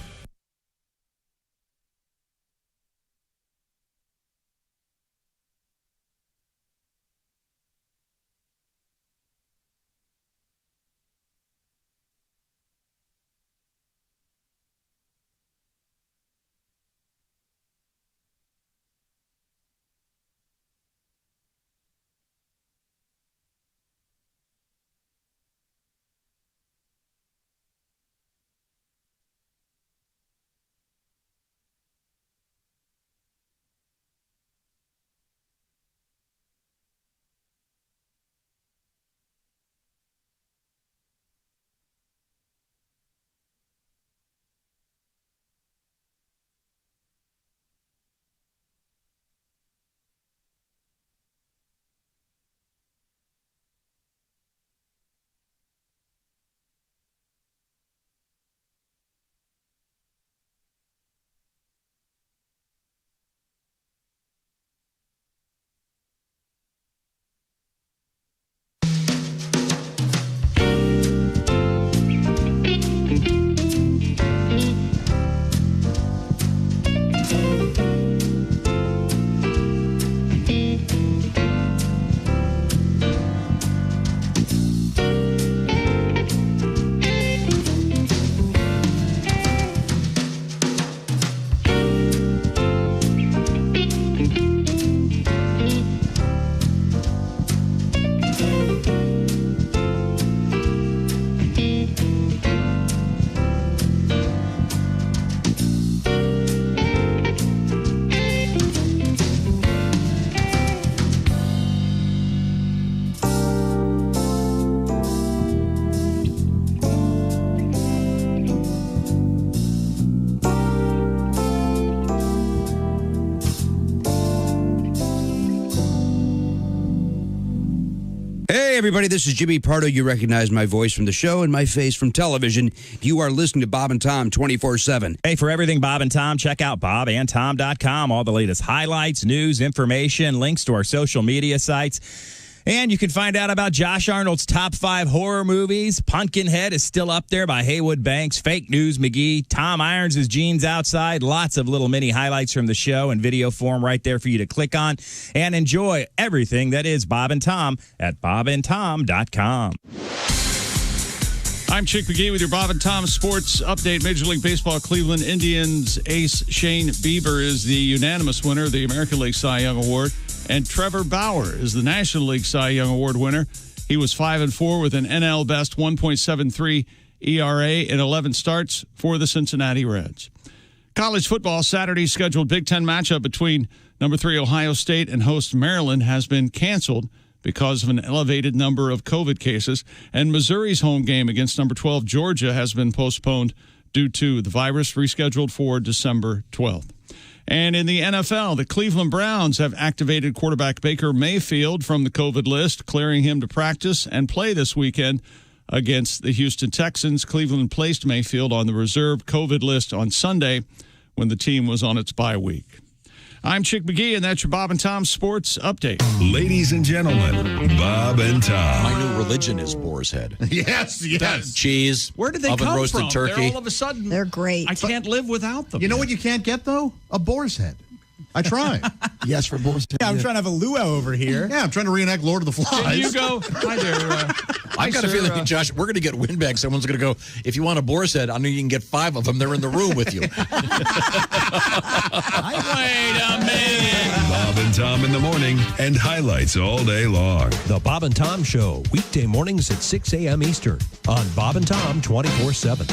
Hey, everybody, this is Jimmy Pardo. You recognize my voice from the show and my face from television. You are listening to Bob and Tom 24/7. Hey, for everything Bob and Tom, check out bobandtom.com. All the latest highlights, news, information, links to our social media sites. And you can find out about Josh Arnold's top 5 horror movies. Pumpkinhead is still up there by Haywood Banks. Fake News McGee. Tom irons his jeans outside. Lots of little mini highlights from the show in video form right there for you to click on and enjoy everything that is Bob and Tom at bobandtom.com. I'm Chick McGee with your Bob and Tom Sports Update. Major League Baseball Cleveland Indians ace Shane Bieber is the unanimous winner of the American League Cy Young Award. And Trevor Bauer is the National League Cy Young Award winner. He was 5-4 with an NL best 1.73 ERA in 11 starts for the Cincinnati Reds. College football, Saturday's scheduled Big Ten matchup between number 3 Ohio State and host Maryland has been canceled because of an elevated number of COVID cases. And Missouri's home game against number 12 Georgia has been postponed due to the virus, rescheduled for December 12th. And in the NFL, the Cleveland Browns have activated quarterback Baker Mayfield from the COVID list, clearing him to practice and play this weekend against the Houston Texans. Cleveland placed Mayfield on the reserve COVID list on Sunday when the team was on its bye week. I'm Chick McGee, and that's your Bob and Tom Sports Update. Ladies and gentlemen, Bob and Tom. My new religion is boar's head. Yes. Cheese. Where did they oven come roasted from? turkey. They're all of a sudden. They're great. I can't live without them. You know what you can't get, though? A boar's head. I try. Yes, for boar's head. Yeah, I'm trying to have a luau over here. Yeah, I'm trying to reenact Lord of the Flies. Did you go? Hi there. I've got a feeling, Josh, we're going to get windbags. Someone's going to go, if you want a boar's head, I know you can get 5 of them. They're in the room with you. Wait a minute. Bob and Tom in the morning and highlights all day long. The Bob and Tom Show, weekday mornings at 6 a.m. Eastern on Bob and Tom 24/7.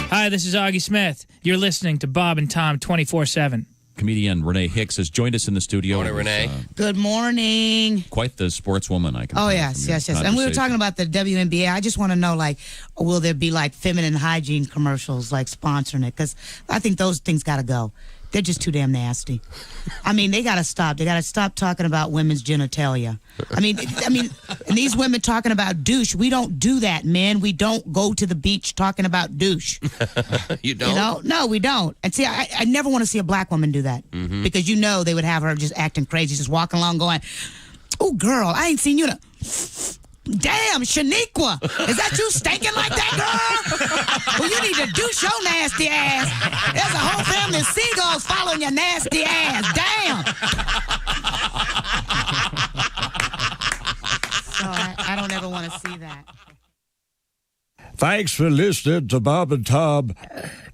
Hi, this is Augie Smith. You're listening to Bob and Tom 24/7. Comedian Renee Hicks has joined us in the studio. Morning, Renee. Good morning. Quite the sportswoman, I can Oh, tell yes, from your yes. And we were conversation. talking about the WNBA. I just want to know, like, will there be, like, feminine hygiene commercials, like, sponsoring it? Because I think those things got to go. They're just too damn nasty. I mean, they got to stop. They got to stop talking about women's genitalia. I mean, and these women talking about douche. We don't do that, men. We don't go to the beach talking about douche. You don't? You know? No, we don't. And see, I never want to see a black woman do that. Mhm. Because you know they would have her just acting crazy, just walking along going, oh, girl, I ain't seen you to... Damn, Shaniqua, is that you stinking like that, girl? Well, you need to douche your nasty ass. There's a whole family of seagulls following your nasty ass. Damn. So I don't ever want to see that. Thanks for listening to Bob and Tom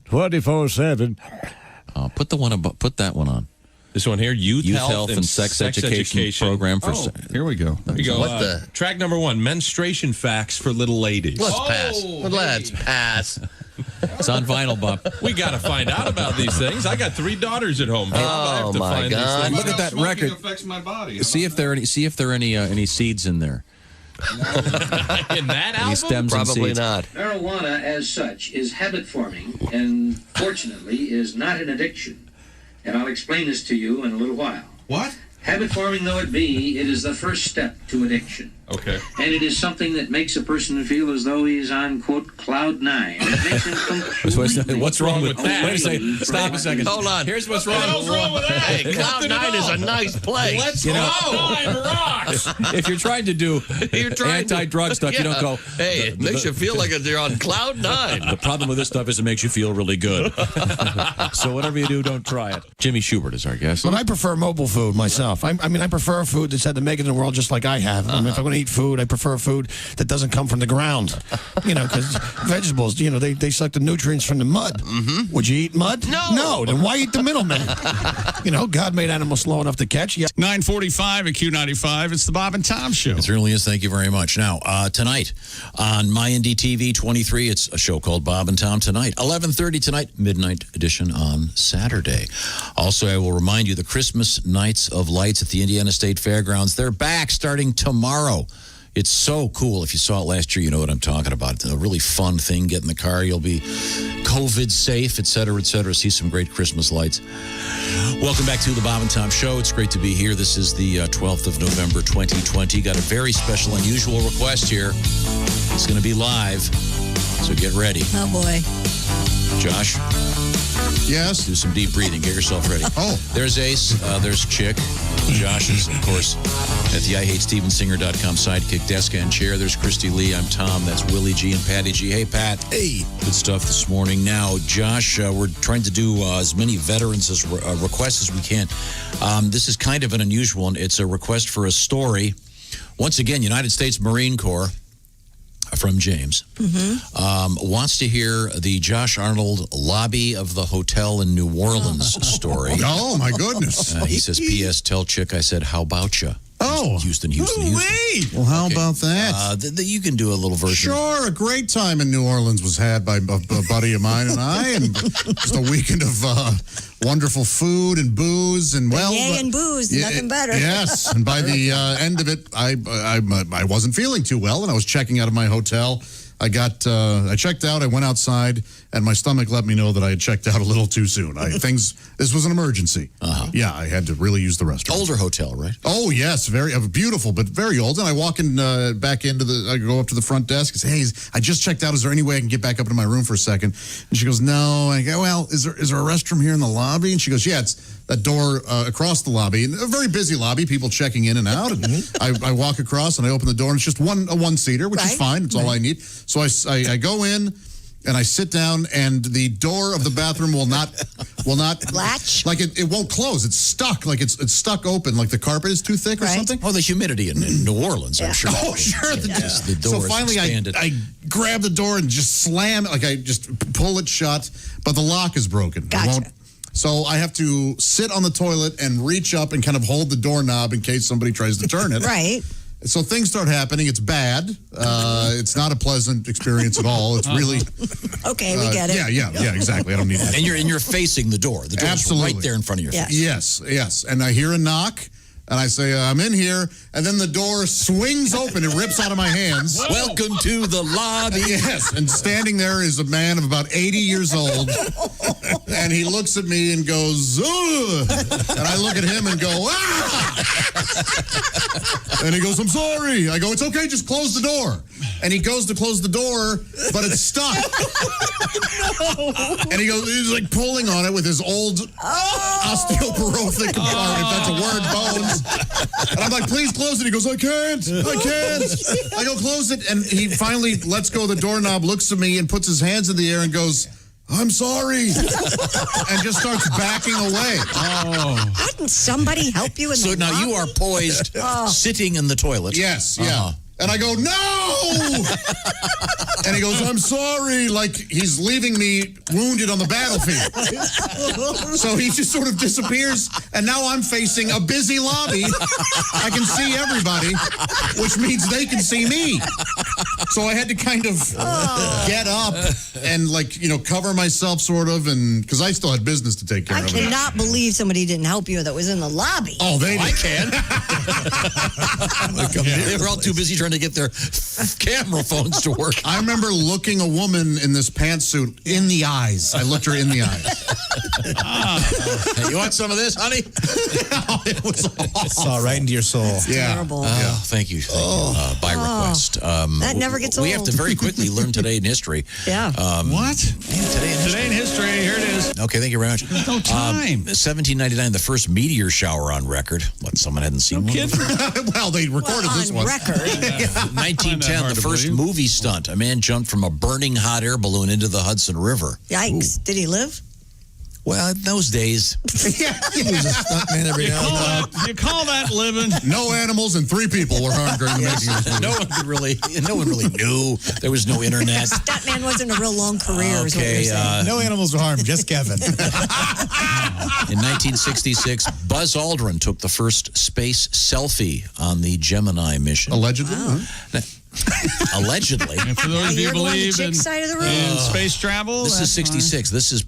24/7. Put that one on. This one here, Youth Health and Sex Education Program for. Here we go. Here we go. What the? Track number 1, menstruation facts for little ladies. Let's pass. Let's pass. It's on vinyl, Bob. We got to find out about these things. I got 3 daughters at home. I have to my find God. These things. Look at that record. Affects my body. See if there are any seeds in there. In that Any album? stems and Probably seeds. not. Marijuana, as such, is habit forming and, fortunately, is not an addiction. And I'll explain this to you in a little while. What? Habit forming though it be, it is the first step to addiction. Okay. And it is something that makes a person feel as though he's on, quote, cloud 9. It makes him completely... What's wrong with that? Wait a second. Stop a second. Hold on. Here's what's What the wrong. hell's wrong with that? Hey, Cloud 9 is a nice place. Let's You know- go. Cloud 9 rocks. If you're trying to do trying to- anti-drug stuff, you don't go. Hey, it makes you feel like you're on Cloud 9. The problem with this stuff is it makes you feel really good. So whatever you do, don't try it. Jimmy Schubert is our guest. But I prefer mobile food myself. I mean, I prefer food that's had to make it in the world just like I have. I mean, if I'm going to eat food, I prefer food that doesn't come from the ground. You know, because vegetables, you know, they suck the nutrients from the mud. Mm-hmm. Would you eat mud? No. Then why eat the middleman? You know, God made animals slow enough to catch. Yeah. 9:45 at Q95. It's the Bob and Tom Show. It certainly is. Thank you very much. Now, tonight on MyNDTV 23, it's a show called Bob and Tom Tonight. 11:30 tonight, midnight edition on Saturday. Also, I will remind you the Christmas Nights of Lights at the Indiana State Fairgrounds. They're back starting tomorrow. It's so cool. If you saw it last year, you know what I'm talking about. It's a really fun thing. Get in the car. You'll be COVID safe, et cetera, et cetera. See some great Christmas lights. Welcome back to the Bob and Tom Show. It's great to be here. This is the 12th of November, 2020. Got a very special, unusual request here. It's going to be live, so get ready. Oh, boy. Josh? Yes? Do some deep breathing. Get yourself ready. Oh. There's Ace. There's Chick. Josh is, of course, at the IHateStevenSinger.com sidekick desk and chair. There's Christy Lee. I'm Tom. That's Willie G and Patty G. Hey, Pat. Hey. Good stuff this morning. Now, Josh, we're trying to do as many veterans as requests as we can. This is kind of an unusual one. It's a request for a story. Once again, United States Marine Corps. From James, wants to hear the Josh Arnold lobby of the hotel in New Orleans story. Oh, my goodness. He says, P.S. Tell Chick I said, how about you? Oh. Houston. Well, how about that? You can do a little version. Sure, a great time in New Orleans was had by a buddy of mine and I, and just a weekend of wonderful food and booze and and booze, nothing better. Yes, and by the end of it, I wasn't feeling too well, and I was checking out of my hotel. I checked out. I went outside, and my stomach let me know that I had checked out a little too soon. This was an emergency. Yeah, I had to really use the restroom. Older hotel, right? Oh yes, very beautiful, but very old. And I walk in back into I go up to the front desk and say, "Hey, I just checked out. Is there any way I can get back up into my room for a second?" And she goes, "No." And I go, "Well, is there a restroom here in the lobby?" And she goes, "Yeah, that door across the lobby, a very busy lobby, people checking in and out. And I walk across and I open the door, and it's just a one-seater, which is fine. It's all I need. So I go in. And I sit down, and the door of the bathroom will not latch. Like it won't close. It's stuck. Like it's stuck open. Like the carpet is too thick or something. Oh, the humidity in New Orleans, I'm sure. Oh, sure. The door So is finally, expanded. I grab the door and just slam it. Like I just pull it shut, but the lock is broken. Gotcha. So I have to sit on the toilet and reach up and kind of hold the doorknob in case somebody tries to turn it. Right. So things start happening. It's bad. It's not a pleasant experience at all. It's really okay. We get it. Yeah, exactly. I don't need that. And you're facing the door. The door's Absolutely. right there in front of your face. Yes. And I hear a knock, and I say, I'm in here. And then the door swings open. It rips out of my hands. Welcome to the lobby. Yes. And standing there is a man of about 80 years old. And he looks at me and goes, ugh. And I look at him and go, ah! And he goes, I'm sorry. I go, it's okay, just close the door. And he goes to close the door, but it's stuck. And he's like pulling on it with his old osteoporotic, if that's a word, bones. And I'm like, please close it. He goes, I can't. I go, close it. And he finally lets go of the doorknob, looks at me, and puts his hands in the air and goes, I'm sorry. And just starts backing away. Wouldn't somebody help you in the So now you are poised, sitting in the toilet. Yes, yeah. And I go, no! And he goes, I'm sorry. Like he's leaving me wounded on the battlefield. So he just sort of disappears. And now I'm facing a busy lobby. I can see everybody, which means they can see me. So I had to kind of get up and cover myself sort of. And because I still had business to take care of. I cannot believe somebody didn't help you that was in the lobby. Oh, I can. They were all too busy trying to get their camera phones to work. I remember looking a woman in this pantsuit in the eyes. I looked her in the eyes. Hey, you want some of this, honey? It was awful. Saw right into your soul. Terrible. Thank you. By request. That never gets old. We have to very quickly learn today in history. Yeah. What? Today in history. Here it is. Okay, thank you very much. No time. 1799, the first meteor shower on record. What, someone hadn't seen one? Well, they recorded this on one. record. 1910, the first movie stunt. A man jumped from a burning hot air balloon into the Hudson River. Yikes. Did he live? Well, in those days, He was a stuntman every now and then. You call that living? No animals and 3 people were harmed during the making of this movie. no one really knew. There was no internet. Stuntman wasn't a real long career, is what you're saying. No animals were harmed, just Kevin. In 1966, Buzz Aldrin took the first space selfie on the Gemini mission. Allegedly? Allegedly. And for those of you who believe in side of the room. space travel, This is 66. This is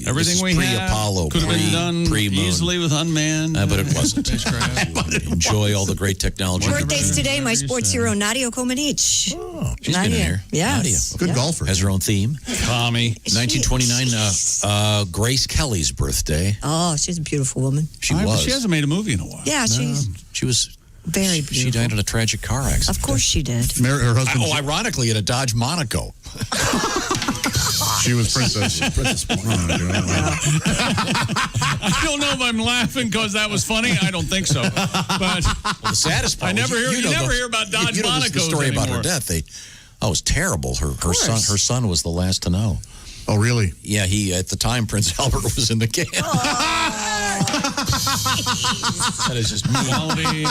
everything we pre-Apollo, could have been done pre-moon. easily with unmanned. But it wasn't. Enjoy all the great technology. Birthdays today, my sports hero, Nadia Comaneci. She's been Nadia. in here. Yes. Good golfer. Has her own theme. Tommy. 1929, Grace Kelly's birthday. Oh, she's a beautiful woman. She was. She hasn't made a movie in a while. Yeah, She was very beautiful. She died in a tragic car accident. Of course she did. Her husband. Ironically, at a Dodge Monaco. She was princess. I don't know if I'm laughing because that was funny. I don't think so. But the saddest part, I never hear. You never hear about Dodge Monaco. The story about her death. It was terrible. Her son was the last to know. Oh, really? Yeah, at the time, Prince Albert was in the game. That is just quality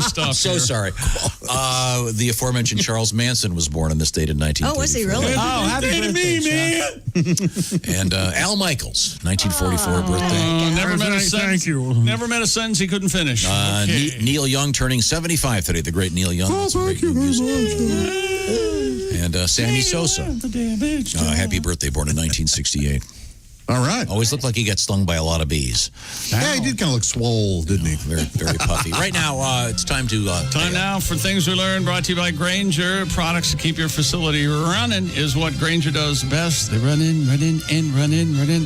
stuff. So sorry. The aforementioned Charles Manson was born on this date in 1934. Oh, was he really? Oh, happy birthday, man. And Al Michaels, 1944 birthday. Never met a sentence. Never met a sentence he couldn't finish. Neil Young turning 75 today. The great Neil Young. And Sammy Sosa. Happy birthday, born in 1968. All right. Always looked like he got stung by a lot of bees. Yeah, he did kind of look swole, didn't he? Very, very puffy. Right now, it's time to... time now for Things We Learned, brought to you by Grainger. Products to keep your facility running is what Grainger does best. They run in.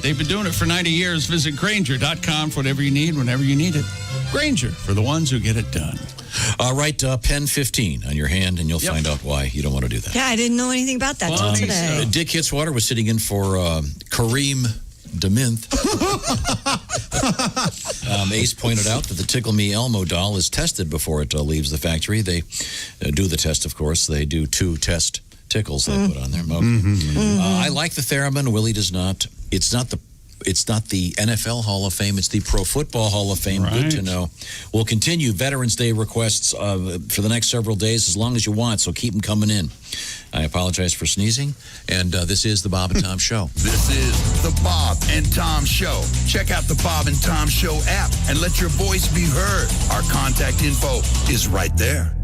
They've been doing it for 90 years. Visit Grainger.com for whatever you need, whenever you need it. Grainger, for the ones who get it done. Write pen 15 on your hand, and you'll find out why you don't want to do that. Yeah, I didn't know anything about that till today. Dick Hitzwater was sitting in for Kareem Deminth. Ace pointed out that the Tickle Me Elmo doll is tested before it leaves the factory. They do the test, of course. They do 2 test tickles they put on there. Okay. I like the theremin. Willie does not. It's not the NFL Hall of Fame. It's the Pro Football Hall of Fame. Good to know. We'll continue Veterans Day requests for the next several days as long as you want, so keep them coming in. I apologize for sneezing, and this is the Bob and Tom Show. This is the Bob and Tom Show. Check out the Bob and Tom Show app and let your voice be heard. Our contact info is right there.